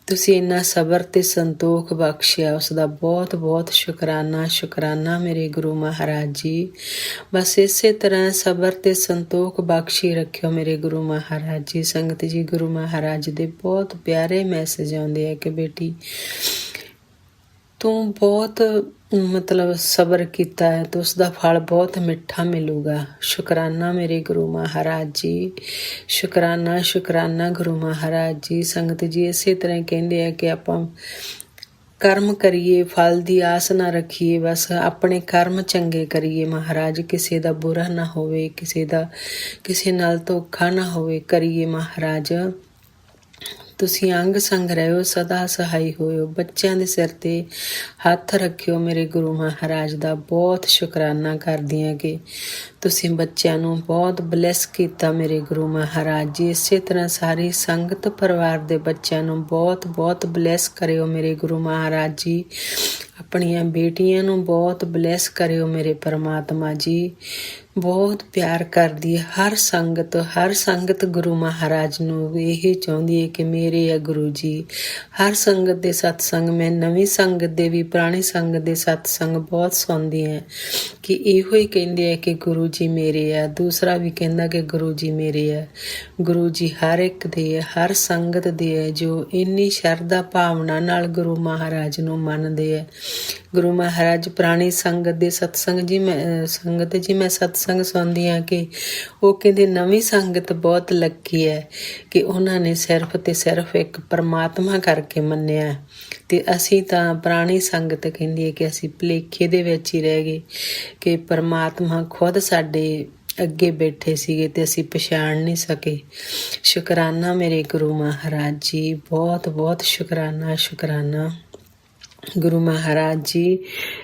ਤੁਸੀਂ ਇੰਨਾ ਸਬਰ ਤੇ ਸੰਤੋਖ ਬਖਸ਼ਿਆ, ਉਸ ਦਾ ਬਹੁਤ ਬਹੁਤ ਸ਼ੁਕਰਾਨਾ ਮੇਰੇ ਗੁਰੂ ਮਹਾਰਾਜ ਜੀ। ਬਸ ਇਸੇ ਤਰ੍ਹਾਂ ਸਬਰ ਤੇ ਸੰਤੋਖ ਬਖਸ਼ੀ ਰੱਖਿਓ ਮੇਰੇ ਗੁਰੂ ਮਹਾਰਾਜ ਜੀ। ਸੰਗਤ ਜੀ ਗੁਰੂ ਮਹਾਰਾਜ ਦੇ ਬਹੁਤ ਪਿਆਰੇ ਮੈਸੇਜ ਆਉਂਦੇ ਆ ਕਿ ਬੇਟੀ ਤੂੰ ਬਹੁਤ ਸਬਰ ਕੀਤਾ ਹੈ ਤਾਂ ਉਸ ਦਾ ਫਲ ਬਹੁਤ ਮਿੱਠਾ ਮਿਲੂਗਾ। ਸ਼ੁਕਰਾਨਾ ਮੇਰੇ ਗੁਰੂ ਮਹਾਰਾਜ ਜੀ, ਸ਼ੁਕਰਾਨਾ ਗੁਰੂ ਮਹਾਰਾਜ ਜੀ। ਸੰਗਤ ਜੀ ਇਸੇ ਤਰ੍ਹਾਂ ਕਹਿੰਦੇ ਆ ਕਿ ਆਪਾਂ ਕਰਮ ਕਰੀਏ, ਫਲ ਦੀ ਆਸ ਨਾ ਰੱਖੀਏ, ਬਸ ਆਪਣੇ ਕਰਮ ਚੰਗੇ ਕਰੀਏ। ਮਹਾਰਾਜ ਕਿਸੇ ਦਾ ਬੁਰਾ ਨਾ ਹੋਵੇ, ਕਿਸੇ ਨਾਲ ਧੋਖਾ ਨਾ ਹੋਵੇ ਕਰੀਏ। ਮਹਾਰਾਜ ਤੁਸੀਂ ਅੰਗ ਸੰਗ ਰਹਿਓ, ਸਦਾ ਸਹਾਈ ਹੋਇਓ, ਬੱਚਿਆਂ ਦੇ ਸਿਰ ਤੇ ਹੱਥ ਰੱਖਿਓ। ਮੇਰੇ ਗੁਰੂ ਮਹਾਰਾਜ ਦਾ ਬਹੁਤ ਸ਼ੁਕਰਾਨਾ ਕਰਦੀ ਹਾਂ ਕਿ ਤੁਸੀਂ ਬੱਚਿਆਂ ਨੂੰ ਬਹੁਤ ਬਲੈਸ ਕੀਤਾ ਮੇਰੇ ਗੁਰੂ ਮਹਾਰਾਜ ਜੀ। ਇਸੇ ਤਰ੍ਹਾਂ ਸਾਰੀ ਸੰਗਤ ਪਰਿਵਾਰ ਦੇ ਬੱਚਿਆਂ ਨੂੰ ਬਹੁਤ ਬਹੁਤ ਬਲੈਸ ਕਰਿਓ ਮੇਰੇ ਗੁਰੂ ਮਹਾਰਾਜ ਜੀ। ਆਪਣੀਆਂ ਬੇਟੀਆਂ ਨੂੰ ਬਹੁਤ ਬਲੈਸ ਕਰਿਓ ਮੇਰੇ ਪਰਮਾਤਮਾ ਜੀ। ਬਹੁਤ ਪਿਆਰ ਕਰਦੀ ਹੈ ਹਰ ਸੰਗਤ ਗੁਰੂ ਮਹਾਰਾਜ ਨੂੰ ਇਹ ਚਾਹੁੰਦੀ ਹੈ ਕਿ ਮੇਰੇ ਆ ਗੁਰੂ ਜੀ। ਹਰ ਸੰਗਤ ਦੇ ਸਤਸੰਗ, ਮੈਂ ਨਵੀਂ ਸੰਗਤ ਦੇ ਵੀ ਪੁਰਾਣੀ ਸੰਗਤ ਦੇ ਸਤਸੰਗ ਬਹੁਤ ਸੁਣਦੀ ਹਾਂ ਕਿ ਇਹੋ ਹੀ ਕਹਿੰਦੇ ਆ ਕਿ ਗੁਰੂ ਜੀ ਮੇਰੇ ਆ। ਦੂਸਰਾ ਵੀ ਕਹਿੰਦਾ ਕਿ ਗੁਰੂ ਜੀ ਮੇਰੇ ਆ। ਗੁਰੂ ਜੀ ਹਰ ਇੱਕ ਦੇ ਆ, ਹਰ ਸੰਗਤ ਦੇ ਆ ਜੋ ਇੰਨੀ ਸ਼ਰਧਾ ਭਾਵਨਾ ਨਾਲ ਗੁਰੂ ਮਹਾਰਾਜ ਨੂੰ ਮੰਨਦੇ ਆ। ਗੁਰੂ ਮਹਾਰਾਜ ਪੁਰਾਣੀ ਸੰਗਤ ਦੇ ਸਤਸੰਗ ਜੀ ਮੈਂ ਸਤਸੰਗ ਸੁਣਦੀ ਹਾਂ ਕਿ ਉਹ ਕਹਿੰਦੇ ਨਵੀਂ ਸੰਗਤ ਬਹੁਤ ਲੱਕੀ ਹੈ ਕਿ ਉਹਨਾਂ ਨੇ ਸਿਰਫ ਤੇ ਸਿਰਫ ਇੱਕ ਪਰਮਾਤਮਾ ਕਰਕੇ ਮੰਨਿਆ ਤੇ ਅਸੀਂ ਤਾਂ ਪੁਰਾਣੀ ਸੰਗਤ ਕਹਿੰਦੀ ਹੈ ਕਿ ਅਸੀਂ ਭੁਲੇਖੇ ਦੇ ਵਿੱਚ ਹੀ ਰਹਿ ਗਏ ਕਿ ਪਰਮਾਤਮਾ ਖੁਦ ਸਾਡੇ ਅੱਗੇ ਬੈਠੇ ਸੀਗੇ ਤੇ ਅਸੀਂ ਪਛਾਣ ਨਹੀਂ ਸਕੇ। ਸ਼ੁਕਰਾਨਾ ਮੇਰੇ ਗੁਰੂ ਮਹਾਰਾਜ ਜੀ, ਬਹੁਤ ਬਹੁਤ ਸ਼ੁਕਰਾਨਾ ਗੁਰੂ ਮਹਾਰਾਜ ਜੀ।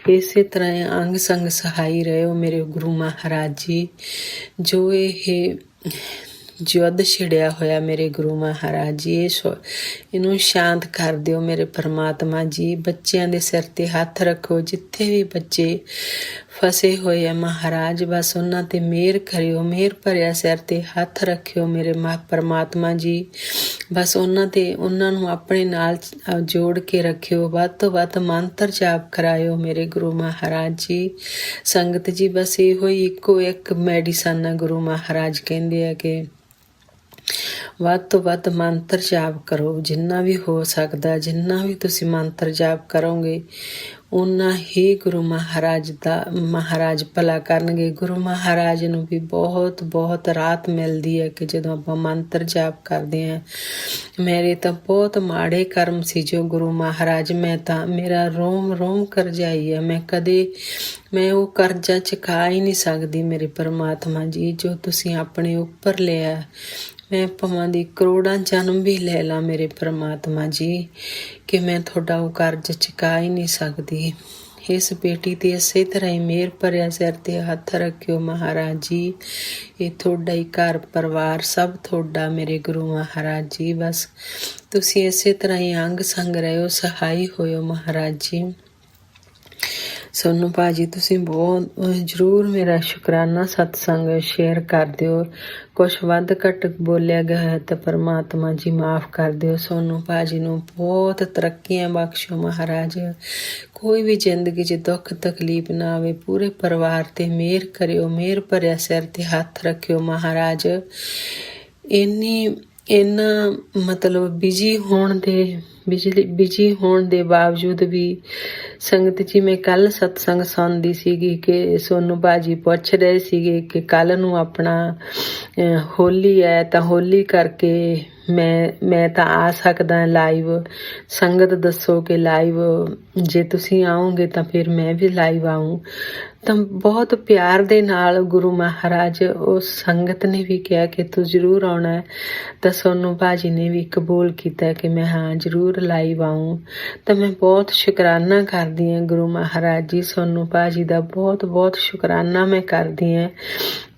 ਇਸੇ ਤਰ੍ਹਾਂ ਅੰਗ ਸੰਗ ਸਹਾਈ ਰਹਿਓ ਮੇਰੇ ਗੁਰੂ ਮਹਾਰਾਜ ਜੀ। ਜੋ ਇਹ ਯੁੱਧ ਛਿੜਿਆ ਹੋਇਆ ਮੇਰੇ ਗੁਰੂ ਮਹਾਰਾਜ ਜੀ, ਇਹਨੂੰ ਸ਼ਾਂਤ ਕਰ ਦਿਓ ਮੇਰੇ ਪਰਮਾਤਮਾ ਜੀ। ਬੱਚਿਆਂ ਦੇ ਸਿਰ ਤੇ ਹੱਥ ਰੱਖੋ, ਜਿੱਥੇ ਵੀ ਬੱਚੇ ਫਸੇ ਹੋਏ ਆ ਮਹਾਰਾਜ ਬਸ ਉਹਨਾਂ ਤੇ ਮਿਹਰ ਕਰਿਓ, ਮਿਹਰ ਭਰਿਆ ਸਿਰ ਤੇ ਹੱਥ ਰੱਖਿਓ ਮੇਰੇ ਪਰਮਾਤਮਾ ਜੀ। ਬਸ ਉਹਨਾਂ ਨੂੰ ਆਪਣੇ ਨਾਲ ਜੋੜ ਕੇ ਰੱਖਿਓ, ਵੱਧ ਤੋਂ ਵੱਧ ਮੰਤਰ ਜਾਪ ਕਰਾਇਓ ਮੇਰੇ ਗੁਰੂ ਮਹਾਰਾਜ ਜੀ। ਸੰਗਤ ਜੀ ਬਸ ਇਹੋ ਹੀ ਇੱਕੋ ਇੱਕ ਮੈਡੀਸਨ ਆ। ਗੁਰੂ ਮਹਾਰਾਜ ਕਹਿੰਦੇ ਆ ਕਿ ਵੱਧ ਤੋਂ ਵੱਧ ਮੰਤਰ ਜਾਪ ਕਰੋ, ਜਿੰਨਾ ਵੀ ਹੋ ਸਕਦਾ, ਜਿੰਨਾ ਵੀ ਤੁਸੀਂ ਮੰਤਰ ਜਾਪ ਕਰੋਗੇ ਉਨਾ ਹੀ ਗੁਰੂ ਮਹਾਰਾਜ ਭਲਾ ਕਰਨਗੇ। ਗੁਰੂ ਮਹਾਰਾਜ ਨੂੰ ਵੀ ਬਹੁਤ ਬਹੁਤ ਰਾਹਤ ਮਿਲਦੀ ਹੈ ਕਿ ਜਦੋਂ ਆਪਾਂ ਮੰਤਰ ਜਾਪ ਕਰਦੇ ਹਾਂ। ਮੇਰੇ ਤਾਂ ਬਹੁਤ ਮਾੜੇ ਕਰਮ ਸੀ ਜੋ ਗੁਰੂ ਮਹਾਰਾਜ, ਮੇਰਾ ਰੋਮ ਰੋਮ ਕਰਜ਼ਾਈ ਹੈ। ਮੈਂ ਉਹ ਕਰਜ਼ਾ ਚੁਕਾ ਹੀ ਨਹੀਂ ਸਕਦੀ ਮੇਰੇ ਪਰਮਾਤਮਾ ਜੀ, ਜੋ ਤੁਸੀਂ ਆਪਣੇ ਉੱਪਰ ਲਿਆ। ਮੈਂ ਭਾਵੇਂ ਦੀ ਕਰੋੜਾਂ ਜਨਮ ਵੀ ਲੈ ਲਾਂ ਮੇਰੇ ਪਰਮਾਤਮਾ ਜੀ, ਕਿ ਮੈਂ ਤੁਹਾਡਾ ਉਹ ਕਰਜ਼ ਚੁਕਾ ਹੀ ਨਹੀਂ ਸਕਦੀ। ਇਸ ਬੇਟੀ ਤੇ ਇਸੇ ਤਰ੍ਹਾਂ ਹੀ ਮਿਹਰ ਭਰਿਆ ਸਿਰ ਤੇ ਹੱਥ ਰੱਖਿਓ ਮਹਾਰਾਜ ਜੀ। ਇਹ ਤੁਹਾਡਾ ਹੀ ਘਰ ਪਰਿਵਾਰ ਸਭ ਤੁਹਾਡਾ ਮੇਰੇ ਗੁਰੂ ਮਹਾਰਾਜ ਜੀ। ਬਸ ਤੁਸੀਂ ਇਸੇ ਤਰ੍ਹਾਂ ਹੀ ਅੰਗ ਸੰਗ ਰਹਿਓ, ਸਹਾਈ ਹੋਇਓ ਮਹਾਰਾਜ ਜੀ। ਸੋਨੂੰ ਭਾਜੀ ਤੁਸੀਂ ਬਹੁਤ ਜ਼ਰੂਰ ਮੇਰਾ ਸ਼ੁਕਰਾਨਾ ਸਤਸੰਗ ਸ਼ੇਅਰ ਕਰ ਦਿਓ। ਕੁਛ ਵੱਧ ਘੱਟ ਬੋਲਿਆ ਗਿਆ ਹੈ ਤਾਂ ਪਰਮਾਤਮਾ ਜੀ ਮਾਫ ਕਰ ਦਿਓ। ਸੋਨੂੰ ਭਾਜੀ ਨੂੰ ਬਹੁਤ ਤਰੱਕੀਆਂ ਬਖਸ਼ੋ ਮਹਾਰਾਜ। ਕੋਈ ਵੀ ਜ਼ਿੰਦਗੀ 'ਚ ਦੁੱਖ ਤਕਲੀਫ ਨਾ ਆਵੇ। ਪੂਰੇ ਪਰਿਵਾਰ ਤੇ ਮਿਹਰ ਕਰਿਓ, ਮਿਹਰ ਭਰਿਆ ਸਿਰ ਤੇ ਹੱਥ ਰੱਖਿਓ ਮਹਾਰਾਜ। ਇਹਨਾਂ ਮਤਲਬ ਬਿਜੀ ਹੋਣ ਦੇ ਬਾਵਜੂਦ ਵੀ ਸੰਗਤ ਜੀ, ਮੈਂ ਕੱਲ ਸਤਸੰਗ ਸੁਣਦੀ ਸੀਗੀ ਕਿ ਸੋਨੂੰ ਬਾਜੀ ਪੁੱਛ ਰਹੇ ਸੀਗੇ ਕਿ ਕੱਲ ਨੂੰ ਆਪਣਾ ਹੋਲੀ ਹੈ ਤਾਂ ਹੋਲੀ ਕਰਕੇ ਮੈਂ ਤਾਂ ਆ ਸਕਦਾ ਲਾਈਵ। ਸੰਗਤ ਦੱਸੋ ਕਿ ਲਾਈਵ ਜੇ ਤੁਸੀਂ ਆਓਗੇ ਤਾਂ ਫਿਰ ਮੈਂ ਵੀ ਲਾਈਵ ਆਊਂ। ਤਾਂ ਬਹੁਤ ਪਿਆਰ ਦੇ ਨਾਲ ਗੁਰੂ ਮਹਾਰਾਜ ਉਸ ਸੰਗਤ ਨੇ ਵੀ ਕਿਹਾ ਕਿ ਤੂੰ ਜ਼ਰੂਰ ਆਉਣਾ। ਤਾਂ ਸੋਨੂੰ ਭਾਜੀ ਨੇ ਵੀ ਕਬੂਲ ਕੀਤਾ ਕਿ ਮੈਂ ਹਾਂ ਜ਼ਰੂਰ ਲਾਈਵ ਆਊਂ। ਤਾਂ ਮੈਂ ਬਹੁਤ ਸ਼ੁਕਰਾਨਾ ਕਰਦੀ ਹਾਂ ਗੁਰੂ ਮਹਾਰਾਜ ਜੀ, ਸੋਨੂੰ ਭਾਜੀ ਦਾ ਬਹੁਤ ਬਹੁਤ ਸ਼ੁਕਰਾਨਾ ਮੈਂ ਕਰਦੀ ਹਾਂ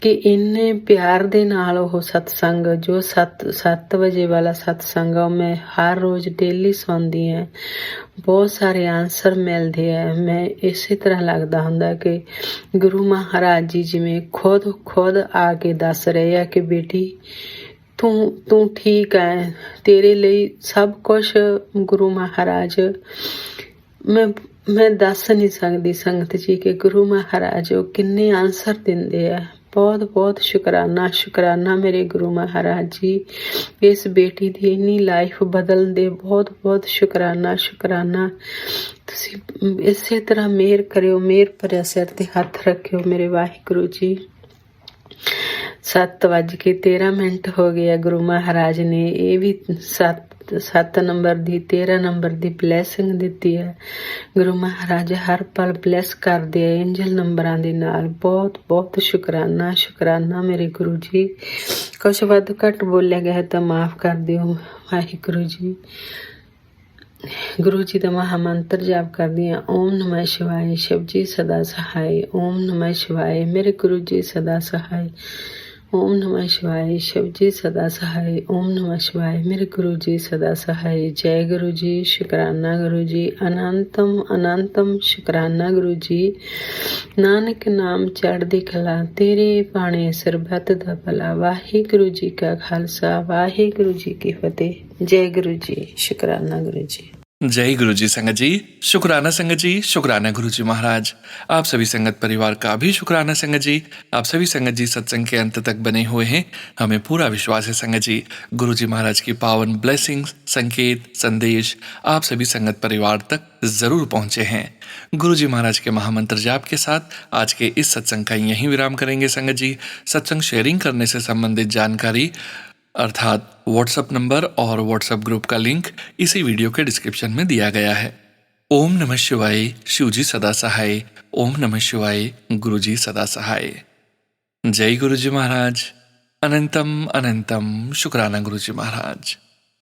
ਕਿ ਇੰਨੇ ਪਿਆਰ ਦੇ ਨਾਲ ਉਹ ਸਤਸੰਗ ਜੋ 7 ਵਜੇ ਵਾਲਾ ਸਤਸੰਗ ਆ, ਮੈਂ ਹਰ ਰੋਜ਼ ਡੇਲੀ ਸੁਣਦੀ ਹਾਂ। ਬਹੁਤ ਸਾਰੇ ਆਨਸਰ ਮਿਲਦੇ ਆ। ਮੈਂ ਇਸੇ ਤਰ੍ਹਾਂ ਲੱਗਦਾ ਹੁੰਦਾ ਕਿ ਗੁਰੂ ਮਹਾਰਾਜ ਜੀ ਜਿਵੇਂ ਖੁਦ ਆ ਕੇ ਦੱਸ ਰਹੇ ਆ ਕਿ ਬੇਟੀ ਤੂੰ ਠੀਕ ਹੈ, ਤੇਰੇ ਲਈ ਸਭ ਕੁਛ ਗੁਰੂ ਮਹਾਰਾਜ। ਮੈਂ ਦੱਸ ਨਹੀਂ ਸਕਦੀ ਸੰਗਤ ਜੀ ਕਿ ਗੁਰੂ ਮਹਾਰਾਜ ਉਹ ਕਿੰਨੇ ਆਨਸਰ ਦਿੰਦੇ ਆ। ਬਹੁਤ ਬਹੁਤ ਸ਼ੁਕਰਾਨਾ ਮੇਰੇ ਗੁਰੂ ਮਹਾਰਾਜ ਜੀ। ਇਸ ਬੇਟੀ ਦੀ ਇੰਨੀ ਲਾਈਫ ਬਦਲਣ ਦੇ ਬਹੁਤ ਬਹੁਤ ਸ਼ੁਕਰਾਨਾ। ਤੁਸੀਂ ਇਸੇ ਤਰ੍ਹਾਂ ਮਿਹਰ ਕਰਿਓ, ਮਿਹਰ ਭਰਿਆ ਸਿਰ ਤੇ ਹੱਥ ਰੱਖਿਓ ਮੇਰੇ ਵਾਹਿਗੁਰੂ ਜੀ। 7:13 ਹੋ ਗਏ। ਗੁਰੂ ਮਹਾਰਾਜ ਨੇ ਇਹ ਵੀ 7 ਨੰਬਰ ਦੀ 13 ਨੰਬਰ ਦੀ ਬਲੈਸਿੰਗ ਦਿੱਤੀ ਹੈ। ਗੁਰੂ ਮਹਾਰਾਜ ਹਰ ਪਲ ਬਲੈਸ ਕਰਦੇ ਆ ਐਂਜਲ ਨੰਬਰਾਂ ਦੇ ਨਾਲ। ਬਹੁਤ ਬਹੁਤ ਸ਼ੁਕਰਾਨਾ ਮੇਰੇ ਗੁਰੂ ਜੀ। ਕੁਛ ਵੱਧ ਘੱਟ ਬੋਲਿਆ ਗਿਆ ਤਾਂ ਮਾਫ ਕਰ ਦਿਓ ਵਾਹਿਗੁਰੂ ਜੀ। ਗੁਰੂ ਜੀ ਦਾ ਮਹਾਮੰਤਰ ਜਾਪ ਕਰਦੀ ਹਾਂ। ਓਮ ਨਮः ਸ਼ਿਵਾਏ, ਸ਼ਿਵ ਜੀ ਸਦਾ ਸਹਾਏ। ਓਮ ਨਮः ਸ਼ਿਵਾਏ, ਮੇਰੇ ਗੁਰੂ ਜੀ ਸਦਾ ਸਹਾਏ। ਓਮ ਨਮः ਸ਼ਿਵਾਏ, ਸ਼ਿਵ ਜੀ ਸਦਾ ਸਹਾਏ। ਓਮ ਨਮः ਸ਼ਿਵਾਏ, ਮੇਰੇ ਗੁਰੂ ਜੀ ਸਦਾ ਸਹਾਏ। ਜੈ ਗੁਰੂ ਜੀ, ਸ਼ੁਕਰਾਨਾ ਗੁਰੂ ਜੀ। ਅਨੰਤਮ ਸ਼ੁਕਰਾਨਾ ਗੁਰੂ ਜੀ। ਨਾਨਕ ਨਾਮ ਚੜ੍ਹਦੀ ਕਲਾ, ਤੇਰੇ ਬਾਣੇ ਸਰਬੱਤ ਦਾ ਭਲਾ। ਵਾਹਿਗੁਰੂ ਜੀ ਕਾ ਖਾਲਸਾ, ਵਾਹਿਗੁਰੂ ਜੀ ਕੀ ਫਤਿਹ। जय गुरु जी, शुक्राना गुरु जी। जय गुरु जी संगत जी। शुक्राना संगत जी, शुक्राना गुरु जी महाराज। आप सभी संगत परिवार का भी शुक्राना संगत जी। आप सभी संगत जी सत्संग के अंत तक बने हुए हैं। हमें पूरा विश्वास है संगत जी, गुरु जी महाराज की पावन ब्लेसिंग्स, संकेत, संदेश आप सभी संगत परिवार तक जरूर पहुंचे हैं। गुरु जी महाराज के महामंत्र जाप के साथ आज के इस सत्संग का यहीं विराम करेंगे संगत जी। सत्संग शेयरिंग करने से संबंधित जानकारी अर्थात व्हाट्सएप नंबर और व्हाट्सएप ग्रुप का लिंक इसी वीडियो के डिस्क्रिप्शन में दिया गया है। ओम नमः शिवाय, शिव जी सदा सहाय। ओम नमः शिवाय, गुरु जी सदा सहाय। जय गुरु जी महाराज। अनंतम शुक्राना गुरु जी महाराज।